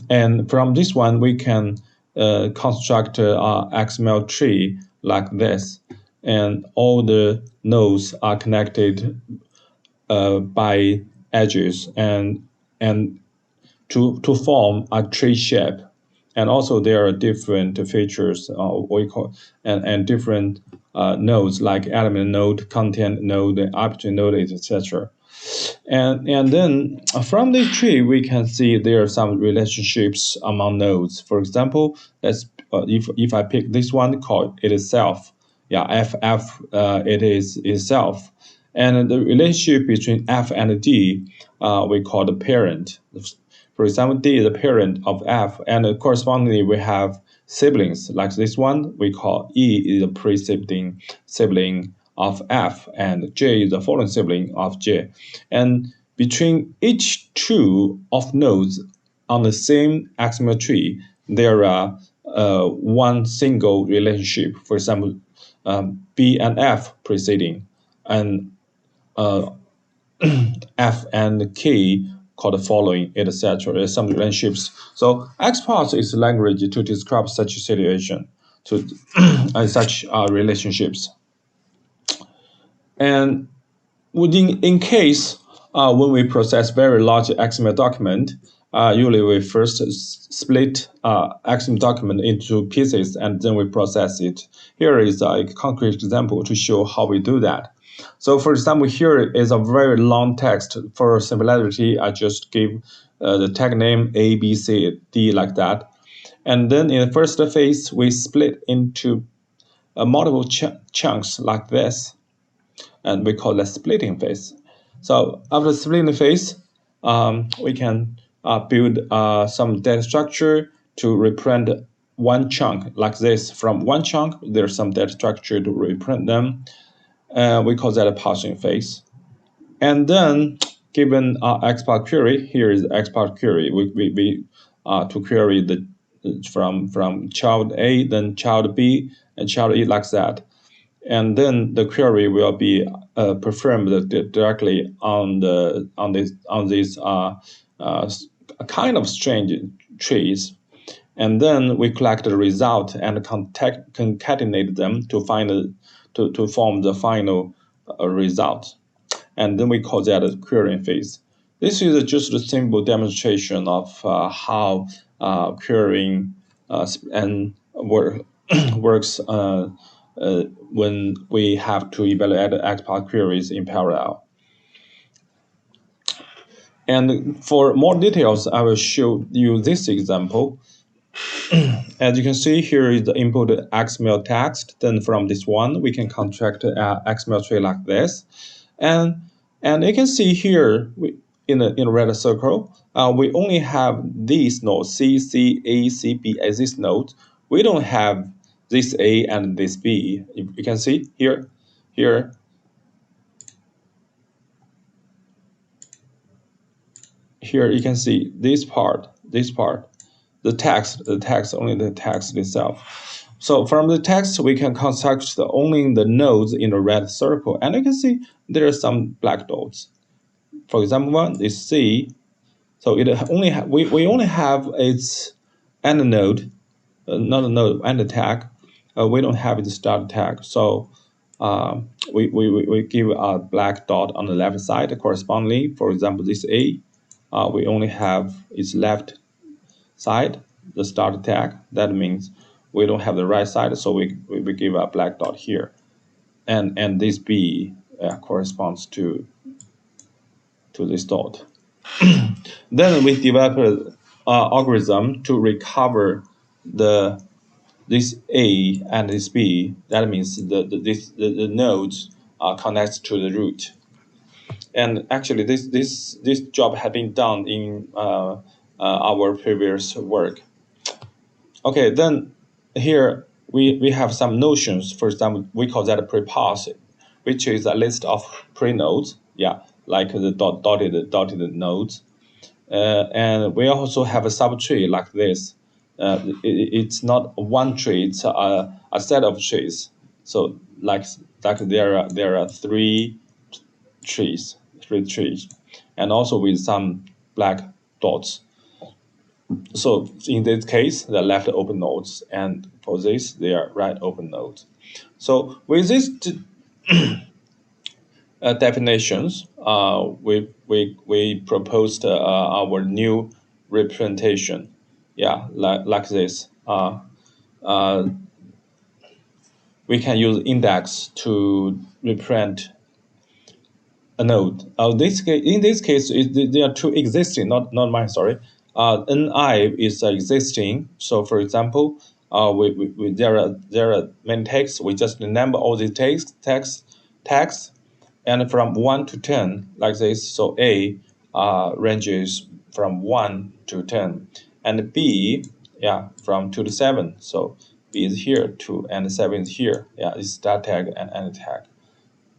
And from this one, we can construct a XML tree like this. And all the nodes are connected by edges and to form a tree shape. And also there are different features we call and different nodes like element node, content node, object node, etc. And then from this tree we can see there are some relationships among nodes. For example, let's if I pick this one called it itself, yeah, FF it is itself, and the relationship between F and D we call the parent. For example, D is the parent of F, and correspondingly we have siblings like this one. We call E is the preceding sibling of F, and J is the following sibling of J. And between each two of nodes on the same XML tree, there are one single relationship. For example, B and F preceding, and F and K called the following, etc. Some relationships. So XPath is a language to describe such a situation, to such relationships. And in case when we process very large XML document, usually we first split XML document into pieces and then we process it. Here is a concrete example to show how we do that. So for example, here is a very long text. For similarity, I just give the tag name A, B, C, D like that. And then in the first phase, we split into multiple chunks like this. And we call that splitting phase. So after splitting phase, we can build some data structure to reprint one chunk like this. From one chunk, there's some data structure to reprint them. We call that a parsing phase. And then, given our XPath query, here is the XPath query. We to query the from child A, then child B, and child E like that. And then the query will be performed directly on these kind of strange trees. And then we collect the result and concatenate them to form the final result. And then we call that a querying phase. This is just a simple demonstration of how querying and works when we have to evaluate XPath queries in parallel. And for more details, I will show you this example. As you can see, here is the input XML text. Then from this one, we can construct an XML tree like this. And you can see here in the red circle, we only have these nodes, C, C, A, C, B as this node. We don't have this A and this B. You can see here you can see this part, the text, only the text itself. So from the text, we can construct only the nodes in the red circle. And you can see there are some black dots. For example, one is C. So it only we only have its end node, not a node, end tag. We don't have its start tag. So we give a black dot on the left side correspondingly. For example, this A, we only have its left side, the start tag. That means we don't have the right side, so we give a black dot here, and this B corresponds to this dot. Then we develop an algorithm to recover this A and this B. That means the nodes connect to the root. And actually, this job had been done in our previous work. Okay, then here we have some notions. For example, we call that a prepass, which is a list of pre-nodes. Yeah, like the dotted nodes. And we also have a subtree like this. It's not one tree; it's a set of trees. So like there are three trees, and also with some black dots. So in this case, the left open nodes, and for this, they are right open nodes. So with these definitions, we proposed our new representation. Yeah, like this. We can use index to represent a node. In this case, there are two existing, not mine. Sorry. Ni is existing. So, for example, there are many texts. We just remember all the tags, and from 1 to 10, like this. So A ranges from 1 to 10, and B, yeah, from 2 to 7. So B is here, 2, and 7 is here. Yeah, it's start tag and end tag.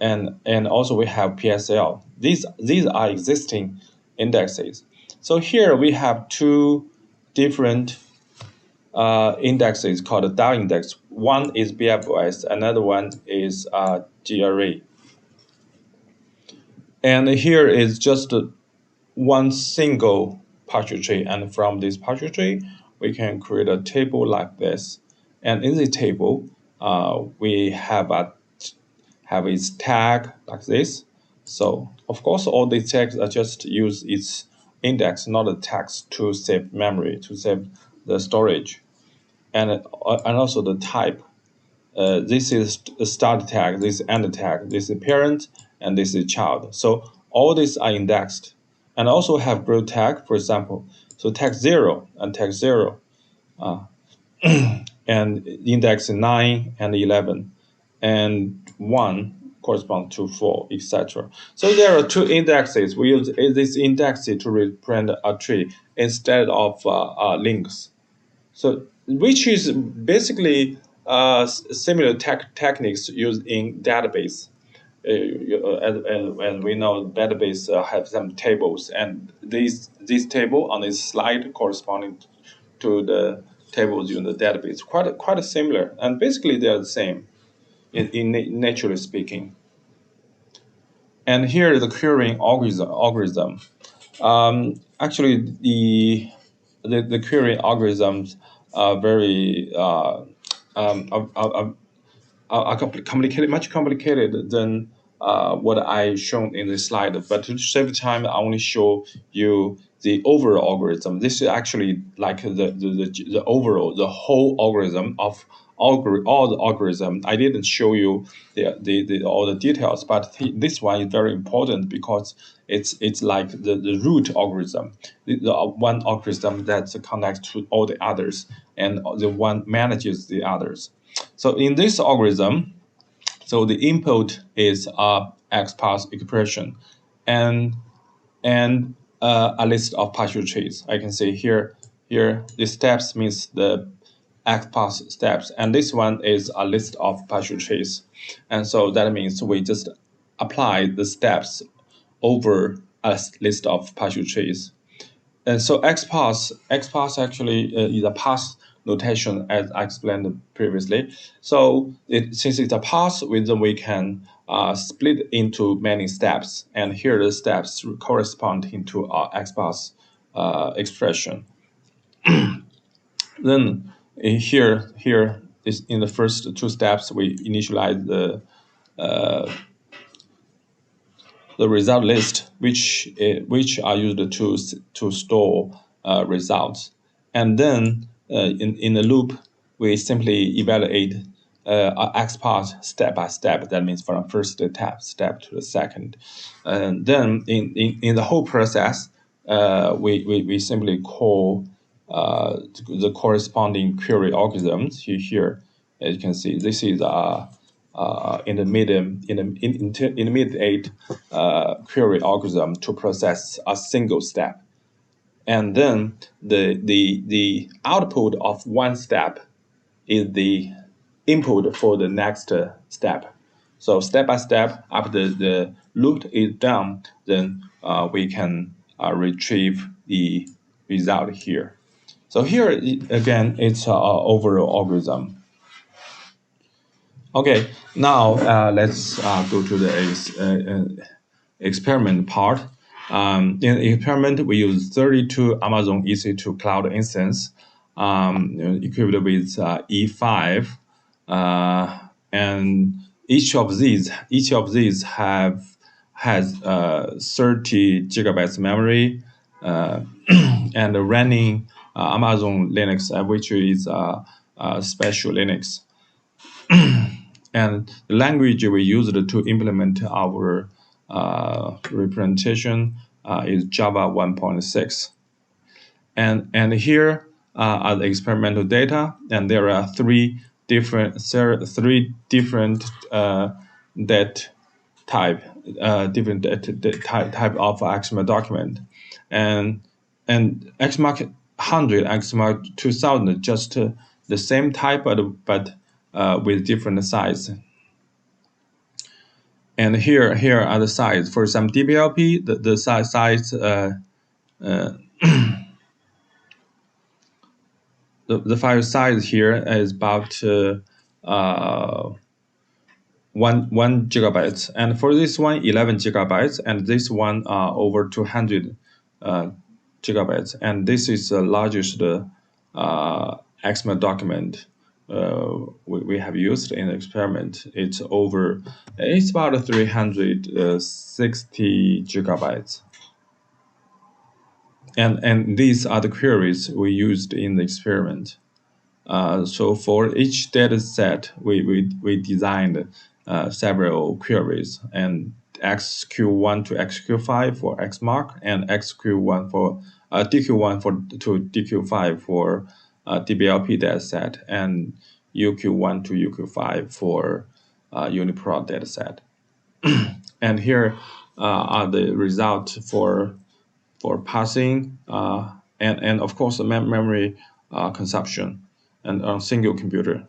And also we have PSL. These are existing indexes. So here we have two different indexes called a DAO index. One is BFOS, another one is GRE. And here is just one single partial tree, and from this partial tree, we can create a table like this. And in the table, we have its tag like this. So of course, all these tags are just use its index, not a text, to save memory, to save the storage, and also the type. This is a start tag, this is end tag, this is parent, and this is child. So all these are indexed, and also have growth tag, for example. So tag 0 and tag 0, and index 9 and 11, and 1 correspond to 4, etc. So there are two indexes. We use this index to represent a tree instead of links. So which is basically similar techniques used in database. As we know, database have some tables, and this table on this slide corresponding to the tables in the database. Quite similar, and basically they are the same in naturally speaking. And here is the querying algorithm. Actually, the querying algorithms are very complicated, much complicated than what I shown in this slide. But to save time, I only show you the overall algorithm. This is actually like the overall, the whole algorithm of all the algorithm. I didn't show you all the details, but this one is very important because it's like the root algorithm, the one algorithm that connects to all the others, and the one manages the others. So in this algorithm, so the input is a XPath expression, and a list of partial trees. I can say here the steps means the XPath steps, and this one is a list of partial trees, and so that means we just apply the steps over a list of partial trees. And so XPath actually is a path notation, as I explained previously. So since it's a path, then we can split into many steps, and here the steps correspond into our XPath expression. Then here is in the first two steps, we initialize the result list, which are used to store results, and then in the loop we simply evaluate XPath step by step. That means from first step to the second. And then in the whole process, we simply call the corresponding query algorithms. Here, as you can see, this is intermediate query algorithm to process a single step. And then the output of one step is the input for the next step. So step by step, after the loop is done, then we can retrieve the result here. So here again, it's our overall algorithm. Okay, now let's go to the experiment part. In the experiment, we use 32 Amazon EC2 cloud instance, equivalent with E5, and each of these has 30 gigabytes memory, and running Amazon Linux, which is special Linux. And the language we used to implement our representation is Java 1.6. And here are the experimental data, and there are three different that type of XML document, and XMark 100, XMark 2000, just the same type, but with different size. And here are the size. For some DBLP, the size the file size here is about 1 gigabytes, and for this one 11 gigabytes, and this one over 200 gigabytes, and this is the largest XML document we have used in the experiment. It's about 360 gigabytes. And these are the queries we used in the experiment. So for each data set, we designed several queries, and XQ1 to XQ5 for XMark, and XQ1 for DQ1 to DQ5 for DBLP dataset, and UQ1 to UQ5 for UniProt dataset. And here are the results for parsing and of course the memory consumption and on single computer.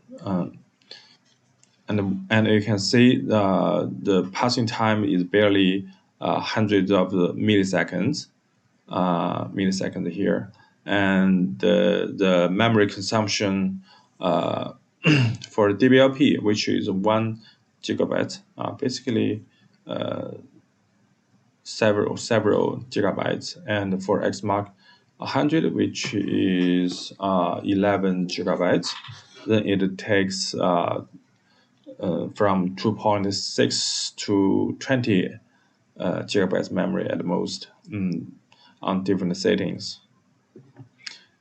And you can see the parsing time is barely hundreds of milliseconds here, and the memory consumption for DBLP, which is 1 gigabyte, basically several gigabytes, and for XMark 100, which is 11 gigabytes, then it takes from 2.6 to 20 gigabytes memory at most on different settings.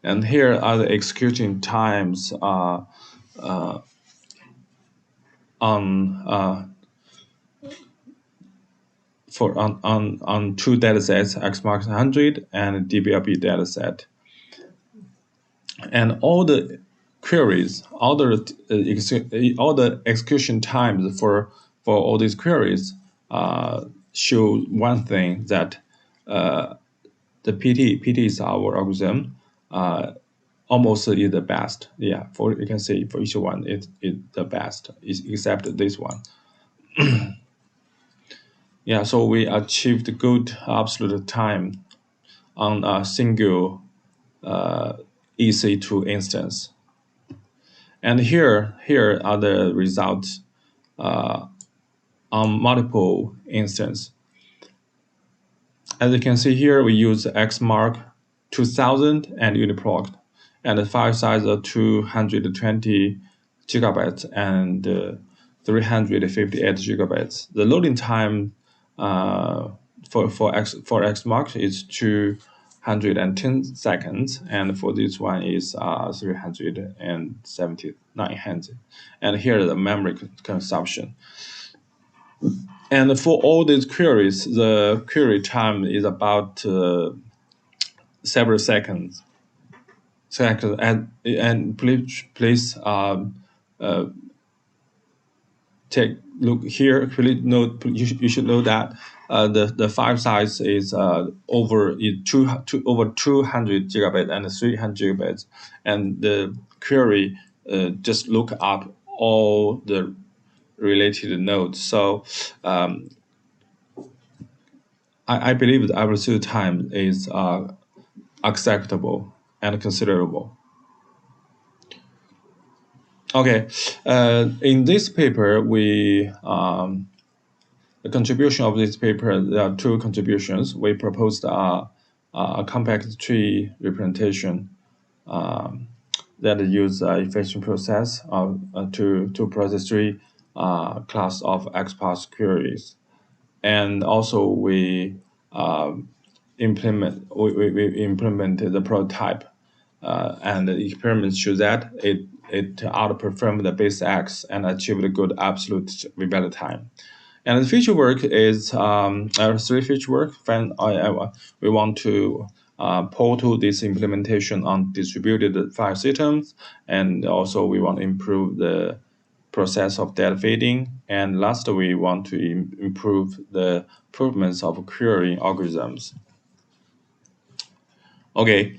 And here are the execution times on two datasets, XMark 100 and DBLP dataset. And all the queries, all the execution times for all these queries show one thing, that the PT is our algorithm, almost is the best. Yeah, you can see for each one it's the best, except this one. Yeah, so we achieved good absolute time on a single EC2 instance. And here are the results on multiple instances. As you can see here, we use XMark 2000 and UniProt, and the file size of 220 gigabytes and 358 gigabytes. The loading time for XMark is 2 110 seconds, and for this one is 379 hands. And here the memory consumption. And for all these queries, the query time is about several seconds. And please take look here. Please note, you should know that the file size is over 200 gigabytes and 300 gigabytes, and the query just look up all the related nodes. So I believe the absolute time is acceptable and considerable. Okay, in this paper, the contribution of this paper, there are two contributions. We proposed a compact tree representation that use efficient process to process three class of XPath queries, and also we implemented the prototype, and the experiments show that it outperformed the base X and achieved a good absolute revalid time. And the feature work is three feature work. We want to portal this implementation on distributed file systems, and also we want to improve the process of data feeding. And last, we want to improve the performance of querying algorithms. Okay,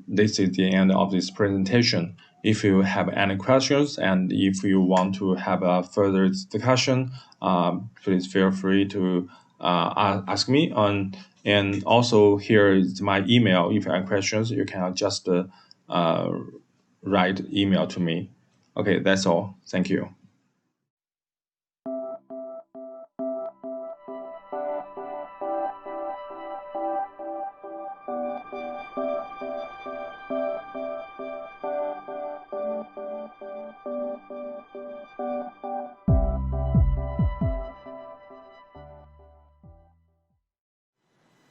this is the end of this presentation. If you have any questions and if you want to have a further discussion, please feel free to ask me. And also here is my email. If you have questions, you can just write email to me. Okay, that's all. Thank you.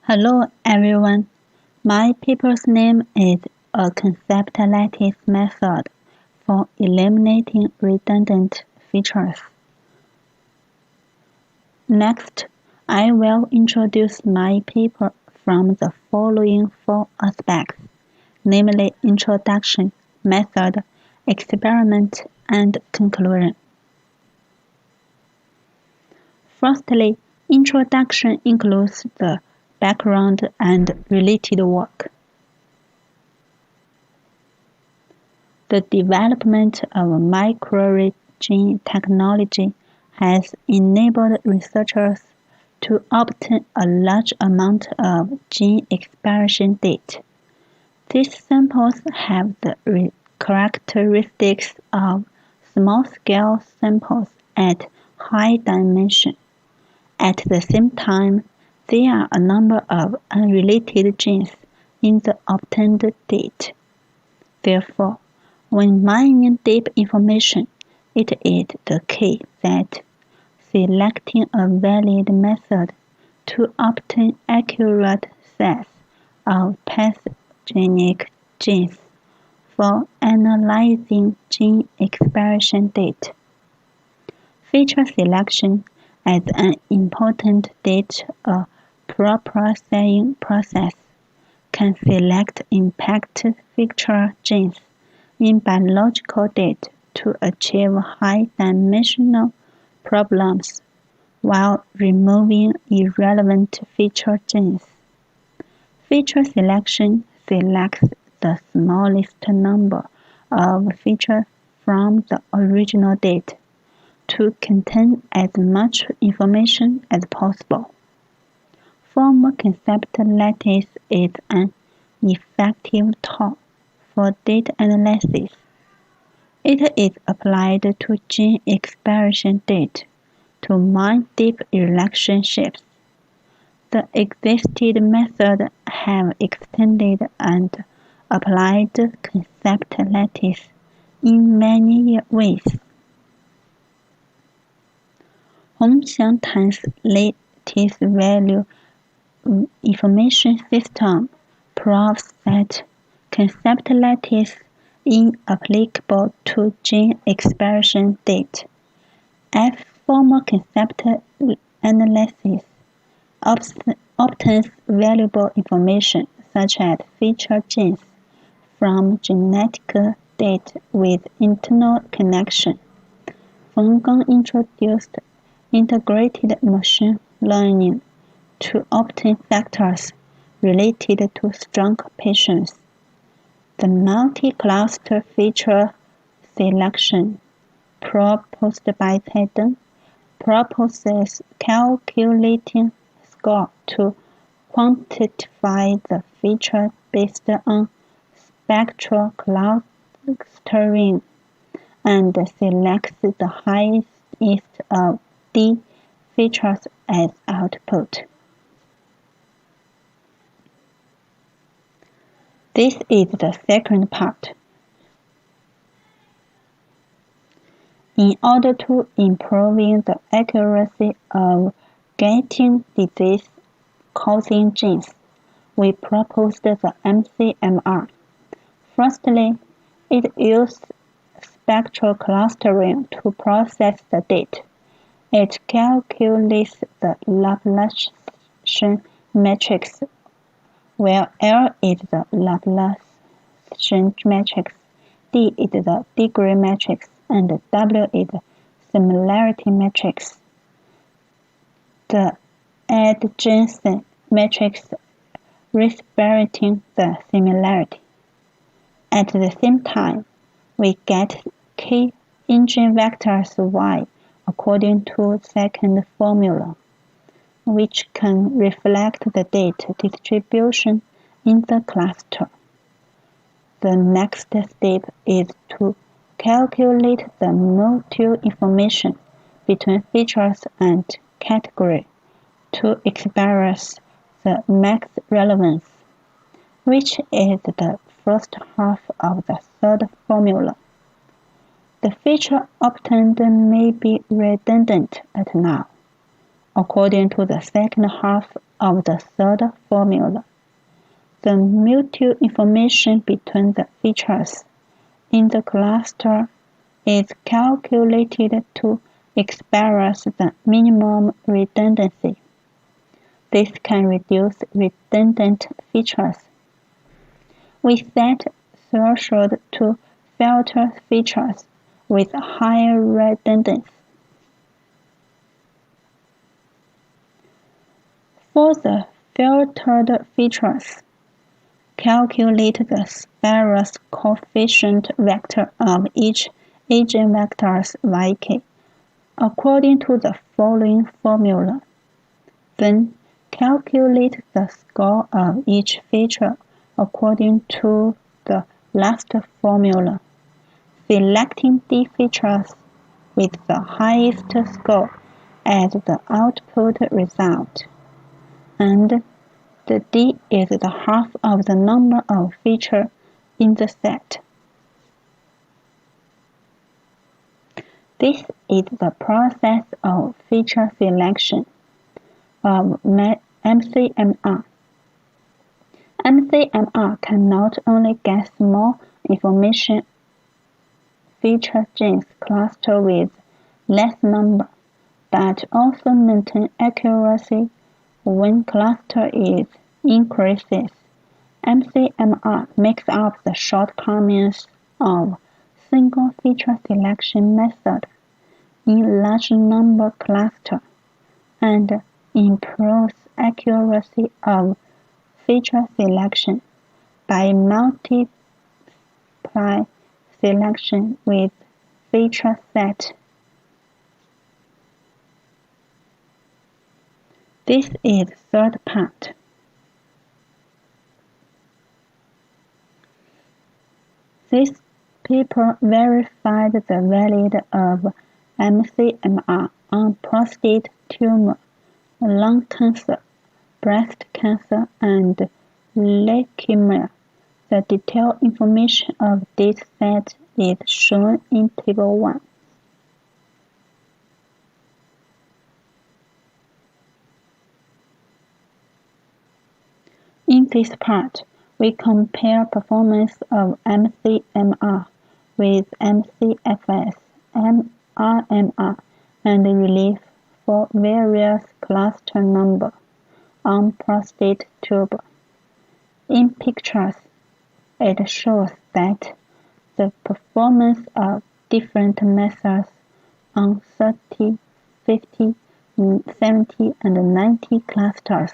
Hello everyone, my paper's name is a concept lattice method for eliminating redundant features. Next, I will introduce my paper from the following four aspects, namely introduction, method, experiment, and conclusion. Firstly, introduction includes the background and related work. The development of microarray gene technology has enabled researchers to obtain a large amount of gene expression data. These samples have the characteristics of small-scale samples at high dimension. At the same time, there are a number of unrelated genes in the obtained data. Therefore, when mining deep information, it is the key that selecting a valid method to obtain accurate sets of pathogenic genes for analyzing gene expression data. Feature selection as an important data processing process can select impact feature genes in biological data to achieve high-dimensional problems while removing irrelevant feature genes. Feature selection selects the smallest number of features from the original data to contain as much information as possible. Formal concept lattice is an effective tool for data analysis. It is applied to gene expression data to mine deep relationships. The existing methods have extended and applied concept lattice in many ways. Hongxiang times lattice value information system proves that concept lattice is applicable to gene expression data. F formal concept analysis obtains valuable information such as feature genes from genetic data with internal connection. Feng Gang introduced integrated machine learning to obtain factors related to strong patients. The multi-cluster feature selection proposed by Hayden proposes calculating score to quantify the feature based on spectral clustering and selects the highest of D features as output. This is the second part. In order to improving the accuracy of getting disease-causing genes, we proposed the MCMR. Firstly, it uses spectral clustering to process the data. It calculates the Laplacian matrix, where L is the Laplacian matrix, D is the degree matrix, and W is the similarity matrix. The adjacency matrix representing the similarity. At the same time, we get k eigenvectors y according to second formula, which can reflect the data distribution in the cluster. The next step is to calculate the molecule information between features and category to express the max relevance, which is the first half of the third formula. The feature obtained may be redundant at now, according to the second half of the third formula. The mutual information between the features in the cluster is calculated to express the minimum redundancy. This can reduce redundant features. We set threshold to filter features with higher redundancy. For the filtered features, calculate the sparse coefficient vector of each eigenvectors yk according to the following formula. Then calculate the score of each feature according to the last formula, selecting D features with the highest score as the output result, and the D is the half of the number of features in the set. This is the process of feature selection of MCMR. MCMR can not only get small information feature genes cluster with less number, but also maintain accuracy when cluster is increases. MCMR makes up the shortcomings of single feature selection method in large number cluster and improves accuracy of feature selection by multiply selection with feature set. This is third part. This paper verified the validity of MCMR on prostate tumor, lung cancer, breast cancer, and leukemia. The detailed information of this set is shown in Table 1. In this part, We compare performance of MCMR with MCFS, MRMR, and relief for various cluster number on prostate tube. In pictures, it shows that the performance of different methods on 30, 50, 70, and 90 clusters.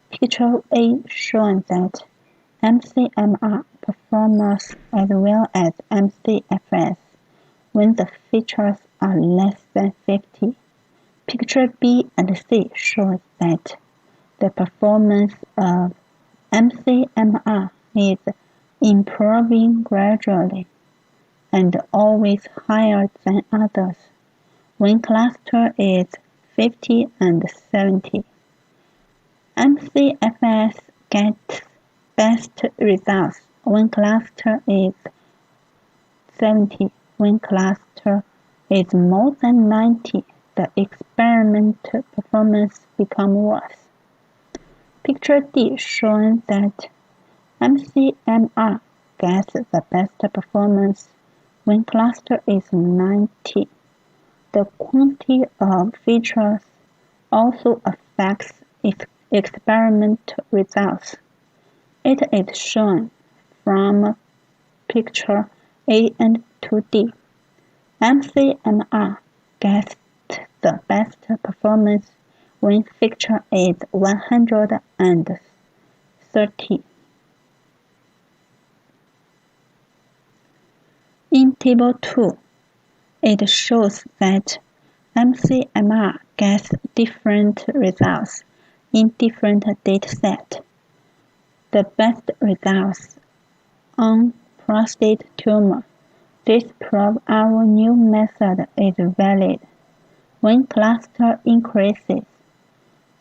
Picture A shows that MCMR performs as well as MCFS when the features are less than 50. Picture B and C shows that the performance of MCMR is improving gradually and always higher than others when cluster is 50 and 70. MCFS gets best results when cluster is 70. When cluster is more than 90, the experiment performance becomes worse. Picture D shows that MCMR gets the best performance when cluster is 90. The quantity of features also affects experiment results. It is shown from picture A and 2D. MCMR gets the best performance when feature is 130. In Table 2, it shows that MCMR gets different results in different datasets. The best results on prostate tumor. This proves our new method is valid. When cluster increases,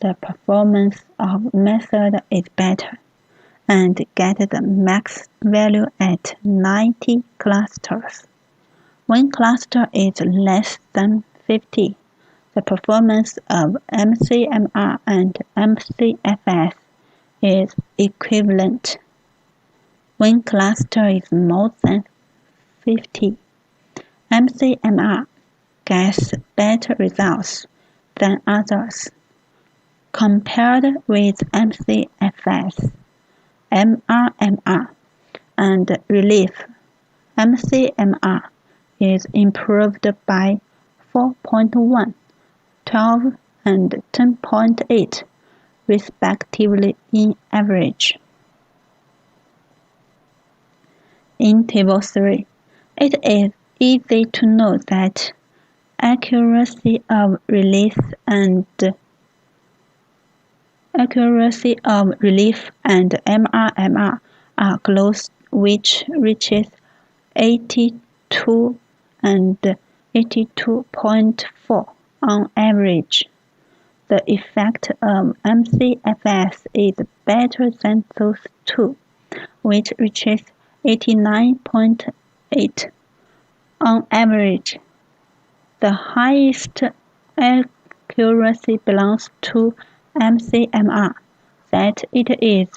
the performance of method is better and get the max value at 90 clusters. When cluster is less than 50, the performance of MCMR and MCFS is equivalent. When cluster is more than 50, MCMR gets better results than others. Compared with MCFS, MRMR, and relief, MCMR is improved by 4.1, 12, and 10.8, respectively in average. In Table 3, it is easy to note that accuracy of relief and MRMR are close, which reaches 82 and 82.4 on average. The effect of MCFS is better than those two, which reaches 89.8 on average. The highest accuracy belongs to MCMR, that it is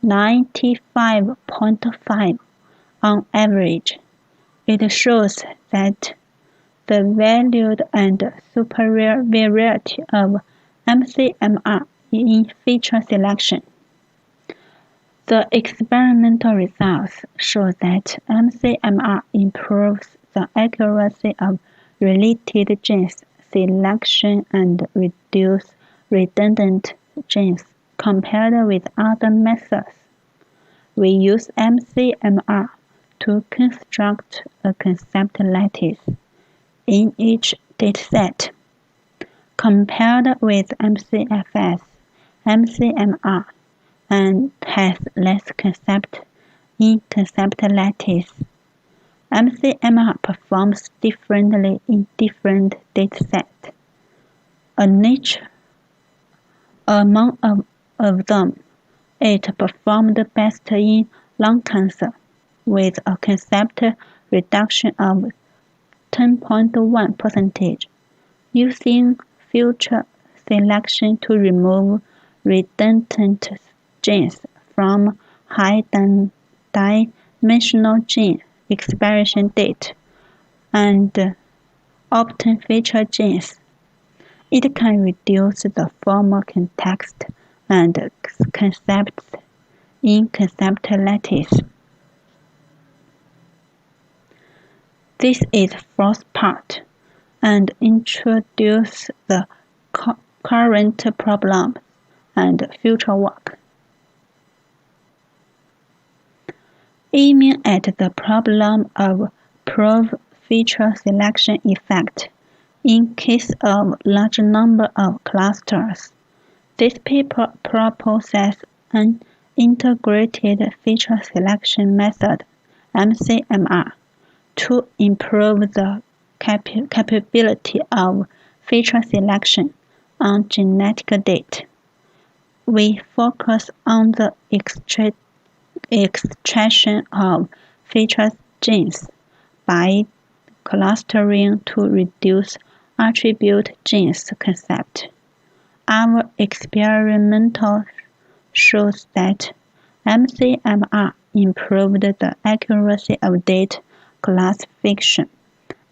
95.5 on average. It shows that the valued and superiority of MCMR in feature selection. The experimental results show that MCMR improves the accuracy of related genes selection and reduces redundant genes compared with other methods. We use MCMR to construct a concept lattice in each dataset. Compared with MCFS, MCMR and has less concept in concept lattice. MCMR performs differently in different datasets. Among them, it performed best in lung cancer, with a concept reduction of 10.1%, using feature selection to remove redundant genes from high-dimensional gene expiration date and obtain feature genes. It can reduce the formal context and concepts in concept lattice. This is first part, and introduce the current problem and future work. Aiming at the problem of prove feature selection effect in case of large number of clusters. This paper proposes an integrated feature selection method, MCMR, to improve the capability of feature selection on genetic data. We focus on the extraction of feature genes by clustering to reduce attribute genes concept. Our experimental shows that MCMR improved the accuracy of data classification,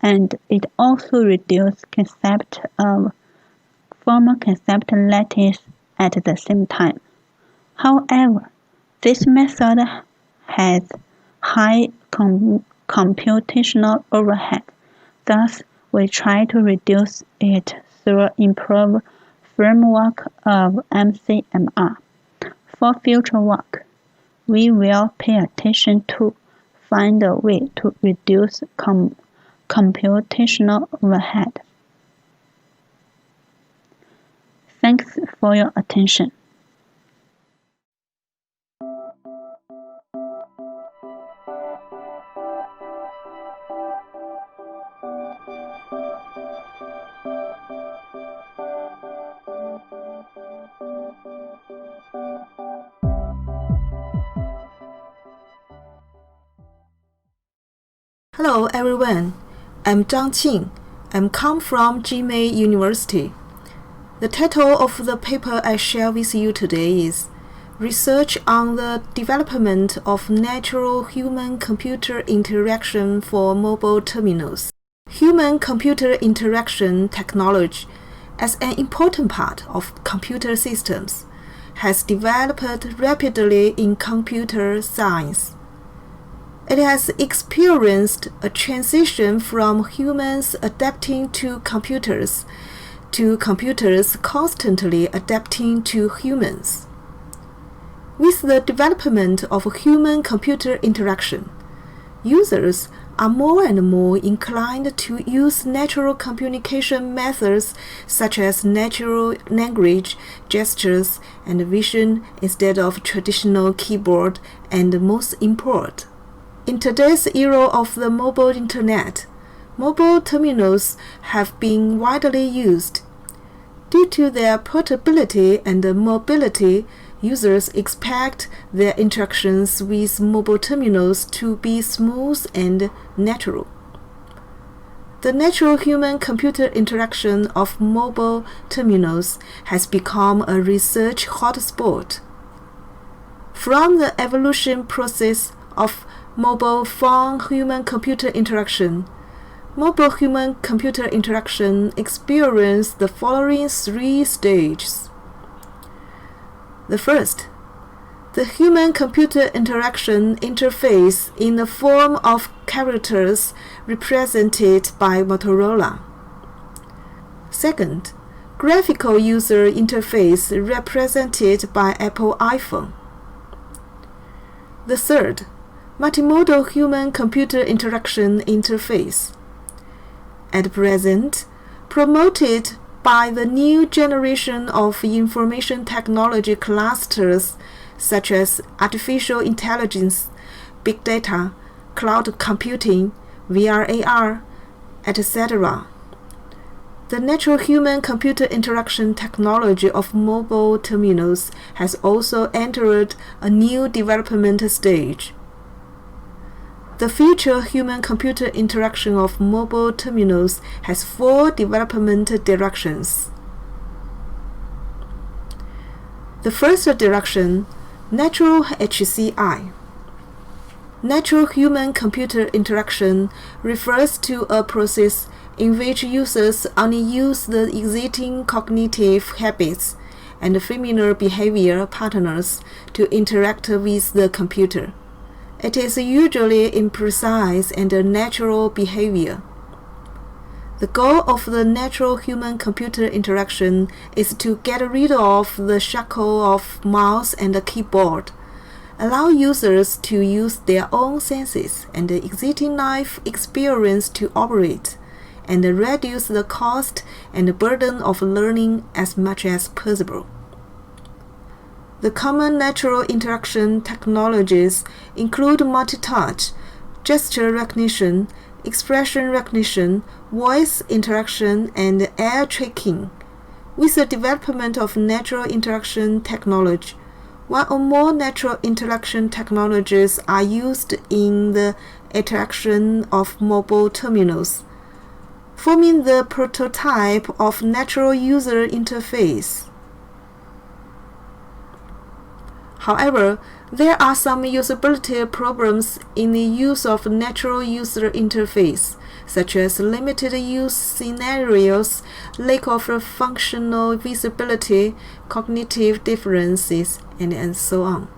and it also reduced concept of formal concept lattice at the same time. However, this method has high computational overhead, thus we try to reduce it through improved framework of MCMR. For future work, we will pay attention to find a way to reduce computational overhead. Thanks for your attention. Hello everyone, I'm Zhang Qing. I come from Jimei University. The title of the paper I share with you today is Research on the Development of Natural Human-Computer Interaction for Mobile Terminals. Human-computer interaction technology, as an important part of computer systems, has developed rapidly in computer science. It has experienced a transition from humans adapting to computers constantly adapting to humans. With the development of human-computer interaction, users are more and more inclined to use natural communication methods such as natural language, gestures, and vision instead of traditional keyboard and mouse input. In today's era of the mobile internet, mobile terminals have been widely used. Due to their portability and mobility, users expect their interactions with mobile terminals to be smooth and natural. The natural human-computer interaction of mobile terminals has become a research hotspot. From the evolution process of mobile phone human-computer interaction, mobile human-computer interaction experienced the following three stages. The first, the human-computer interaction interface in the form of characters represented by Motorola. Second, graphical user interface represented by Apple iPhone. The third, multimodal human-computer interaction interface. At present, promoted by the new generation of information technology clusters such as artificial intelligence, big data, cloud computing, VR/AR, etc. The natural human-computer interaction technology of mobile terminals has also entered a new development stage. The future human-computer interaction of mobile terminals has four development directions. The first direction, Natural HCI. Natural human-computer interaction refers to a process in which users only use the existing cognitive habits and familiar behavior patterns to interact with the computer. It is usually imprecise and natural behavior. The goal of the natural human-computer interaction is to get rid of the shackle of mouse and keyboard, allow users to use their own senses and existing life experience to operate, and reduce the cost and burden of learning as much as possible. The common natural interaction technologies include multi-touch, gesture recognition, expression recognition, voice interaction, and eye tracking. With the development of natural interaction technology, one or more natural interaction technologies are used in the interaction of mobile terminals, forming the prototype of natural user interface. However, there are some usability problems in the use of natural user interface, such as limited use scenarios, lack of functional visibility, cognitive differences, and so on.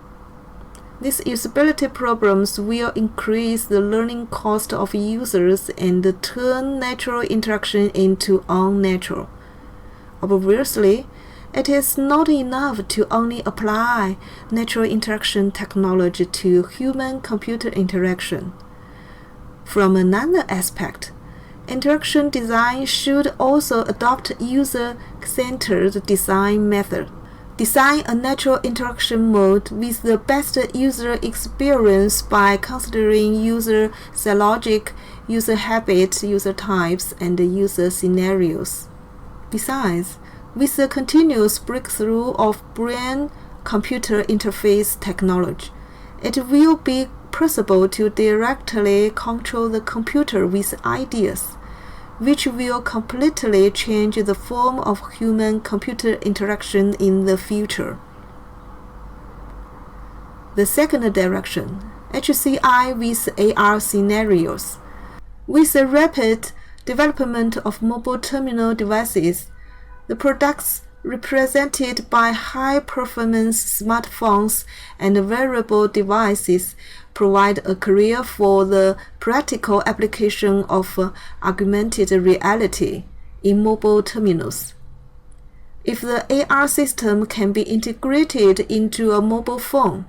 These usability problems will increase the learning cost of users and turn natural interaction into unnatural. Obviously, it is not enough to only apply natural interaction technology to human-computer interaction. From another aspect, interaction design should also adopt user-centered design method. Design a natural interaction mode with the best user experience by considering user logic, user habits, user types, and user scenarios. Besides, with the continuous breakthrough of brain-computer interface technology, it will be possible to directly control the computer with ideas, which will completely change the form of human-computer interaction in the future. The second direction, HCI with AR scenarios. With the rapid development of mobile terminal devices, the products represented by high-performance smartphones and wearable devices provide a career for the practical application of augmented reality in mobile terminals. If the AR system can be integrated into a mobile phone,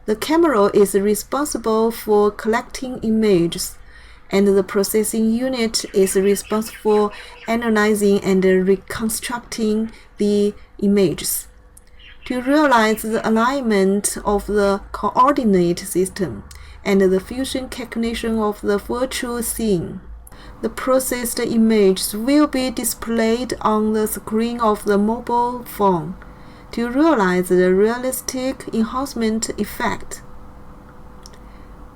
the camera is responsible for collecting images, and the processing unit is responsible for analyzing and reconstructing the images. To realize the alignment of the coordinate system and the fusion calculation of the virtual scene, the processed images will be displayed on the screen of the mobile phone to realize the realistic enhancement effect.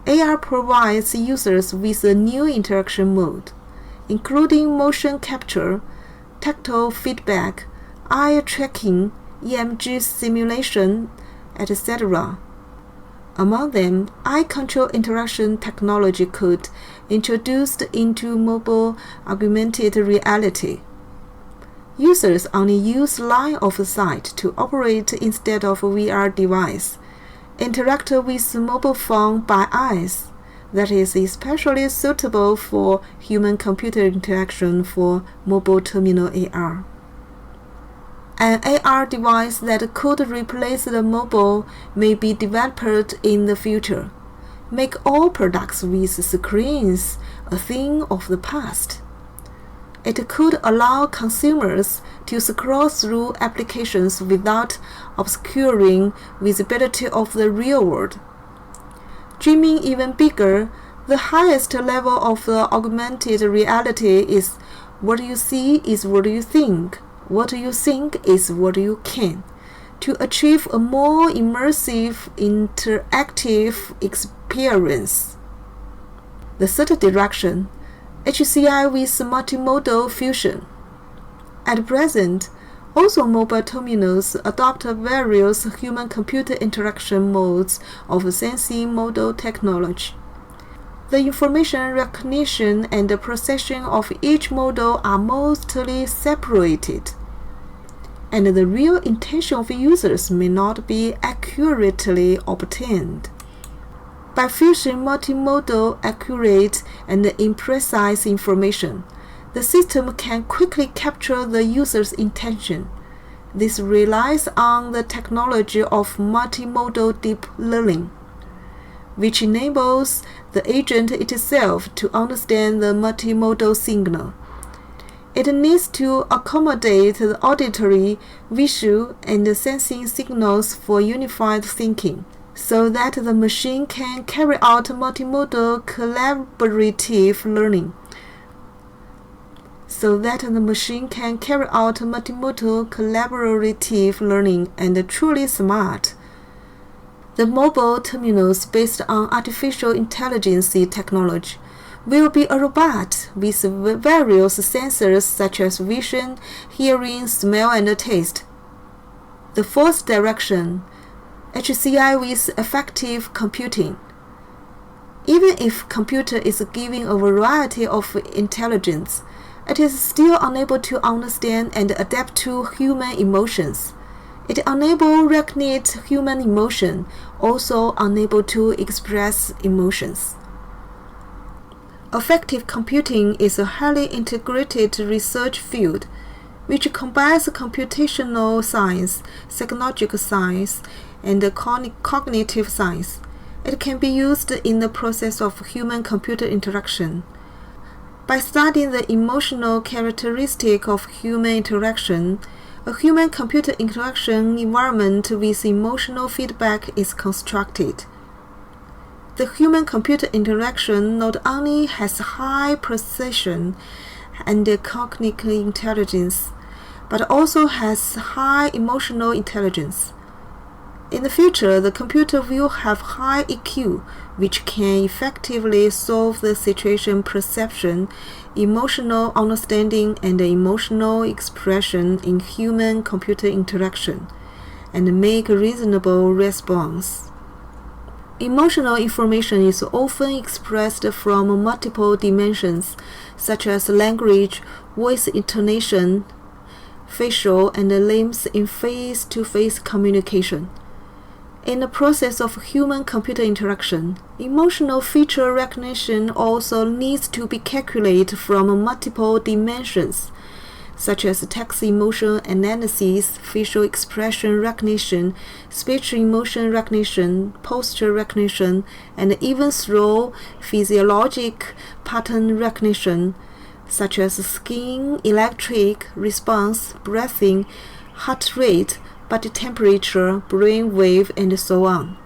AR provides users with a new interaction mode, including motion capture, tactile feedback, eye tracking, EMG simulation, etc. Among them, eye control interaction technology could be introduced into mobile augmented reality. Users only use line of sight to operate instead of VR device. Interact with mobile phone by eyes, that is especially suitable for human-computer interaction for mobile terminal AR. An AR device that could replace the mobile may be developed in the future. Make all products with screens a thing of the past. It could allow consumers to scroll through applications without obscuring visibility of the real world. Dreaming even bigger, the highest level of the augmented reality is what you see is what you think. What you think is what you can, to achieve a more immersive, interactive experience. The third direction, HCI with multimodal fusion. At present, Also, mobile terminals adopt various human-computer interaction modes of sensing model technology. The information recognition and the processing of each model are mostly separated, and the real intention of users may not be accurately obtained. By fusing multimodal, accurate, and imprecise information, the system can quickly capture the user's intention. This relies on the technology of multimodal deep learning, which enables the agent itself to understand the multimodal signal. It needs to accommodate the auditory, visual, and sensing signals for unified thinking, so that the machine can carry out multimodal collaborative learning. And truly smart. The mobile terminals based on artificial intelligence technology will be a robot with various sensors such as vision, hearing, smell, and taste. The fourth direction, HCI with effective computing. Even if computer is given a variety of intelligence, it is still unable to understand and adapt to human emotions. It unable to recognize human emotion, also unable to express emotions. Effective computing is a highly integrated research field which combines computational science, psychological science, and cognitive science. It can be used in the process of human-computer interaction. By studying the emotional characteristic of human interaction, a human-computer interaction environment with emotional feedback is constructed. The human-computer interaction not only has high precision and cognitive intelligence, but also has high emotional intelligence. In the future, the computer will have high EQ, which can effectively solve the situation perception, emotional understanding, and emotional expression in human-computer interaction, and make a reasonable response. Emotional information is often expressed from multiple dimensions, such as language, voice intonation, facial, and limbs in face-to-face communication. In the process of human-computer interaction, emotional feature recognition also needs to be calculated from multiple dimensions, such as text emotion analysis, facial expression recognition, speech emotion recognition, posture recognition, and even through physiologic pattern recognition, such as skin, electric response, breathing, heart rate, body temperature, brain wave, and so on.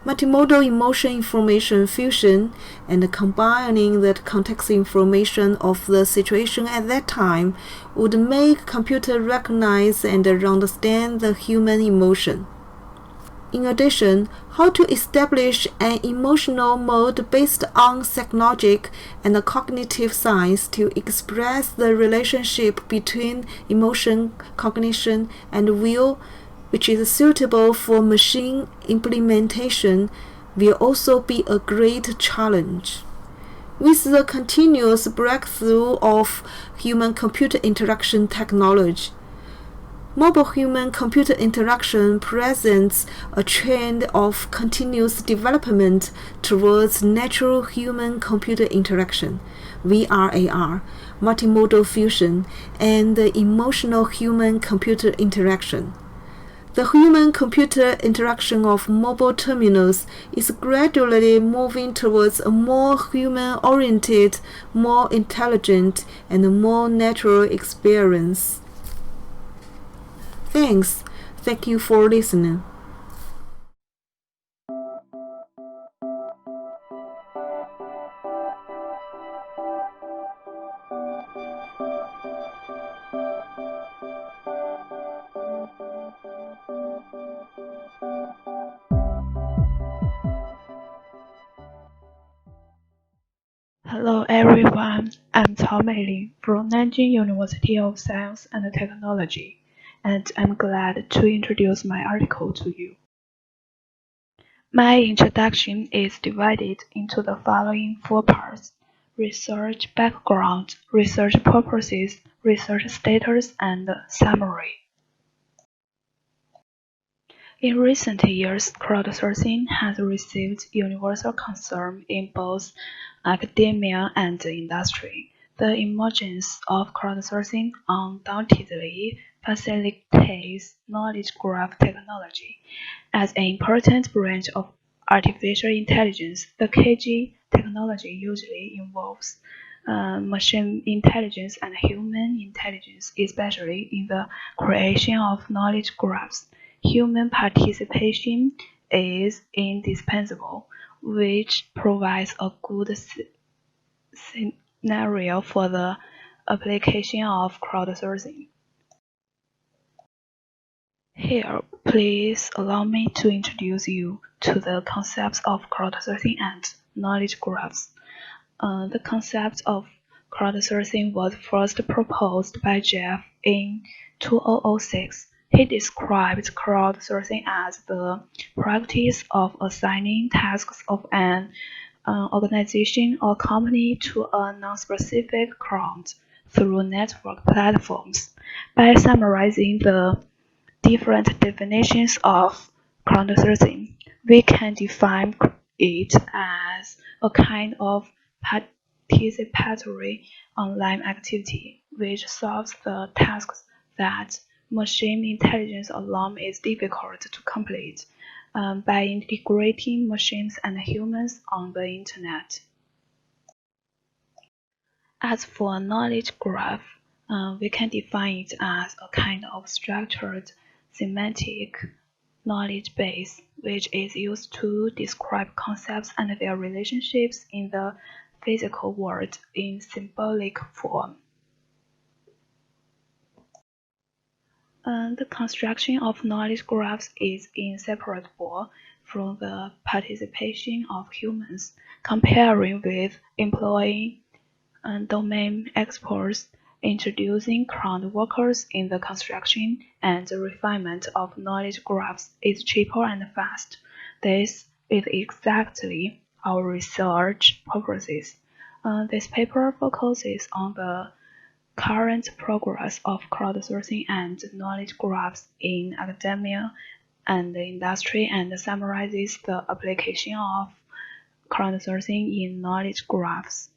Multimodal emotion information fusion and combining the context information of the situation at that time would make computer recognize and understand the human emotion. In addition, how to establish an emotional mode based on psychologic and cognitive science to express the relationship between emotion, cognition, and will, which is suitable for machine implementation, will also be a great challenge. With the continuous breakthrough of human-computer interaction technology, mobile human-computer interaction presents a trend of continuous development towards natural human-computer interaction, VR/AR, multimodal fusion, and emotional human-computer interaction. The human-computer interaction of mobile terminals is gradually moving towards a more human-oriented, more intelligent, and more natural experience. Thanks. Thank you for listening. Hello everyone, I'm Cao Meilin from Nanjing University of Science and Technology. and I'm glad to introduce my article to you. My introduction is divided into the following 4 parts: research background, research purposes, research status, and summary. In recent years, crowdsourcing has received universal concern in both academia and industry. The emergence of crowdsourcing undoubtedly facilitates knowledge graph technology. As an important branch of artificial intelligence, the KG technology usually involves machine intelligence and human intelligence, especially in the creation of knowledge graphs. Human participation is indispensable, which provides a good scenario for the application of crowdsourcing. Here, please allow me to introduce you to the concepts of crowdsourcing and knowledge graphs. The concept of crowdsourcing was first proposed by Jeff in 2006. He described crowdsourcing as the practice of assigning tasks of an organization or company to a non-specific crowd through network platforms. By summarizing the different definitions of crowdsourcing, we can define it as a kind of participatory online activity which solves the tasks that machine intelligence alone is difficult to complete by integrating machines and humans on the internet. As for a knowledge graph, we can define it as a kind of structured semantic knowledge base which is used to describe concepts and their relationships in the physical world in symbolic form. The construction of knowledge graphs is inseparable from the participation of humans, comparing with employing domain experts, introducing crowd workers in the construction and refinement of knowledge graphs is cheaper and fast. This is exactly our research purposes. This paper focuses on the current progress of crowdsourcing and knowledge graphs in academia and industry and summarizes the application of crowdsourcing in knowledge graphs.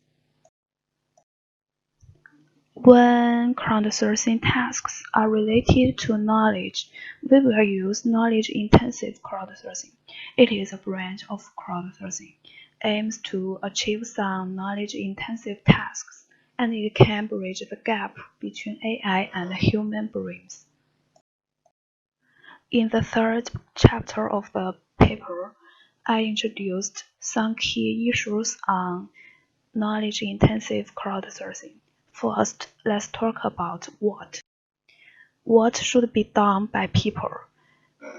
When crowdsourcing tasks are related to knowledge, we will use knowledge-intensive crowdsourcing. It is a branch of crowdsourcing, aims to achieve some knowledge-intensive tasks, and it can bridge the gap between AI and human brains. In the 3rd chapter of the paper, I introduced some key issues on knowledge-intensive crowdsourcing. First, let's talk about what. What should be done by people?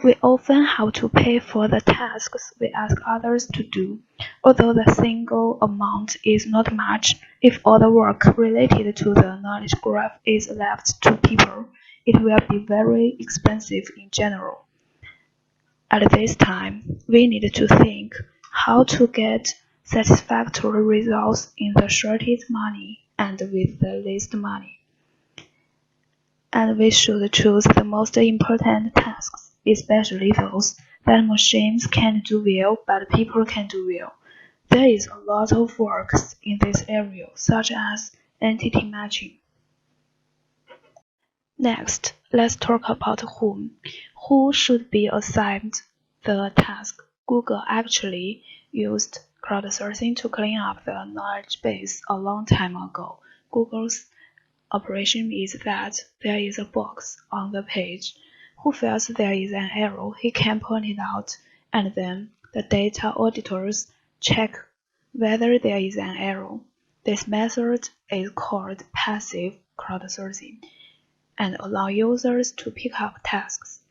We often have to pay for the tasks we ask others to do. Although the single amount is not much, if all the work related to the knowledge graph is left to people, it will be very expensive in general. At this time, we need to think how to get satisfactory results in the shortest money and with the least money. And we should choose the most important tasks, especially those that machines can't do well but people can do well. There is a lot of work in this area, such as entity matching. Next, let's talk about whom. Who should be assigned the task? Google actually used crowdsourcing to clean up the knowledge base a long time ago. Google's operation is that there is a box on the page. Who feels there is an error, he can point it out, and then the data auditors check whether there is an error. This method is called passive crowdsourcing and allow users to pick up tasks.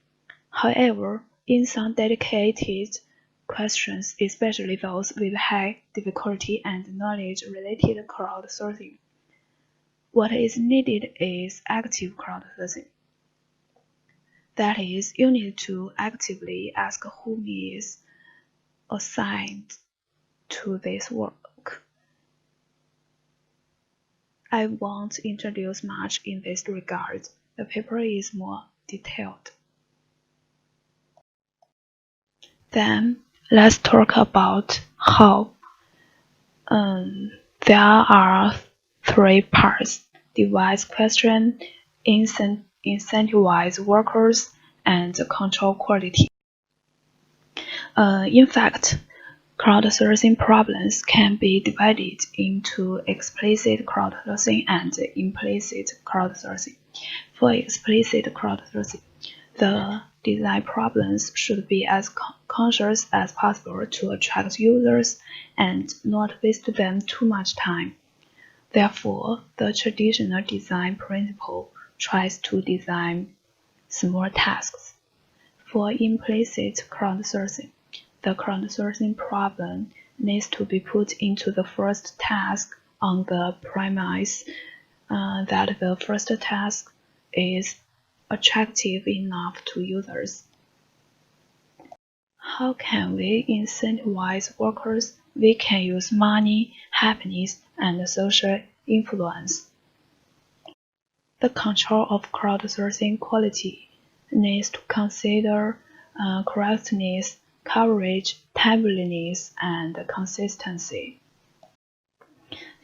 However, in some dedicated questions, especially those with high difficulty and knowledge-related crowdsourcing, what is needed is active crowdsourcing. That is, you need to actively ask whom is assigned to this work. I won't introduce much in this regard. The paper is more detailed. Then let's talk about how. There are three parts: device question, incentivize workers, and control quality. In fact, crowdsourcing problems can be divided into explicit crowdsourcing and implicit crowdsourcing. For explicit crowdsourcing, the design problems should be as conscious as possible to attract users and not waste them too much time. Therefore, the traditional design principle tries to design small tasks. For implicit crowdsourcing, the crowdsourcing problem needs to be put into the first task on the premise that the first task is attractive enough to users. How can we incentivize workers? We can use money, happiness, and social influence. The control of crowdsourcing quality needs to consider correctness, coverage, timeliness, and consistency.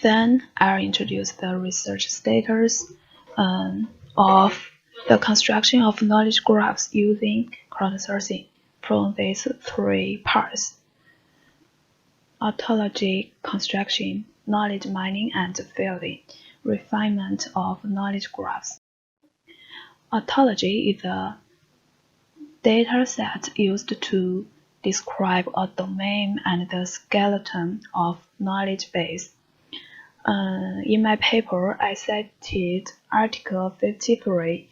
Then I'll introduce the research status of the construction of knowledge graphs using crowdsourcing from these three parts: ontology construction, knowledge mining and filling, refinement of knowledge graphs. Ontology is a data set used to describe a domain and the skeleton of knowledge base. In my paper, I cited Article 53.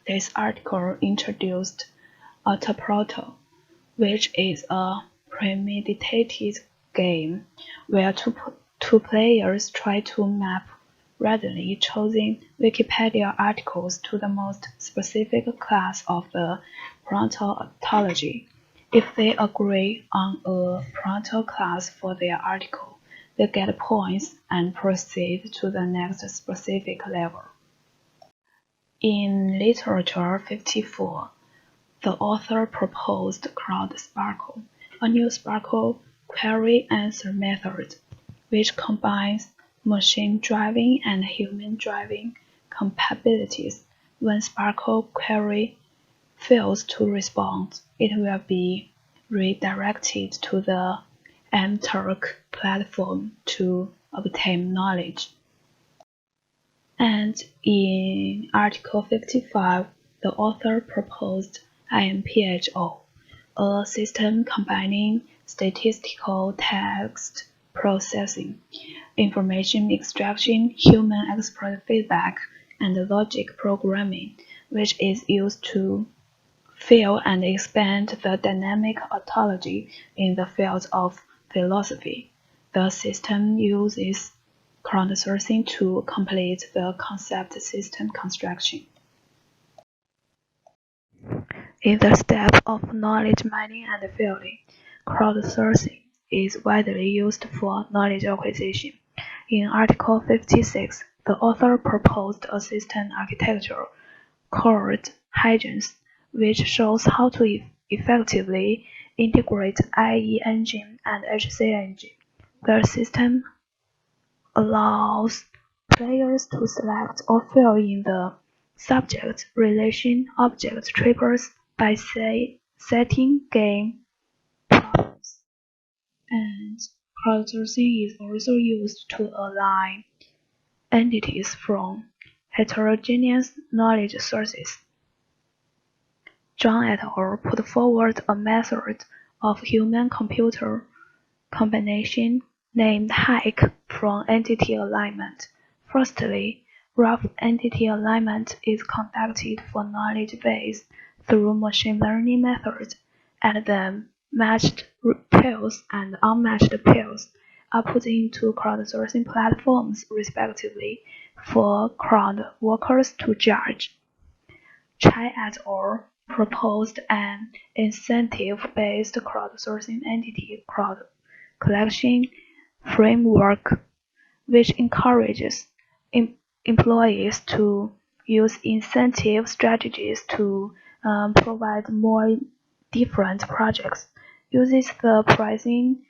This article introduced Autoproto, which is a premeditated game where two players try to map randomly chosen Wikipedia articles to the most specific class of the Pronto ontology. If they agree on a Pronto class for their article, they get points and proceed to the next specific level. In Literature 54, the author proposed CrowdSparkle, a new Sparkle query answer method, which combines machine driving and human driving capabilities. When Sparkle query fails to respond, it will be redirected to the mTurk platform to obtain knowledge. And in Article 55, the author proposed IMPHO, a system combining statistical text processing, information extraction, human expert feedback, and logic programming, which is used to fill and expand the dynamic ontology in the field of philosophy. The system uses crowdsourcing to complete the concept system construction. In the step of knowledge mining and filling, crowdsourcing is widely used for knowledge acquisition. In Article 56, the author proposed a system architecture called Hygiens, which shows how to effectively integrate IE engine and HC engine. The system allows players to select or fill in the subject, relation, object triples by setting game problems. And crowdsourcing is also used to align entities from heterogeneous knowledge sources. John et al. Put forward a method of human-computer combination named HIC from entity alignment. Firstly, rough entity alignment is conducted for knowledge base through machine learning methods, and then matched pairs and unmatched pairs are put into crowdsourcing platforms respectively for crowd workers to judge. Chai et al. Proposed an incentive-based crowdsourcing entity crowd collection framework which encourages employees to use incentive strategies to provide more different projects, uses the pricing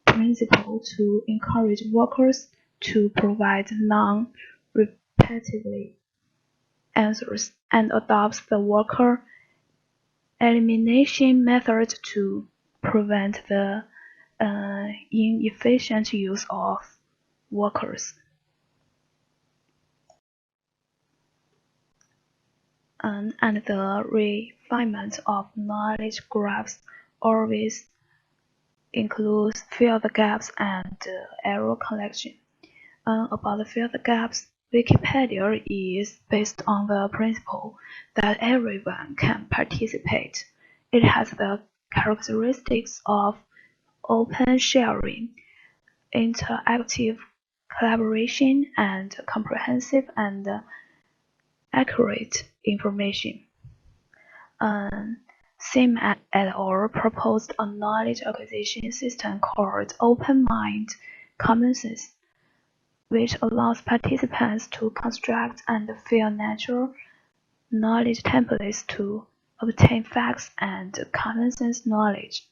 principle to encourage workers to provide non-repetitive answers, and adopts the worker elimination method to prevent the inefficient use of workers. And the refinement of knowledge graphs always includes field gaps and error collection. About the field gaps, Wikipedia is based on the principle that everyone can participate. It has the characteristics of open sharing, interactive collaboration, and comprehensive and accurate information. Sim et al. Proposed a knowledge acquisition system called Open Mind Commons, which allows participants to construct and fill natural knowledge templates to obtain facts and common sense knowledge.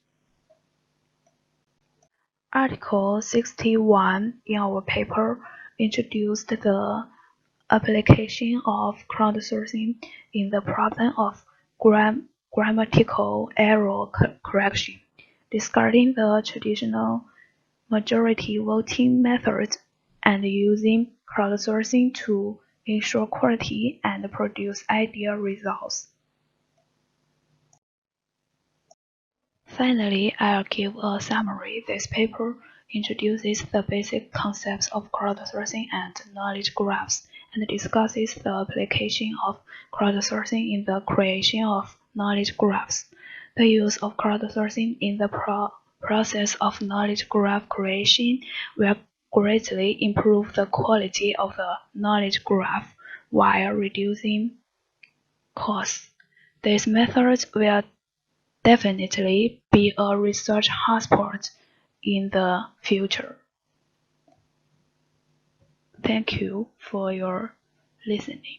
Article 61 in our paper introduced the application of crowdsourcing in the problem of grammatical error correction, discarding the traditional majority voting method and using crowdsourcing to ensure quality and produce ideal results. Finally, I'll give a summary. This paper introduces the basic concepts of crowdsourcing and knowledge graphs and discusses the application of crowdsourcing in the creation of knowledge graphs. The use of crowdsourcing in the process of knowledge graph creation will greatly improve the quality of the knowledge graph while reducing costs. These methods will definitely be a research hotspot in the future. Thank you for your listening.